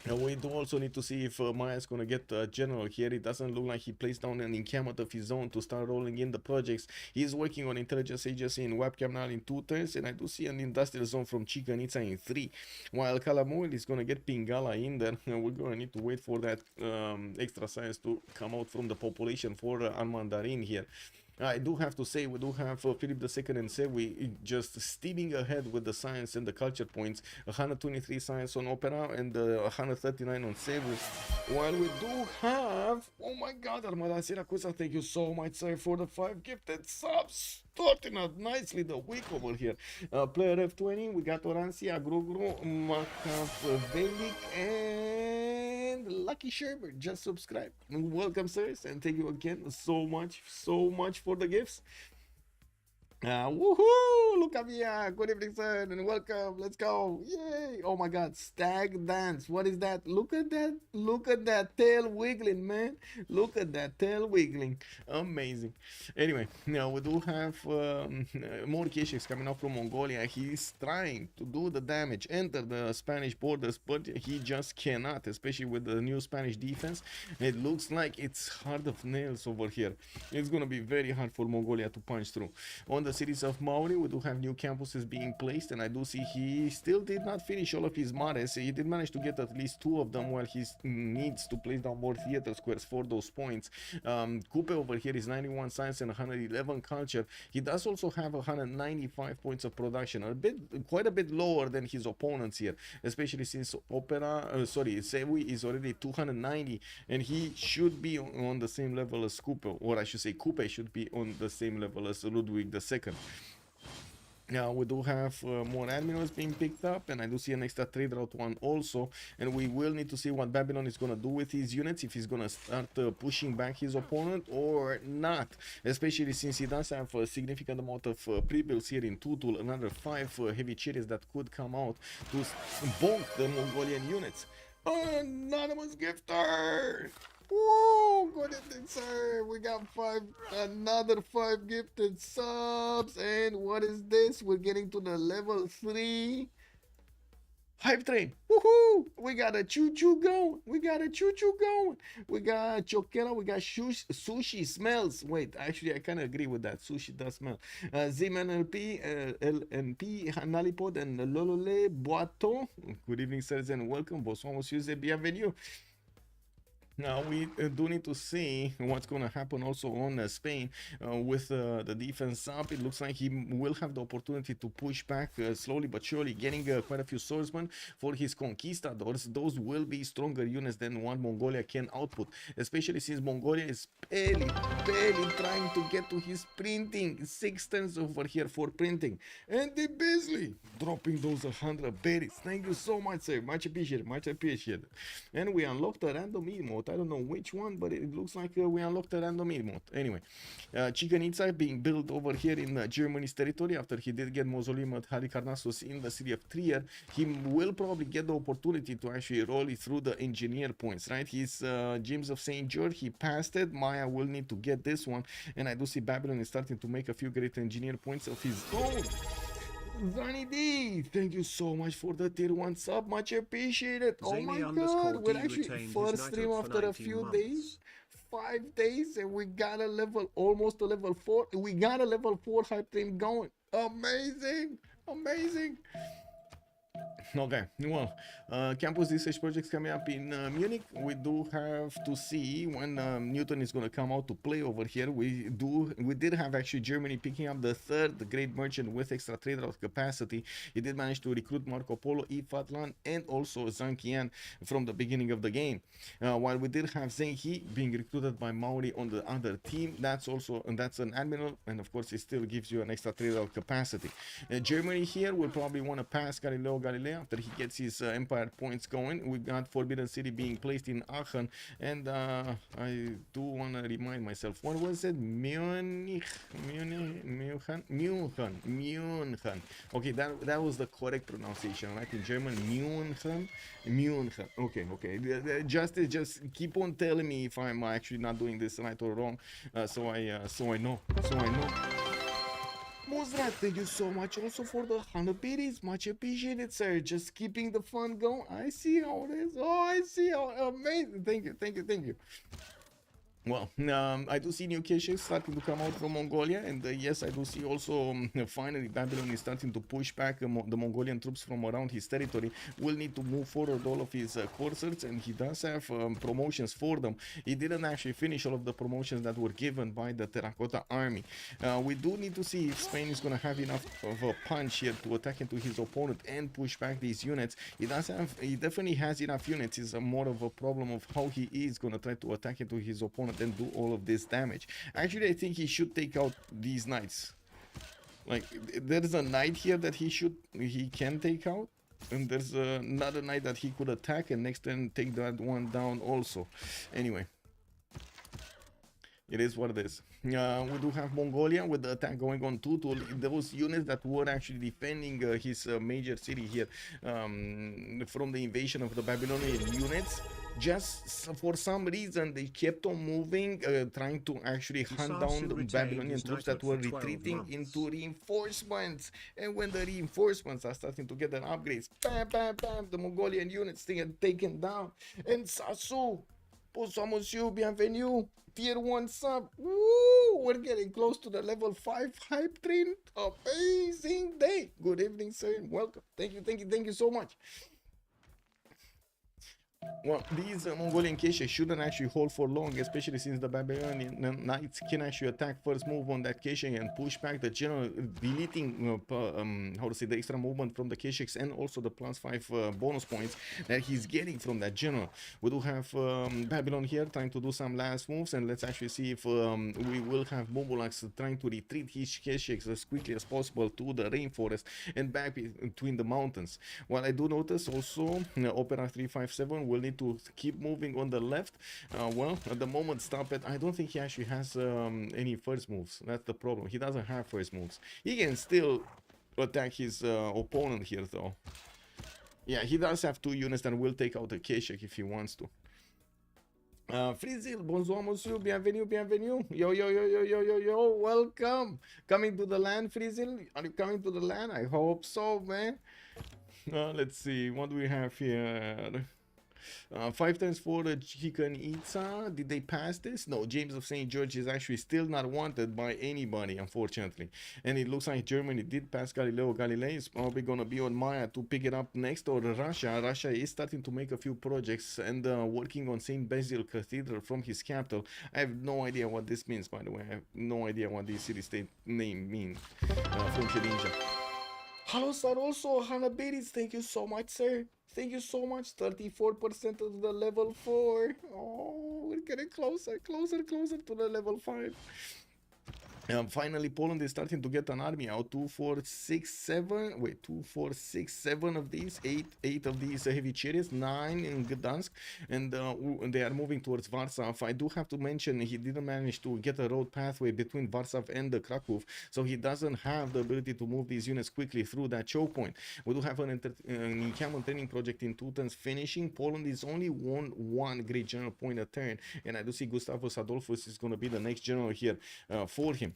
Now we do also need to see if Maya is going to get a general here. It doesn't look like he placed down an encampment of his own to start rolling in the projects. He's working on intelligence agency in webcam now in 2 turns, and I do see an industrial zone from Chicanitsa in 3. While Kalamuil is going to get Pingala in there, we're going to need to wait for that extra science to come out from the population for Armandarine here. I do have to say, we do have Philip II and Sewi just steaming ahead with the science and the culture points. 123 science on Opera and 139 on Sewi. While we do have, oh my god, Armada Siracusa, thank you so much, sir, for the 5 gifted subs. Starting out nicely the week over here. Player F20, we got Orancia, Grogro, Makavelik, and Lucky Sherbert. Just subscribe. Welcome, sirs, and thank you again so much for the gifts. Woohoo! Look at me! Good evening, sir, and welcome. Let's go! Yay! Oh my God! Stag dance. What is that? Look at that! Look at that tail wiggling, man! Look at that tail wiggling. Amazing. Anyway, now we do have more Keshiks coming up from Mongolia. He's trying to do the damage, enter the Spanish borders, but he just cannot, especially with the new Spanish defense. It looks like it's hard of nails over here. It's gonna be very hard for Mongolia to punch through. On the cities of Maori, we do have new campuses being placed, and I do see he still did not finish all of his mares. He did manage to get at least 2 of them, while he needs to place down more theater squares for those points. Kupe over here is 91 science and 111 culture. He does also have 195 points of production, quite a bit lower than his opponents here, especially since Sewi is already 290, and he should be on the same level as Kupe, or I should say Kupe should be on the same level as Ludwig II. Now we do have more admirals being picked up, and I do see an extra trade route one also, and we will need to see what Babylon is gonna do with his units, if he's gonna start pushing back his opponent or not, especially since he does have a significant amount of pre-builds here in Tutul, another 5 heavy chariots that could come out to bonk the Mongolian units. Anonymous gifter! Woo! Good evening, sir. We got another 5 gifted subs, and what is this? We're getting to the level 3 hype train. Woohoo! We got a choo-choo going. We got chokera. We got sushi smells. Wait, actually, I kind of agree with that. Sushi does smell. Zim NLP, LNP, Nalipod, and Lolole Boato. Good evening, sirs, and welcome. Bonsoir, monsieur, bienvenue. Now we do need to see what's going to happen also on Spain with the defense up. It looks like he will have the opportunity to push back slowly but surely, getting quite a few swordsmen for his conquistadors. Those will be stronger units than what Mongolia can output, especially since Mongolia is barely trying to get to his printing. 6 turns over here for printing, and the Beasley dropping those 100 berries. Thank you so much, sir. Much appreciated. And we unlocked a random emote. I don't know which one, but it looks like we unlocked a random emote. Anyway, Chichen Itza being built over here in Germany's territory after he did get mausoleum at Halicarnassus in the city of Trier. He will probably get the opportunity to actually roll it through the engineer points, right? His James of St. George, he passed it. Maya will need to get this one, and I do see Babylon is starting to make a few great engineer points of his own. Zani D, thank you so much for the tier 1 sub, much appreciated. Oh my god, we're actually first stream after a few days, 5 days, and we got a level, almost a level 4. We got a level 4 hype train going. Amazing. Okay, well, campus research projects coming up in Munich. We do have to see when Newton is going to come out to play over here. We did have actually Germany picking up the 3rd great merchant with extra trade route capacity. He did manage to recruit Marco Polo, Ifatlan, and also Zhang Qian from the beginning of the game. While we did have Zheng He being recruited by Maori on the other team, that's an admiral, and of course it still gives you an extra trade route capacity. Germany here will probably want to pass Galileo Galilei after he gets his empire points going. We got Forbidden City being placed in Aachen, and I do want to remind myself, what was it? Munich. Okay, that was the correct pronunciation, right? In German, München. Okay. Just keep on telling me if I'm actually not doing this right or wrong, so I know. Mozrat, thank you so much also for the 100 biddies. Much appreciated, sir. Just keeping the fun going. I see how it is. Oh, I see how amazing. Thank you. Well, I do see new caches starting to come out from Mongolia, and yes, I do see also finally Babylon is starting to push back the Mongolian troops from around his territory. Will need to move forward all of his corsairs, and he does have promotions for them. He didn't actually finish all of the promotions that were given by the Terracotta army. We do need to see if Spain is going to have enough of a punch here to attack into his opponent and push back these units. He definitely has enough units. It's more of a problem of how he is going to try to attack into his opponent and do all of this damage. Actually, I think he should take out these knights. Like, there's a knight here that he can take out, and there's another knight that he could attack and next turn take that one down also. Anyway, it is what it is. We do have Mongolia with the attack going on too, to those units that were actually defending his major city here from the invasion of the Babylonian units. Just for some reason they kept on moving, trying to actually hunt down the Babylonian troops that were retreating into reinforcements. And when the reinforcements are starting to get their upgrades, bam, bam, bam, the Mongolian units get taken down. And Sasu, bonsoir monsieur, bienvenue, tier 1 sub. Woo, we're getting close to the level 5 hype train. Amazing day. Good evening, sir, and welcome. Thank you so much. Well, these Mongolian caches shouldn't actually hold for long, especially since the Babylonian knights can actually attack first move on that cache and push back the general, deleting how to say, the extra movement from the caches and also the +5 bonus points that he's getting from that general. We do have Babylon here trying to do some last moves, and let's actually see if we will have Moumoulax trying to retreat his caches as quickly as possible to the rainforest and back between the mountains. Well, I do notice also Opera 357 will need to keep moving on the left. Well, at the moment, stop it. I don't think he actually has any first moves. That's the problem. He doesn't have first moves. He can still attack his opponent here, though. Yeah, he does have 2 units that will take out the Keshek if he wants to. Frizzil, bonsoir monsieur, bienvenue, bienvenue. Yo, welcome. Coming to the land, Frizzil? Are you coming to the land? I hope so, man. Let's see, what do we have here? 5 times for the Civ6. Did they pass this? No, James of St. George is actually still not wanted by anybody, unfortunately. And it looks like Germany did pass Galileo Galilei. It's probably gonna be on Maya to pick it up next, or Russia. Russia is starting to make a few projects and working on St. Basil Cathedral from his capital. I have no idea what this means, by the way. I have no idea what this city-state name means from Shedinjjja. Hello, sir. Also, Hanabiris, thank you so much, sir. Thank you so much. 34% of the level 4. Oh, we're getting closer to the level 5. Finally, Poland is starting to get an army out. 2, 4, 6, 7. Wait, 2, 4, 6, 7 of these. 8 of these heavy chariots. 9 in Gdansk, and they are moving towards Warsaw. I do have to mention he didn't manage to get a road pathway between Warsaw and the Krakow, so he doesn't have the ability to move these units quickly through that choke point. We do have an encampment training project in 2 turns finishing. Poland is only one great general point a turn, and I do see Gustavus Adolphus is going to be the next general here for him.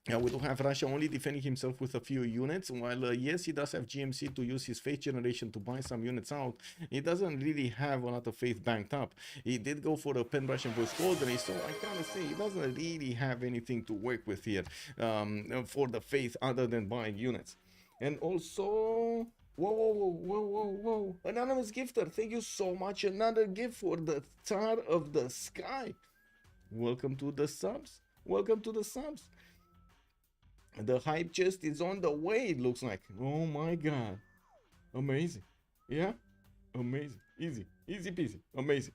We do have Russia only defending himself with a few units, while yes, he does have GMC to use his faith generation to buy some units out. He doesn't really have a lot of faith banked up. He did go for a Pan-Russian Voivodry, so I gotta say he doesn't really have anything to work with here for the faith other than buying units. And also, whoa, anonymous gifter, thank you so much. Another gift for the Tsar of the Sky. Welcome to the subs. The hype chest is on the way, it looks like. Oh my god. Amazing. Yeah? Amazing. Easy peasy. Amazing.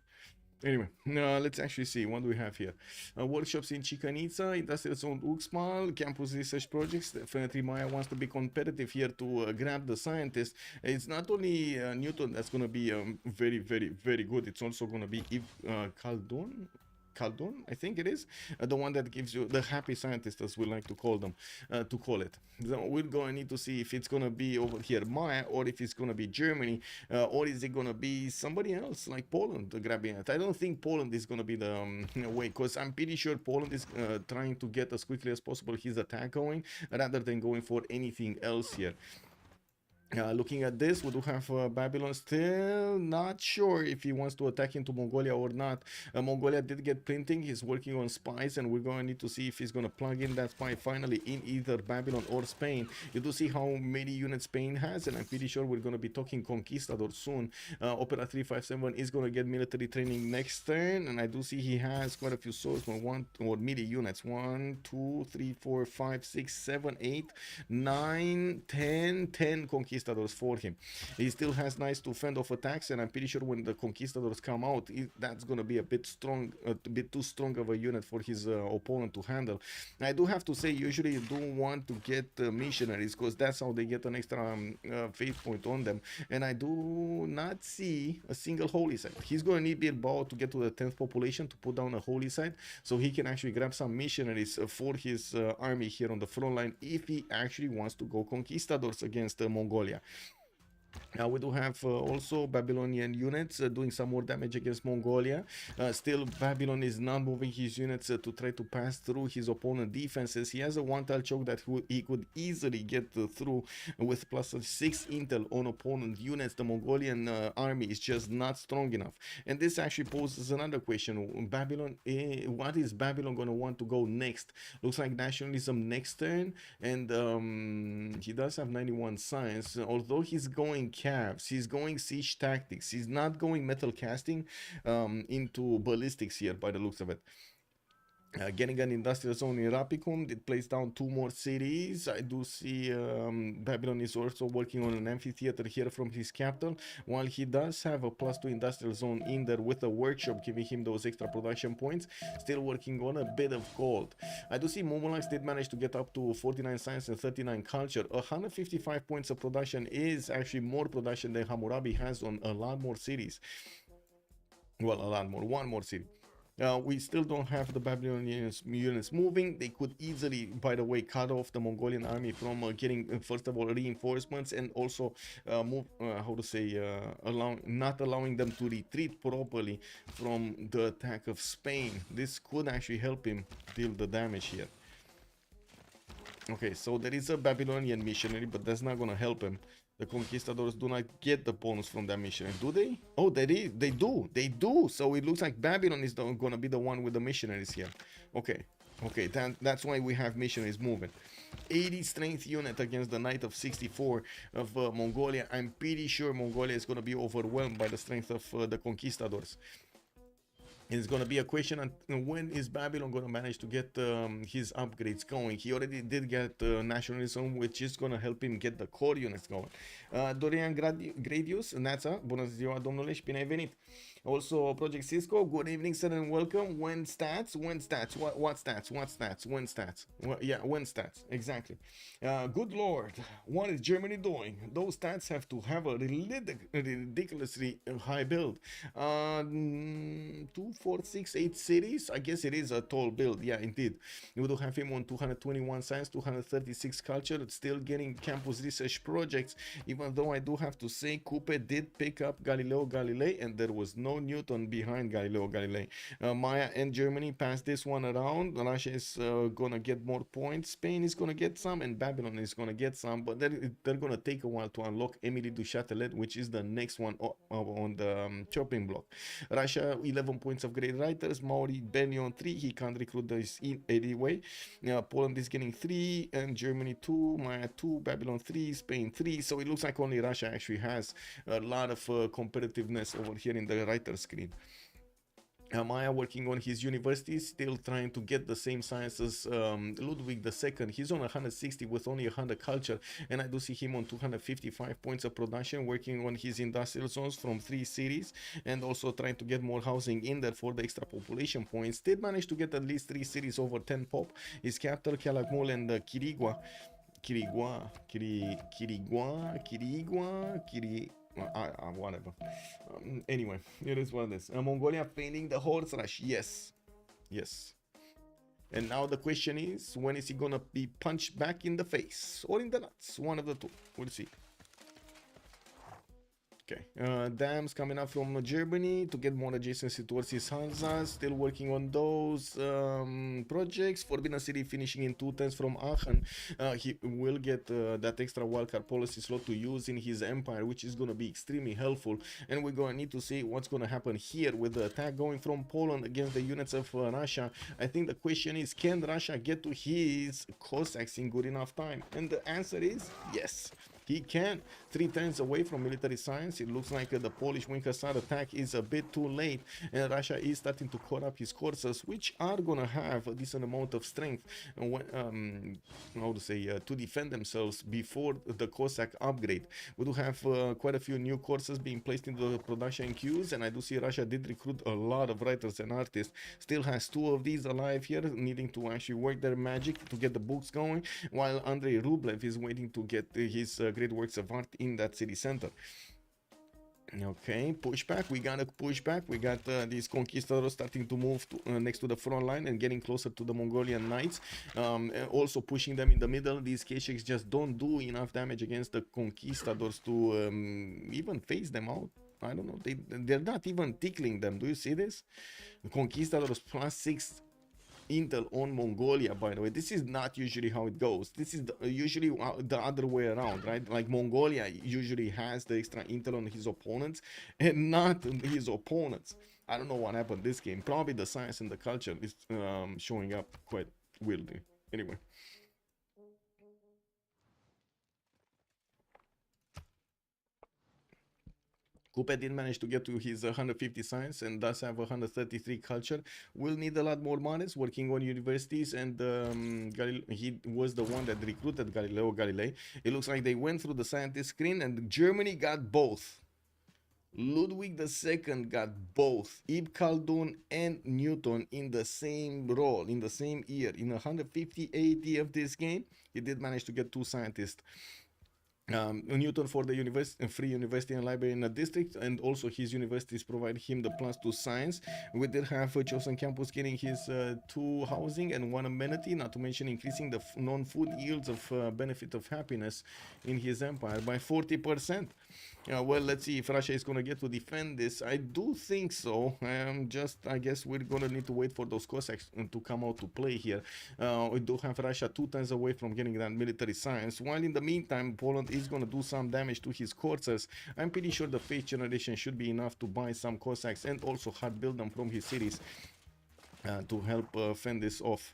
Anyway, let's actually see what do we have here. Workshops in Chikanitsa, it does its own Uxmal, campus research projects. Definitely Maya wants to be competitive here to grab the scientists. It's not only Newton that's going to be very good. It's also going to be Khaldun, I think it is, the one that gives you the happy scientist, as we like to call them, to call it. So we're going to need to see if it's going to be over here Maya, or if it's going to be Germany, or is it going to be somebody else like Poland grabbing it. I don't think Poland is going to be the way, because I'm pretty sure Poland is trying to get as quickly as possible his attack going rather than going for anything else here. Looking at this, we do have Babylon still not sure if he wants to attack into Mongolia or not. Mongolia did get printing. He's working on spies, and we're going to need to see if he's going to plug in that spy finally in either Babylon or Spain. You do see how many units Spain has, and I'm pretty sure we're going to be talking Conquistador soon. Opera 357 is going to get military training next turn, and I do see he has quite a few swordsmen, melee units. 1, 2, 3, 4, 5, 6, 7, 8, 9, 10 conquistadors for him. He still has nice to fend off attacks, and I'm pretty sure when the conquistadors come out, that's going to be a bit too strong of a unit for his opponent to handle. I do have to say, usually you do want to get missionaries, because that's how they get an extra faith point on them, and I do not see a single holy site. He's going to need Bilbao to get to the 10th population to put down a holy site, so he can actually grab some missionaries for his army here on the front line if he actually wants to go conquistadors against Mongolia. Now we do have also Babylonian units doing some more damage against Mongolia. Still, Babylon is not moving his units to try to pass through his opponent defenses. He has a one-tile choke that he could easily get through with plus 6 intel on opponent units. The Mongolian army is just not strong enough. And this actually poses another question. Babylon, what is Babylon going to want to go next? Looks like nationalism next turn, and he does have 91 science, although he's going calves, he's going siege tactics, he's not going metal casting into ballistics here by the looks of it. Getting an industrial zone in Rapicum, it plays down 2 more cities. I do see Babylon is also working on an amphitheater here from his capital, while he does have a +2 industrial zone in there with a workshop giving him those extra production points. Still working on a bit of gold. I do see Moumoulax did manage to get up to 49 science and 39 culture. 155 points of production is actually more production than Hammurabi has on a lot more cities. Well, a lot more, 1 more city. We still don't have the Babylonian units moving. They could easily, by the way, cut off the Mongolian army from getting, first of all, reinforcements, and also not allowing them to retreat properly from the attack of Spain. This could actually help him deal the damage here. Okay, so there is a Babylonian missionary, but that's not going to help him. The conquistadors do not get the bonus from that missionary, do they? Oh, they do. So it looks like Babylon is going to be the one with the missionaries here. Okay, that's why we have missionaries moving. 80 strength unit against the Knight of 64 of Mongolia. I'm pretty sure Mongolia is going to be overwhelmed by the strength of the conquistadors. It's going to be a question on when is Babylon going to manage to get his upgrades going. He already did get nationalism, which is going to help him get the core units going. Dorian Gradius, Nața, bună ziua domnule și bine ai venit. Also, Project Cisco, good evening, sir, and welcome. When stats? What stats? When stats? Yeah, when stats, exactly. Good lord, what is Germany doing? Those stats have to have a ridiculously high build. 2, 4, 6, 8 cities. I guess it is a tall build. Yeah, indeed. You do have him on 221 science, 236 culture. It's still getting campus research projects, even though I do have to say Kupe did pick up Galileo Galilei, and there was no Newton behind Galileo Galilei. Maya and Germany passed this one around. Russia is gonna get more points. Spain is gonna get some, and Babylon is gonna get some, but they're gonna take a while to unlock Emily du Châtelet, which is the next one on the chopping block. Russia 11 points of great writers. Maori Benyon 3, he can't recruit this in anyway. Poland is getting 3, and Germany 2, Maya 2, Babylon 3, Spain 3. So it looks like only Russia actually has a lot of competitiveness over here in the writer screen. Maya working on his university, still trying to get the same science as Ludwig II. He's on 160 with only 100 culture, and I do see him on 255 points of production, working on his industrial zones from 3 cities, and also trying to get more housing in there for the extra population points. Did manage to get at least 3 cities over 10 pop. His capital, Calakmul and Kirigua. Whatever. Anyway, it is what it is. Mongolia failing the horse rush. Yes. And now the question is, when is he gonna be punched back in the face or in the nuts? One of the two. We'll see. Okay, dams coming up from Germany to get more adjacency towards his Hansa. Still working on those projects. Forbidden City finishing in 2 turns from Aachen. He will get that extra wildcard policy slot to use in his empire, which is going to be extremely helpful. And we're going to need to see what's going to happen here with the attack going from Poland against the units of Russia. I think the question is, can Russia get to his Cossacks in good enough time? And the answer is yes. He can. 3 turns away from military science. It looks like the Polish Wing Hussar attack is a bit too late, and Russia is starting to core up his courses, which are gonna have a decent amount of strength how to say to defend themselves before the Cossack upgrade. We do have quite a few new courses being placed into the production queues, and I do see Russia did recruit a lot of writers and artists. Still has 2 of these alive here, needing to actually work their magic to get the books going, while Andrei Rublev is waiting to get his great works of art in that city center. Okay, pushback. We got a pushback. We got these conquistadors starting to move to, next to the front line and getting closer to the Mongolian knights. And also pushing them in the middle. These Kesheks just don't do enough damage against the conquistadors to even phase them out. I don't know. They're not even tickling them. Do you see this? The conquistadors +6 intel on Mongolia, by the way. This is not usually how it goes. This is usually the other way around, right? Like Mongolia usually has the extra intel on his opponents and not his opponents. I don't know what happened this game. Probably the science and the culture is showing up quite weirdly. Anyway. Kupe did manage to get to his 150 science and does have 133 culture. Will need a lot more monies working on universities, and he was the one that recruited Galileo Galilei. It looks like they went through the scientist screen and Germany got both. Ludwig II got both Ibn Khaldun and Newton in the same role, in the same year. In 150 AD of this game, he did manage to get 2 scientists. Newton for the free university and library in a district, and also his universities provide him the +2 science. We did have Chosen Campus getting his 2 housing and 1 amenity, not to mention increasing the non-food yields of benefit of happiness in his empire by 40%. Well, let's see if Russia is going to get to defend this. I do think so. I guess we're going to need to wait for those Cossacks to come out to play here. We do have Russia 2 turns away from getting that military science, while in the meantime Poland is going to do some damage to his courses. I'm pretty sure the faith generation should be enough to buy some Cossacks and also hard build them from his cities to help fend this off.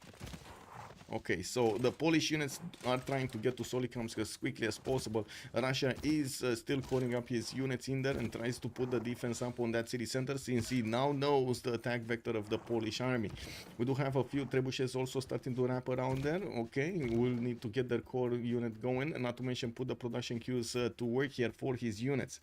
Okay, so the Polish units are trying to get to Solikamsk as quickly as possible. Russia is still calling up his units in there and tries to put the defense up on that city center, since he now knows the attack vector of the Polish army. We do have a few trebuchets also starting to wrap around there. Okay, we'll need to get their core unit going, and not to mention put the production queues to work here for his units.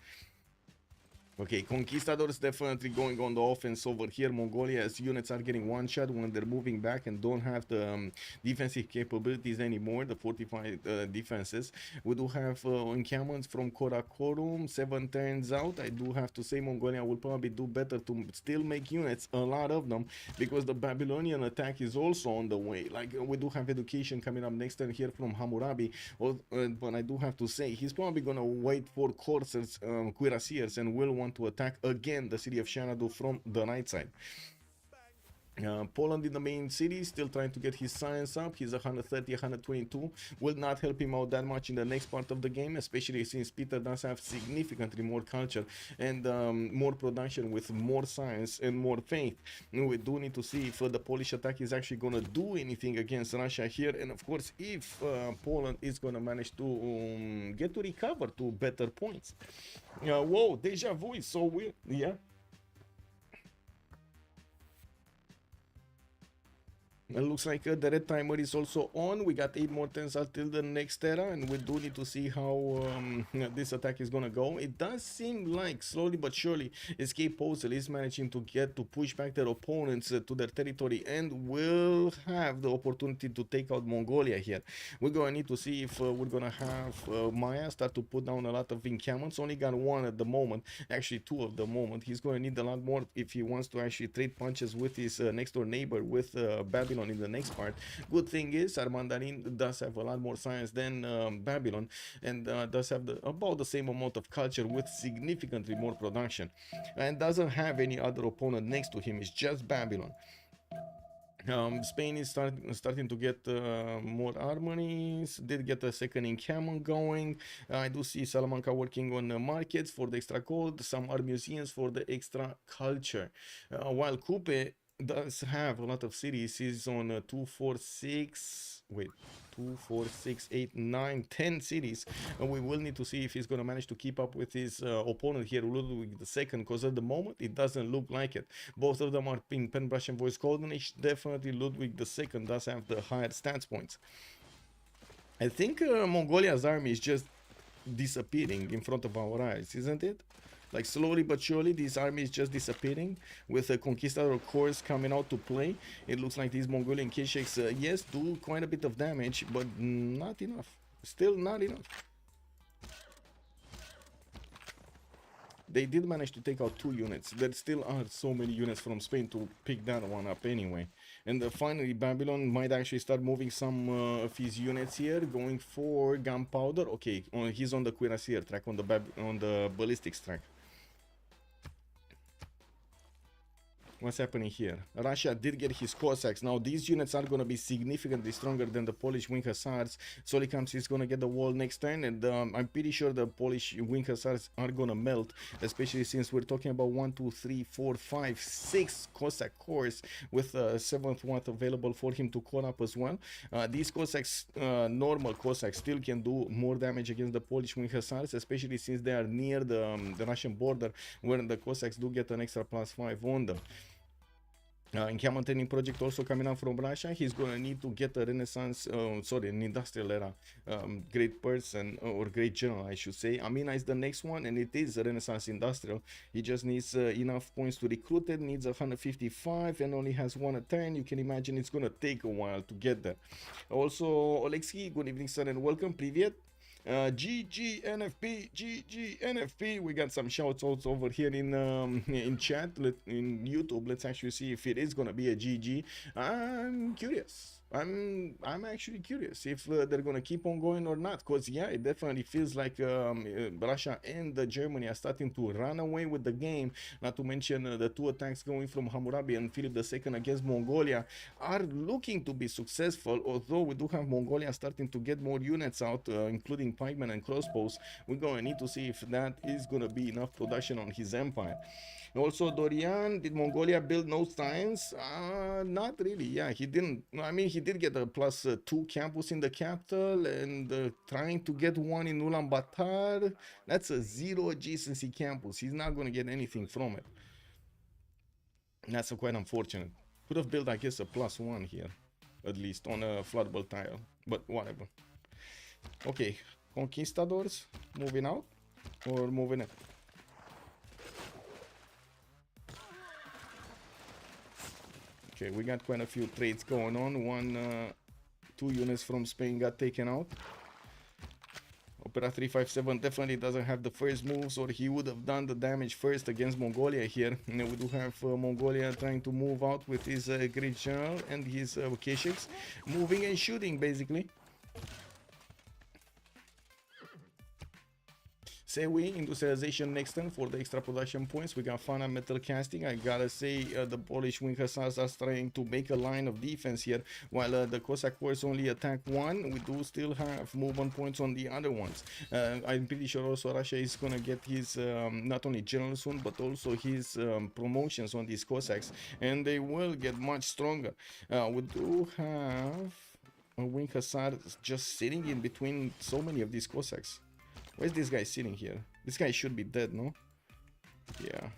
Okay, Conquistadors definitely going on the offense over here. Mongolia's units are getting one shot when they're moving back and don't have the defensive capabilities anymore, the fortified defenses. We do have encampments from Karakorum, 7 turns out. I do have to say Mongolia will probably do better to still make units, a lot of them, because the Babylonian attack is also on the way. Like, we do have education coming up next turn here from Hammurabi, but I do have to say he's probably gonna wait for coursers, cuirassiers, and will want to attack again the city of Xanadu from the right side. Poland in the main city, still trying to get his science up. He's 130, 122. Will not help him out that much in the next part of the game, especially since Peter does have significantly more culture and more production with more science and more faith. We do need to see if the Polish attack is actually going to do anything against Russia here, and of course if Poland is going to manage to get to recover to better points. Whoa, deja vu is so weird. Yeah. It looks like the red timer is also on. We got 8 more turns until the next era, and we do need to see how this attack is gonna go. It does seem like slowly but surely Escape Posel is managing to get to push back their opponents to their territory, and will have the opportunity to take out Mongolia here. We're gonna need to see if we're gonna have Maya start to put down a lot of encampments. Only got 1 at the moment, actually 2 at the moment. He's gonna need a lot more if he wants to actually trade punches with his next door neighbor, with Babylon Babylon in the next part. Good thing is Armandarine does have a lot more science than Babylon, and does have about the same amount of culture with significantly more production, and doesn't have any other opponent next to him. It's just Babylon. Spain is starting to get more armories. Did get a second encampment going. I do see Salamanca working on markets for the extra gold, some art museums for the extra culture. While Kupe does have a lot of cities. He's on 2, 4, 6. Wait. 2, 4, 6, 8, 9, 10 cities, and we will need to see if he's going to manage to keep up with his opponent here, Ludwig II, because at the moment it doesn't look like it. Both of them are being pen, brush, and voice golden age. Definitely Ludwig II does have the higher stats points. I think Mongolia's army is just disappearing in front of our eyes, isn't it? Like slowly but surely, this army is just disappearing with the Conquistador Corps coming out to play. It looks like these Mongolian Kesheks, yes, do quite a bit of damage, but not enough. Still not enough. They did manage to take out 2 units. There still are so many units from Spain to pick that one up anyway. And finally, Babylon might actually start moving some of his units here, going for gunpowder. Okay, he's on the cuirassier track, on the ballistics track. What's happening here? Russia did get his Cossacks. Now these units are going to be significantly stronger than the Polish Wing Hussars. Solikams is going to get the wall next turn, and I'm pretty sure the Polish Wing Hussars are going to melt, especially since we're talking about 1, 2, 3, 4, 5, 6 Cossack corps with a 7th one available for him to call up as well. These Cossacks, normal Cossacks, still can do more damage against the Polish Wing Hussars, especially since they are near the Russian border, where the Cossacks do get an extra +5 on them. Encampment training project also coming out from Russia. He's gonna need to get a Renaissance, an industrial era great person, or great general, I should say. Amina is the next one, and it is a Renaissance industrial. He just needs enough points to recruit it, needs 155, and only has 1 a turn. You can imagine it's gonna take a while to get there. Also, Oleksiy, good evening, sir, and welcome. Privyet. GGNFP, GGNFP. We got some shouts outs over here in chat, in YouTube. Let's actually see if it is gonna be a GG. I'm curious. I'm actually curious if they're gonna keep on going or not, because yeah, it definitely feels like Russia and Germany are starting to run away with the game. Not to mention the 2 attacks going from Hammurabi and Philip II against Mongolia are looking to be successful, although we do have Mongolia starting to get more units out, including pikemen and crossbows. We're gonna need to see if that is gonna be enough production on his empire. Also, Dorian, did Mongolia build no science? Not really. Yeah, he didn't. I mean, he did get a +2 campus in the capital, and trying to get one in Ulaanbaatar. That's a 0 adjacency campus. He's not going to get anything from it. That's quite unfortunate. Could have built, I guess, a +1 here, at least on a floodable tile, but whatever. Okay, conquistadors moving out or moving in? Okay, we got quite a few trades going on. 2 units from Spain got taken out. Opera 357 definitely doesn't have the first moves, or he would have done the damage first against Mongolia here. And we do have Mongolia trying to move out with his great general and his Kesheks, moving and shooting basically. Say we industrialization next turn for the extra production points. We got Fana metal casting. I gotta say the Polish Wing Hussars are trying to make a line of defense here, while the Cossack Corps only attack 1. We do still have movement points on the other ones. I'm pretty sure also Russia is gonna get his not only general soon, but also his promotions on these Cossacks, and they will get much stronger. We do have a Wing Hussar just sitting in between so many of these Cossacks. Where's this guy sitting here? This guy should be dead, no? Yeah.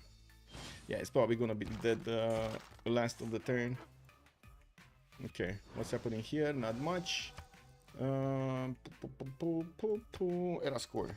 Yeah, it's probably gonna be dead last of the turn. Okay, what's happening here? Not much. Era score.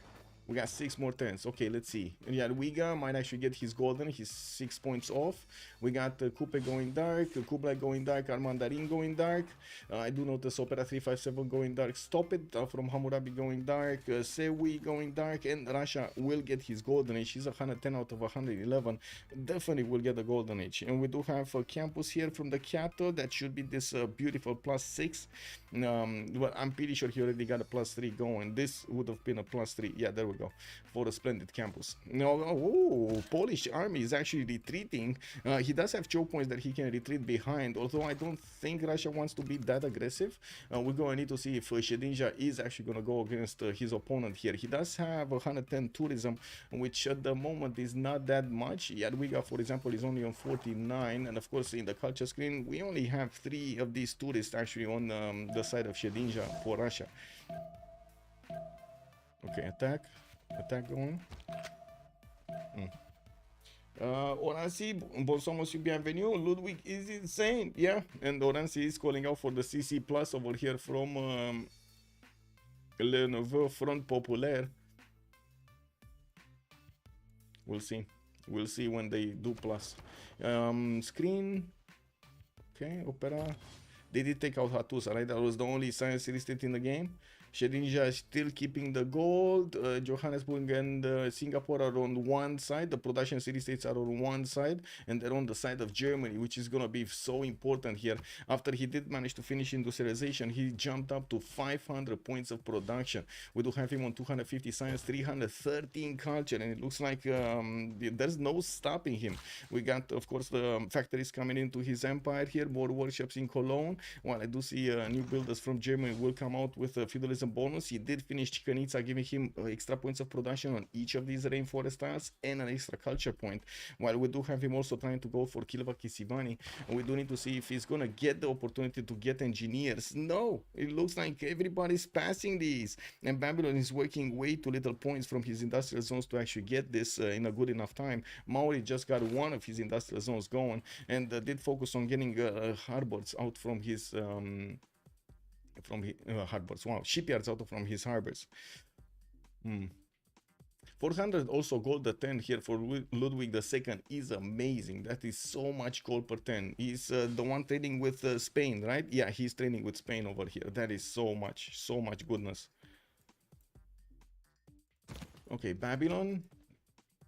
We got 6 more turns. Okay, let's see. Ludwig might actually get his golden. He's 6 points off. We got Kupe going dark, Kublai going dark, Armandarine going dark. I do notice Opera 357 going dark. Stop it from Hammurabi going dark. Sewi going dark. And Russia will get his golden age. He's 110 out of 111. Definitely will get the golden age. And we do have a campus here from the capital. That should be this beautiful +6. Well, I'm pretty sure he already got a +3 going. This would have been a +3. Yeah, there we go, for a splendid campus. No, oh, Polish army is actually retreating. He does have choke points that he can retreat behind, although I don't think Russia wants to be that aggressive. We're going to need to see if Shedinjjja is actually going to go against his opponent here. He does have 110 tourism, which at the moment is not that much. Ludwig, for example, is only on 49, and of course in the culture screen we only have 3 of these tourists actually on the side of Shedinjjja for Russia. Okay, attack going. Oransi, bonsoir monsieur, bienvenue. Ludwig is insane, yeah. And Oransi is calling out for the CC plus over here from Le Nouveau front Popouler. We'll see when they do plus. Screen. Okay, Opera. They did take out Hatusa, right? That was the only science city state in the game. Shedinjjja is still keeping the gold. Johannesburg and Singapore are on one side. The production city states are on one side, and they're on the side of Germany, which is gonna be so important here. After he did manage to finish industrialization, he jumped up to 500 points of production. We do have him on 250 science, 313 culture, and it looks like there's no stopping him. We got, of course, the factories coming into his empire here, more workshops in Cologne. While I do see new builders from Germany will come out with a feudalism bonus. He did finish Chicanitsa, giving him extra points of production on each of these rainforest tiles and an extra culture point. While we do have him also trying to go for Kilva Kisivani, and we do need to see if he's gonna get the opportunity to get engineers. No, it looks like everybody's passing these, and Babylon is working way too little points from his industrial zones to actually get this in a good enough time. Maori just got one of his industrial zones going, and did focus on getting harbors out from his harbors. Wow, shipyards out from his harbors. 400 also gold at 10 here for Ludwig II is amazing. That is so much gold per 10. He's the one trading with Spain, right? Yeah, he's trading with Spain over here. That is so much goodness. Okay, Babylon,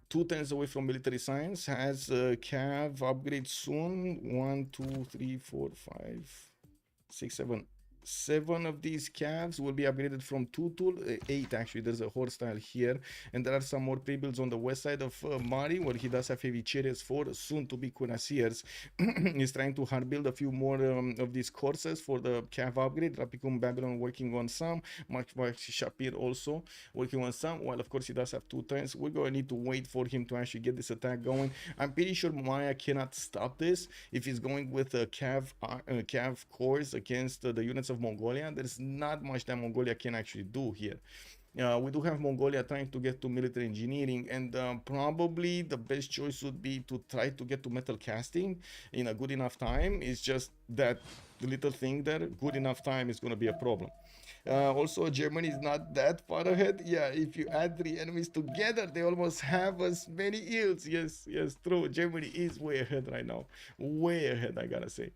2 turns away from military science, has Cav upgrade soon. 1, 2, 3, 4, 5, 6, 7. 7 of these calves will be upgraded from 2 to 8. Actually, there's a horse style here, and there are some more pre-builds on the west side of Mari, where he does have heavy chariots for soon to be cuirassiers. He's trying to hard build a few more of these courses for the calf upgrade. Rapicum Babylon working on some, Mark Shapir also working on some, while of course he does have 2 turns. We're going to need to wait for him to actually get this attack going. I'm pretty sure Maya cannot stop this if he's going with a calf cores against the units of Mongolia. There's not much that Mongolia can actually do here. We do have Mongolia trying to get to military engineering, and probably the best choice would be to try to get to metal casting in a good enough time. It's just that the little thing there, good enough time, is going to be a problem. Also, Germany is not that far ahead. Yeah, if you add 3 enemies together, they almost have as many yields. Yes, true. Germany is way ahead right now. Way ahead, I gotta say.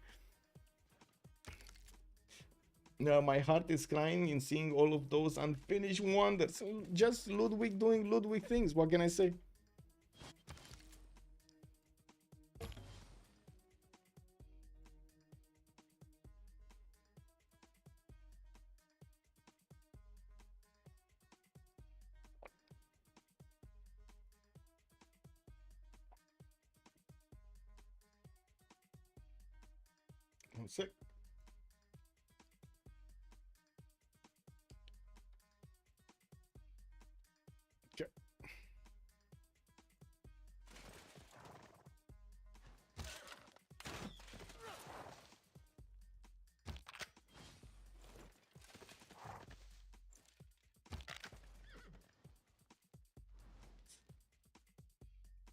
My heart is crying in seeing all of those unfinished wonders. Just Ludwig doing Ludwig things. What can I say? One sec.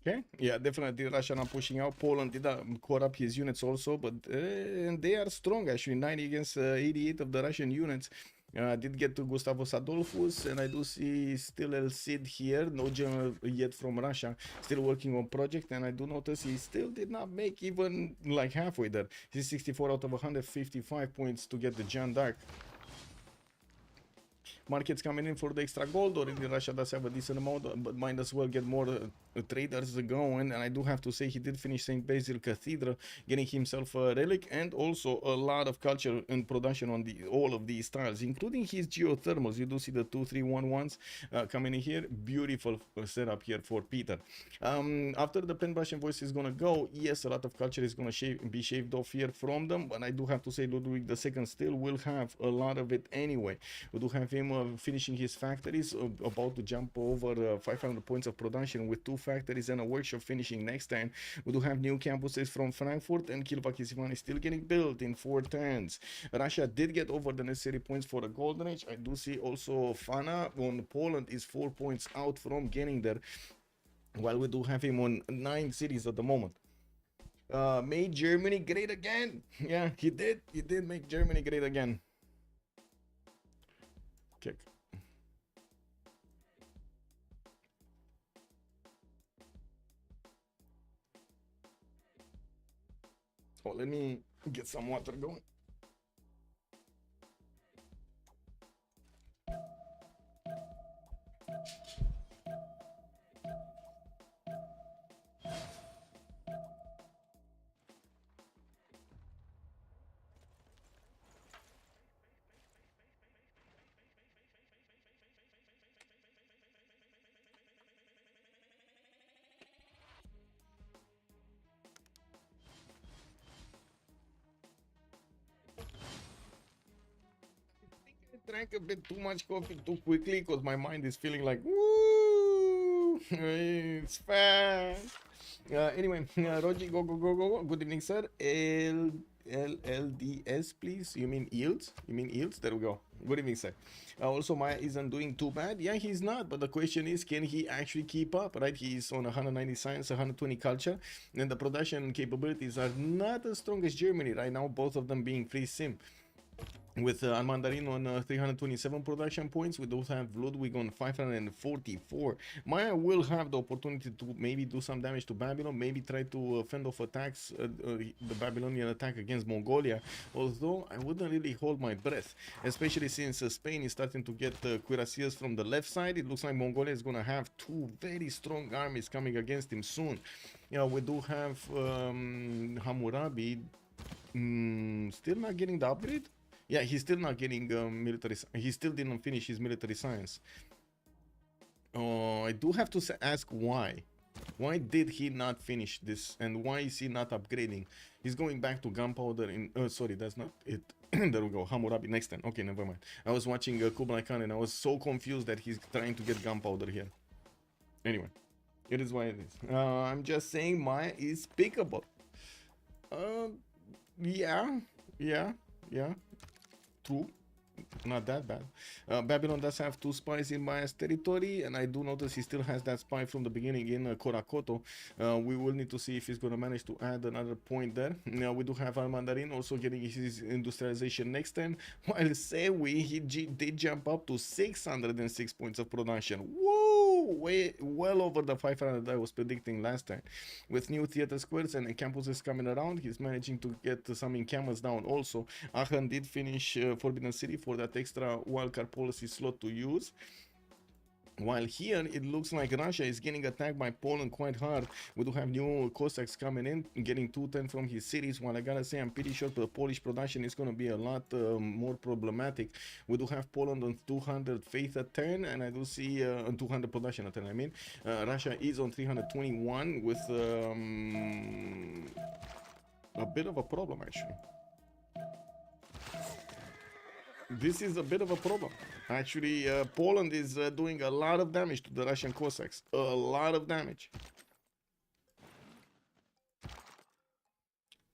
Okay, yeah, definitely Russia not pushing out. Poland did caught up his units also, but and they are strong actually, 90 against 88 of the Russian units. Did get to Gustavus Adolphus, and I do see still El Cid here, no general yet from Russia, still working on project, and I do notice he still did not make even like halfway there. He's 64 out of 155 points to get the Jeanne d'Arc. Markets coming in for the extra gold. Already Russia does have a decent amount, but might as well get more traders going. And I do have to say he did finish St. Basil Cathedral, getting himself a relic, and also a lot of culture and production on all of these tiles, including his geothermals. You do see the 2311s coming in here. Beautiful setup here for Peter. After the pen brush invoice is gonna go, yes, a lot of culture is gonna be shaved off here from them, but I do have to say Ludwig II still will have a lot of it anyway. We do have him finishing his factories, about to jump over 500 points of production with 2 factories and a workshop finishing next time. We do have new campuses from Frankfurt, and Kilvakisivan is still getting built in 4 turns. Russia did get over the necessary points for the golden age. I do see also Fana on Poland is 4 points out from getting there, while we do have him on 9 cities at the moment. Made Germany great again. Yeah, he did make Germany great again. Kick. Oh, let me get some water going. Drank a bit too much coffee too quickly because my mind is feeling like, woo, it's fast. Anyway, Roger, go. Good evening, sir. LLDS, please. You mean yields? There we go. Good evening, sir. Also, Maya isn't doing too bad. Yeah, he's not. But the question is, can he actually keep up? Right? He's on 190 science, 120 culture, and the production capabilities are not as strong as Germany right now. Both of them being free sim. With Armandarine on 327 production points, we do have Ludwig on 544. Maya will have the opportunity to maybe do some damage to Babylon, maybe try to fend off attacks, the Babylonian attack against Mongolia, although I wouldn't really hold my breath, especially since Spain is starting to get cuirassiers from the left side. It looks like Mongolia is going to have 2 very strong armies coming against him soon. You know, we do have Hammurabi still not getting the upgrade. Yeah, he's still not getting military. He still didn't finish his military science. I do have to ask why. Why did he not finish this, and why is he not upgrading? He's going back to gunpowder in... sorry, that's not it. There we go. Hammurabi next time. Okay, never mind. I was watching Kublai Khan and I was so confused that he's trying to get gunpowder here. Anyway, it is what it is. I'm just saying Maya is pickable. Yeah. True, not that bad. Babylon does have 2 spies in Maya's territory, and I do notice he still has that spy from the beginning in Korakoto. We will need to see if he's going to manage to add another point there. Now we do have Armandarine also getting his industrialization next time, while Sewi, he did jump up to 606 points of production. Woo! Well over the 500 I was predicting last time. With new theater squares and campuses coming around, he's managing to get some encampments down also. Aachen did finish Forbidden City for that extra wildcard policy slot to use. While here, it looks like Russia is getting attacked by Poland quite hard. We do have new Cossacks coming in, getting 210 from his cities. While I gotta say, I'm pretty sure the Polish production is gonna be a lot more problematic. We do have Poland on 200 faith a turn, and I do see 200 production a turn. I mean, Russia is on 321 with a bit of a problem actually. This is a bit of a problem. Actually, Poland is doing a lot of damage to the Russian Cossacks. A lot of damage.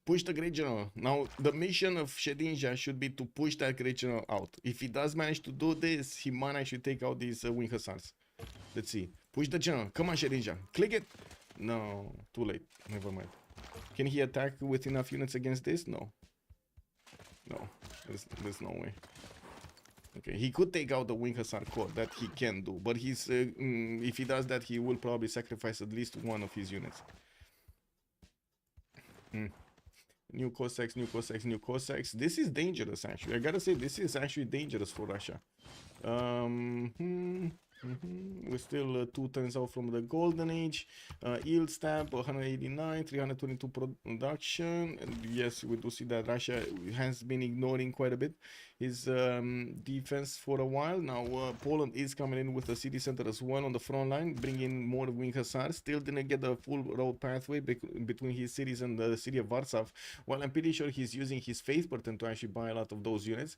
Push the Great General. Now, the mission of Shedinjjja should be to push that Great General out. If he does manage to do this, he might actually take out these Wing Hussars. Let's see. Push the General. Come on, Shedinjjja. Click it. No, too late. Never mind. Can he attack with enough units against this? No. No, there's no way. Okay, he could take out the Wing Hussar core, that he can do, but he's if he does that, he will probably sacrifice at least one of his units. New Cossacks, new Cossacks, new Cossacks. This is dangerous, actually. I gotta say, this is actually dangerous for Russia. We're still 2 turns out from the golden age. Yield stamp 189, 322 production. And yes, we do see that Russia has been ignoring quite a bit his defense for a while. Now Poland is coming in with a city center as well on the front line, bringing more Wing Hussars. Still didn't get the full road pathway between his cities and the city of Warsaw. Well, I'm pretty sure he's using his faith button to actually buy a lot of those units.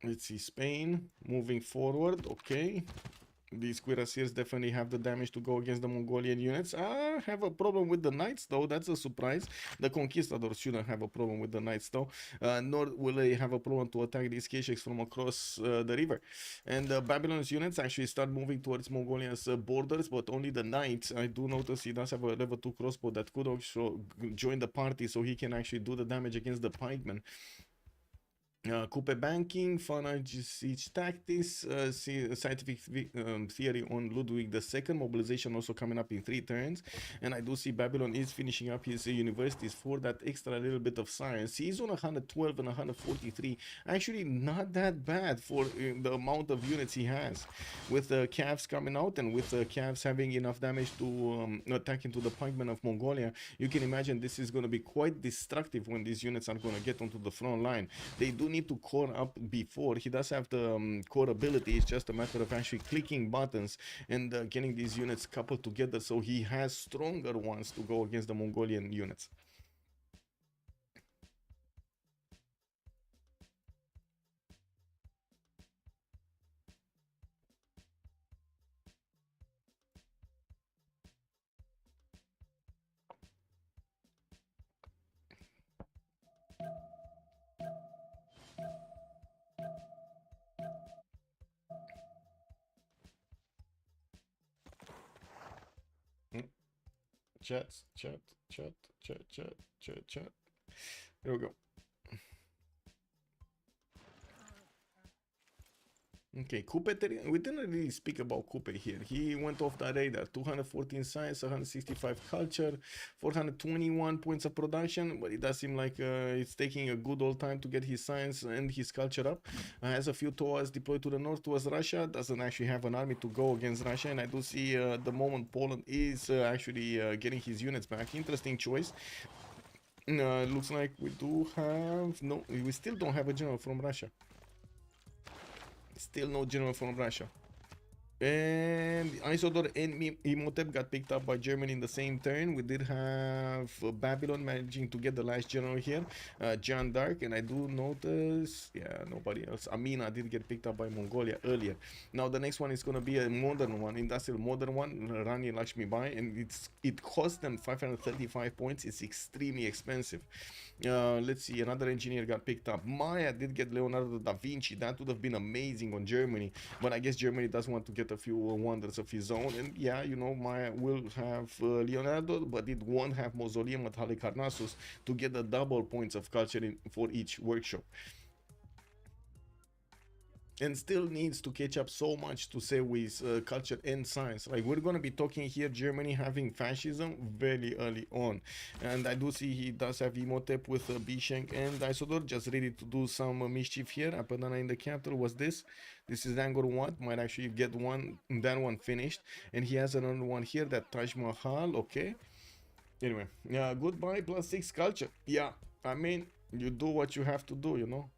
Let's see, Spain moving forward. Okay, these cuirassiers definitely have the damage to go against the Mongolian units. I have a problem with the knights though, that's a surprise. The conquistadors shouldn't have a problem with the knights though, nor will they have a problem to attack these Kesheks from across the river. And Babylon's units actually start moving towards Mongolia's borders, but only the knights. I do notice he does have a level 2 crossbow that could also join the party, so he can actually do the damage against the pikemen. Kupe banking, Fana siege tactics, scientific theory on Ludwig II, mobilization also coming up in 3 turns. And I do see Babylon is finishing up his universities for that extra little bit of science. He's on 112 and 143. Actually, not that bad for the amount of units he has. With the Cavs coming out and with the Cavs having enough damage to attack into the pikemen of Mongolia, you can imagine this is going to be quite destructive when these units are going to get onto the front line. They do need to core up before. He does have the core ability. It's just a matter of actually clicking buttons and getting these units coupled together, so he has stronger ones to go against the Mongolian units. Chat. Here we go. Okay, Kupe, we didn't really speak about Kupe here. He went off the radar. 214 science, 165 culture, 421 points of production, but it does seem like it's taking a good old time to get his science and his culture up. Has a few TOAs deployed to the north towards Russia, doesn't actually have an army to go against Russia, and I do see the moment Poland is actually getting his units back. Interesting choice. Looks like we do have... No, we still don't have a general from Russia. Still no general from Russia. And Isodor and Imhotep got picked up by Germany in the same turn. We did have Babylon managing to get the last general here, Jeanne d'Arc, and I do notice, yeah, nobody else. Amina did get picked up by Mongolia earlier. Now the next one is going to be a modern one, industrial modern one, Rani Lakshmi Bai, and it cost them 535 points. It's extremely expensive. Let's see, another engineer got picked up. Maya did get Leonardo da Vinci. That would have been amazing on Germany, but I guess Germany does want to get a few wonders of his own, and yeah, you know, Maya will have Leonardo, but it won't have Mausoleum at Halicarnassus to get the double points of culture for each workshop. And still needs to catch up so much to say with culture and science. Like, we're going to be talking here Germany having fascism very early on, and I do see he does have Imhotep with Bishenk and Isodor just ready to do some mischief here. Apadana in the capital was this is Angkor Wat, might actually get that one finished, and he has another one here, that Taj Mahal. Okay, anyway, goodbye +6 culture. Yeah, I mean, you do what you have to do, you know.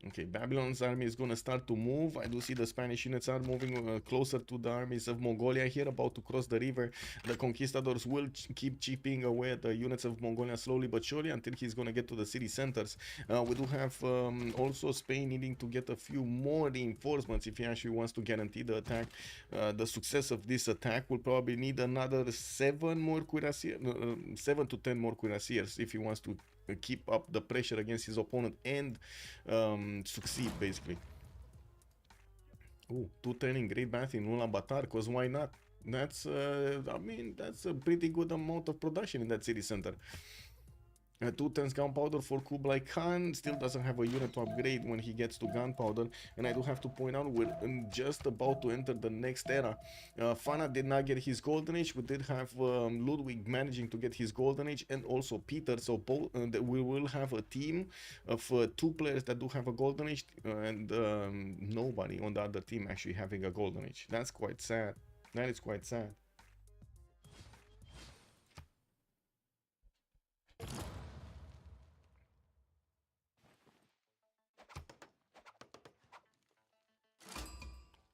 Okay, Babylon's army is going to start to move. I do see the Spanish units are moving closer to the armies of Mongolia here, about to cross the river. The conquistadors will keep chipping away at the units of Mongolia slowly but surely until he's going to get to the city centers. We do have also Spain needing to get a few more reinforcements if he actually wants to guarantee the attack. The success of this attack will probably need another 7 more cuirassiers, 7 to 10 more cuirassiers if he wants to keep up the pressure against his opponent and succeed, basically. Ooh, 2 turning Great Bath in Ulaanbaatar, because why not? That's I mean, that's a pretty good amount of production in that city center. 2 tons gunpowder for Kublai Khan. Still doesn't have a unit to upgrade when he gets to gunpowder. And I do have to point out we're just about to enter the next era. Fana did not get his golden age. We did have Ludwig managing to get his golden age, and also Peter. So both we will have a team of 2 players that do have a golden age, and nobody on the other team actually having a golden age. That's quite sad. That is quite sad.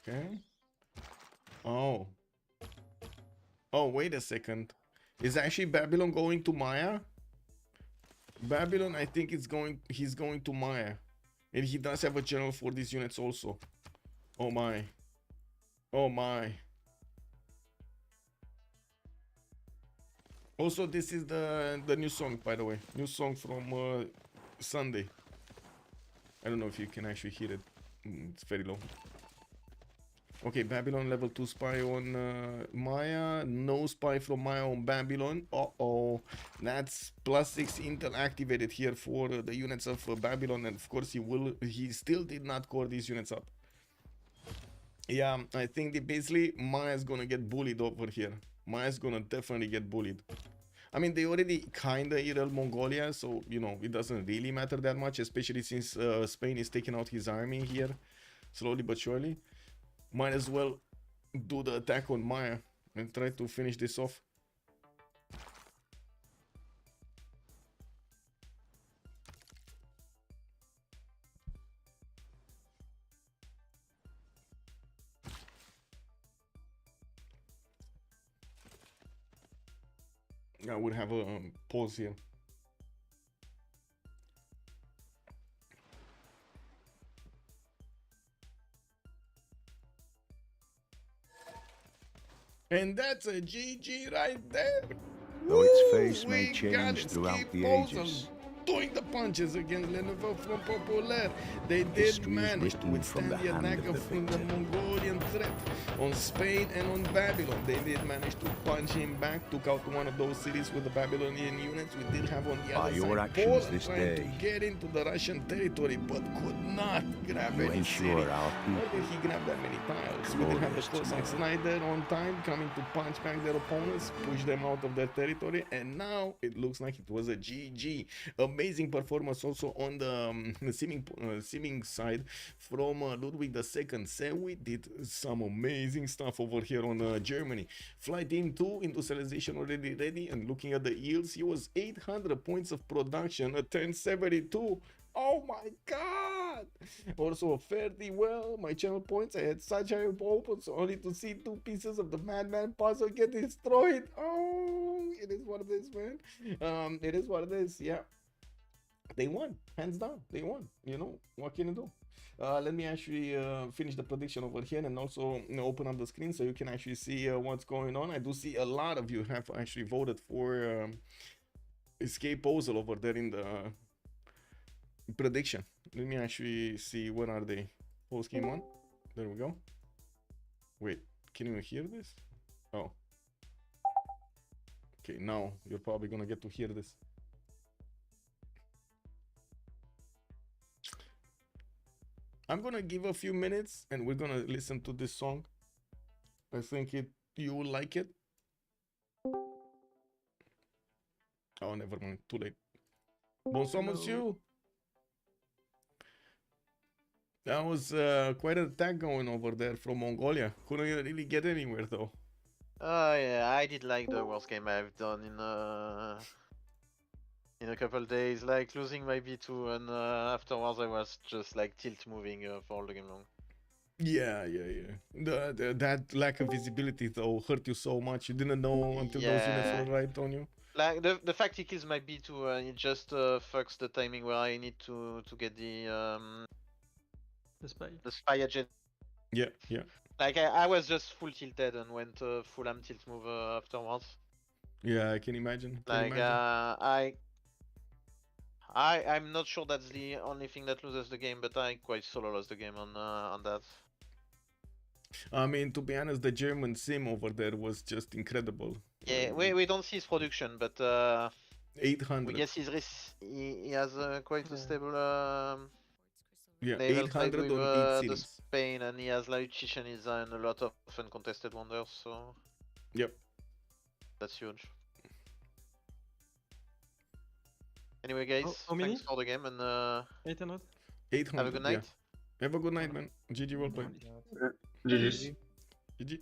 Okay. Oh. Oh, wait a second. Is actually Babylon going to Maya? Babylon, I think he's going to Maya. And he does have a general for these units also. Oh my. Oh my. Also, this is the new song, by the way. New song from Sunday. I don't know if you can actually hear it. It's very low. Okay, Babylon level 2 spy on Maya. No spy from Maya on Babylon. Uh-oh. That's +6 intel activated here for the units of Babylon. And of course, he still did not core these units up. Yeah, I think that basically Maya's gonna get bullied over here. Maya's gonna definitely get bullied. I mean, they already kinda IRL Mongolia, so, you know, it doesn't really matter that much, especially since Spain is taking out his army here, slowly but surely. Might as well do the attack on Maya and try to finish this off. I would have a pause here. And that's a GG right there. Though its face may change throughout the Posel ages. doing the punches against Nouveau from Popouler. They did manage to withstand the attack from the Mongolian threat on Spain and on Babylon. They did manage to punch him back, took out one of those cities with the Babylonian units. We did have on the other side Poland trying to get into the Russian territory, but could not grab any city. How did he grab that many tiles? We did have the Cossack Snyder on time, coming to punch back their opponents, push them out of their territory, and now it looks like it was a GG. Amazing performance also on the seeming side from Ludwig II. So we did some amazing stuff over here on Germany. Flight Team 2 industrialization already ready, and looking at the yields, he was 800 points of production, a 1072. Oh my god! Also fairly well, my channel points, I had such high hopes only to see 2 pieces of the Madman puzzle get destroyed. Oh, it is what it is, man. It is what it is, yeah. They won, hands down, they won, you know, what can you do? Let me actually finish the prediction over here and also open up the screen so you can actually see what's going on. I do see a lot of you have actually voted for Escape Posel over there in the prediction. Let me actually see, what are they? Post game 1, there we go. Wait, can you hear this? Oh, okay, now you're probably gonna get to hear this. I'm gonna give a few minutes and we're gonna listen to this song. I think you will like it. Oh, never mind, too late. Bonsoir, monsieur. That was quite an attack going over there from Mongolia. Couldn't really get anywhere though. Yeah, I did like the worst game I've done in a couple days, like losing my B2, and afterwards I was just like tilt moving for all the game long. Yeah. That lack of visibility though hurt you so much. You didn't know until those units were right on you. Like the fact he kills my B2 and it just fucks the timing where I need to get the spy agent. Yeah. Like I was just full tilted and went full am tilt move afterwards. Yeah, I can imagine. I'm not sure that's the only thing that loses the game, but I quite solo lost the game on that. I mean, to be honest, the German sim over there was just incredible. Yeah, we don't see his production, but 800. Yes, he has quite a stable Yeah, naval trade 800 with on 8 the cities. Spain, and he has like Chichen Itza and a lot of uncontested wonders, so Yep. that's huge. Anyway, guys, how many? thanks for the game, and 800? 800. have a good yeah. night. Have a good night, man. GG, well played. GG's. GG.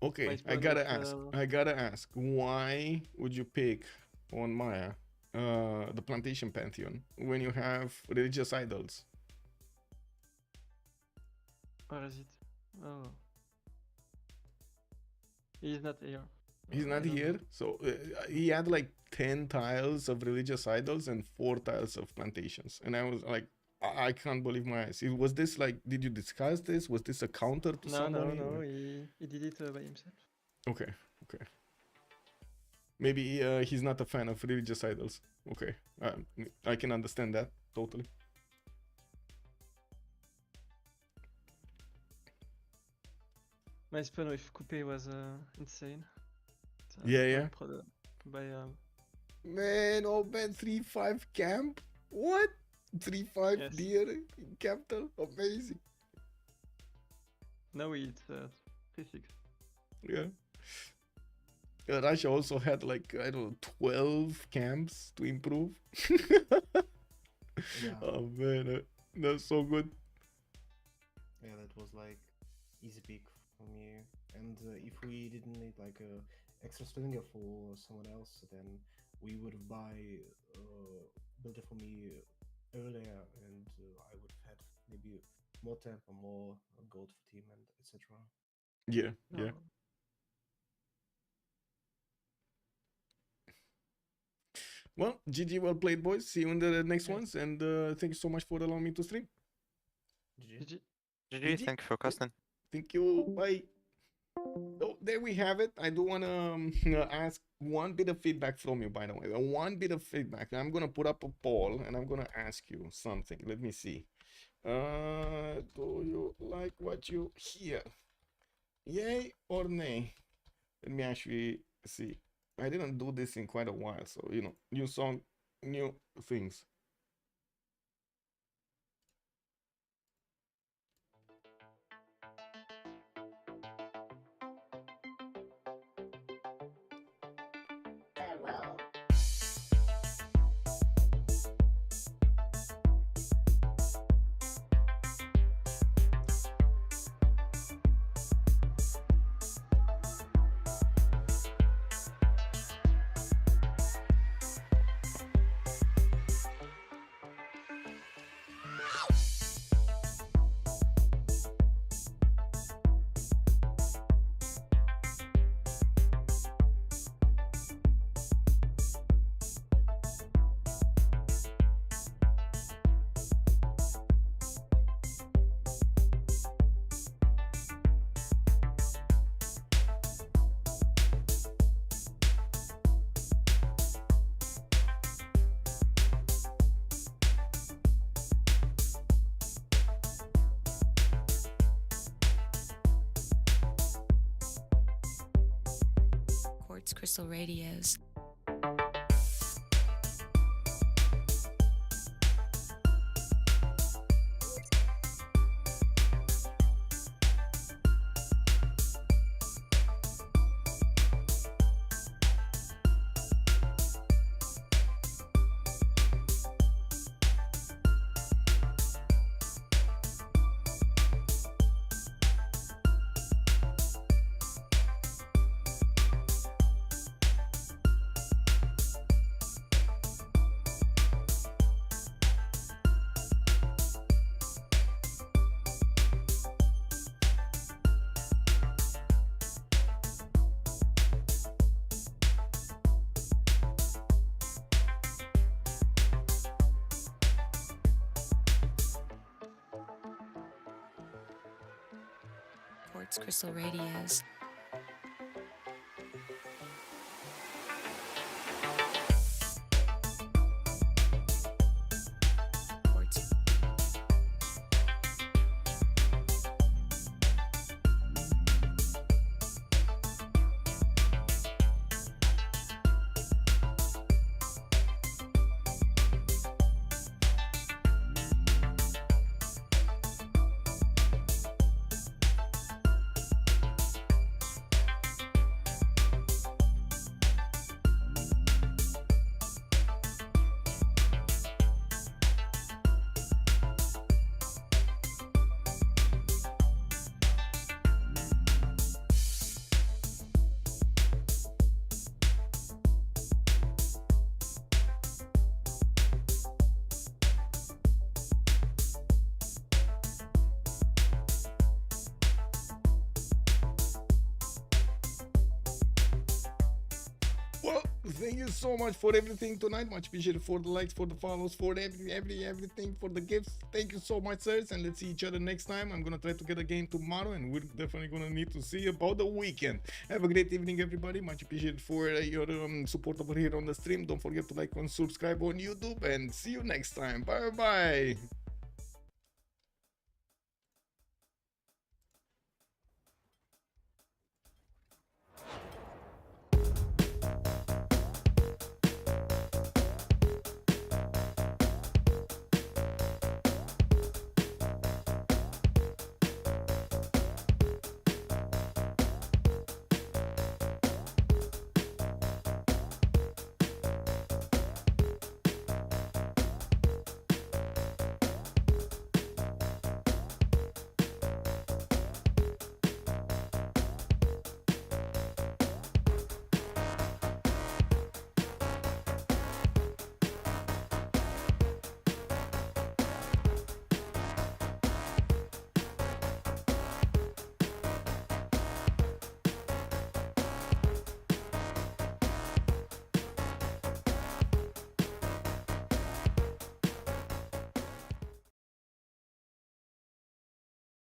Okay, Vice I President, gotta ask, why would you pick on Maya the plantation pantheon when you have religious idols? Where is it? Oh. He's not here. He's I not don't here, know. so he had like 10 tiles of religious idols and 4 tiles of plantations, and I was like, I can't believe my eyes. Was this like, did you discuss this? Was this a counter to No, somebody? no, or- he did it by himself. Okay, okay. Maybe he's not a fan of religious idols. Okay, I can understand that totally. My spawn with Kupe was insane. Yeah, yeah. By Man, oh man, 3-5 camp? What? 3-5 Yes. deer in capital? Amazing. now it's 3-6. Yeah. Russia also had like, I don't know, 12 camps to improve. Yeah. Oh man, that's so good. Yeah, that was like easy pick for me. And if we didn't need like a extra Spellinger for someone else, then we would have built it for me earlier, and I would have had maybe more temp or more gold for team and etc. Yeah, yeah. Oh. Well, GG, well played, boys. See you in the next Yeah. ones, and thank you so much for allowing me to stream. GG. GG, GG. thank you for casting. Thank you. Bye. Oh, there we have it. I do want to ask one bit of feedback from you, by the way. One bit of feedback. I'm going to put up a poll and I'm going to ask you something. Let me see. Do you like what you hear? Yay or nay? Let me actually see. I didn't do this in quite a while, so, you know, new song, new things. Crystal Radios. Quartz Crystal Radios. Quartz. Well, thank you so much for everything tonight. Much appreciated for the likes, for the follows, for everything, for the gifts. Thank you so much, sirs, and let's see each other next time. I'm gonna try to get a game tomorrow, and we're definitely gonna need to see about the weekend. Have a great evening, everybody. Much appreciated for your support over here on the stream. Don't forget to like and subscribe on YouTube, and see you next time. Bye bye.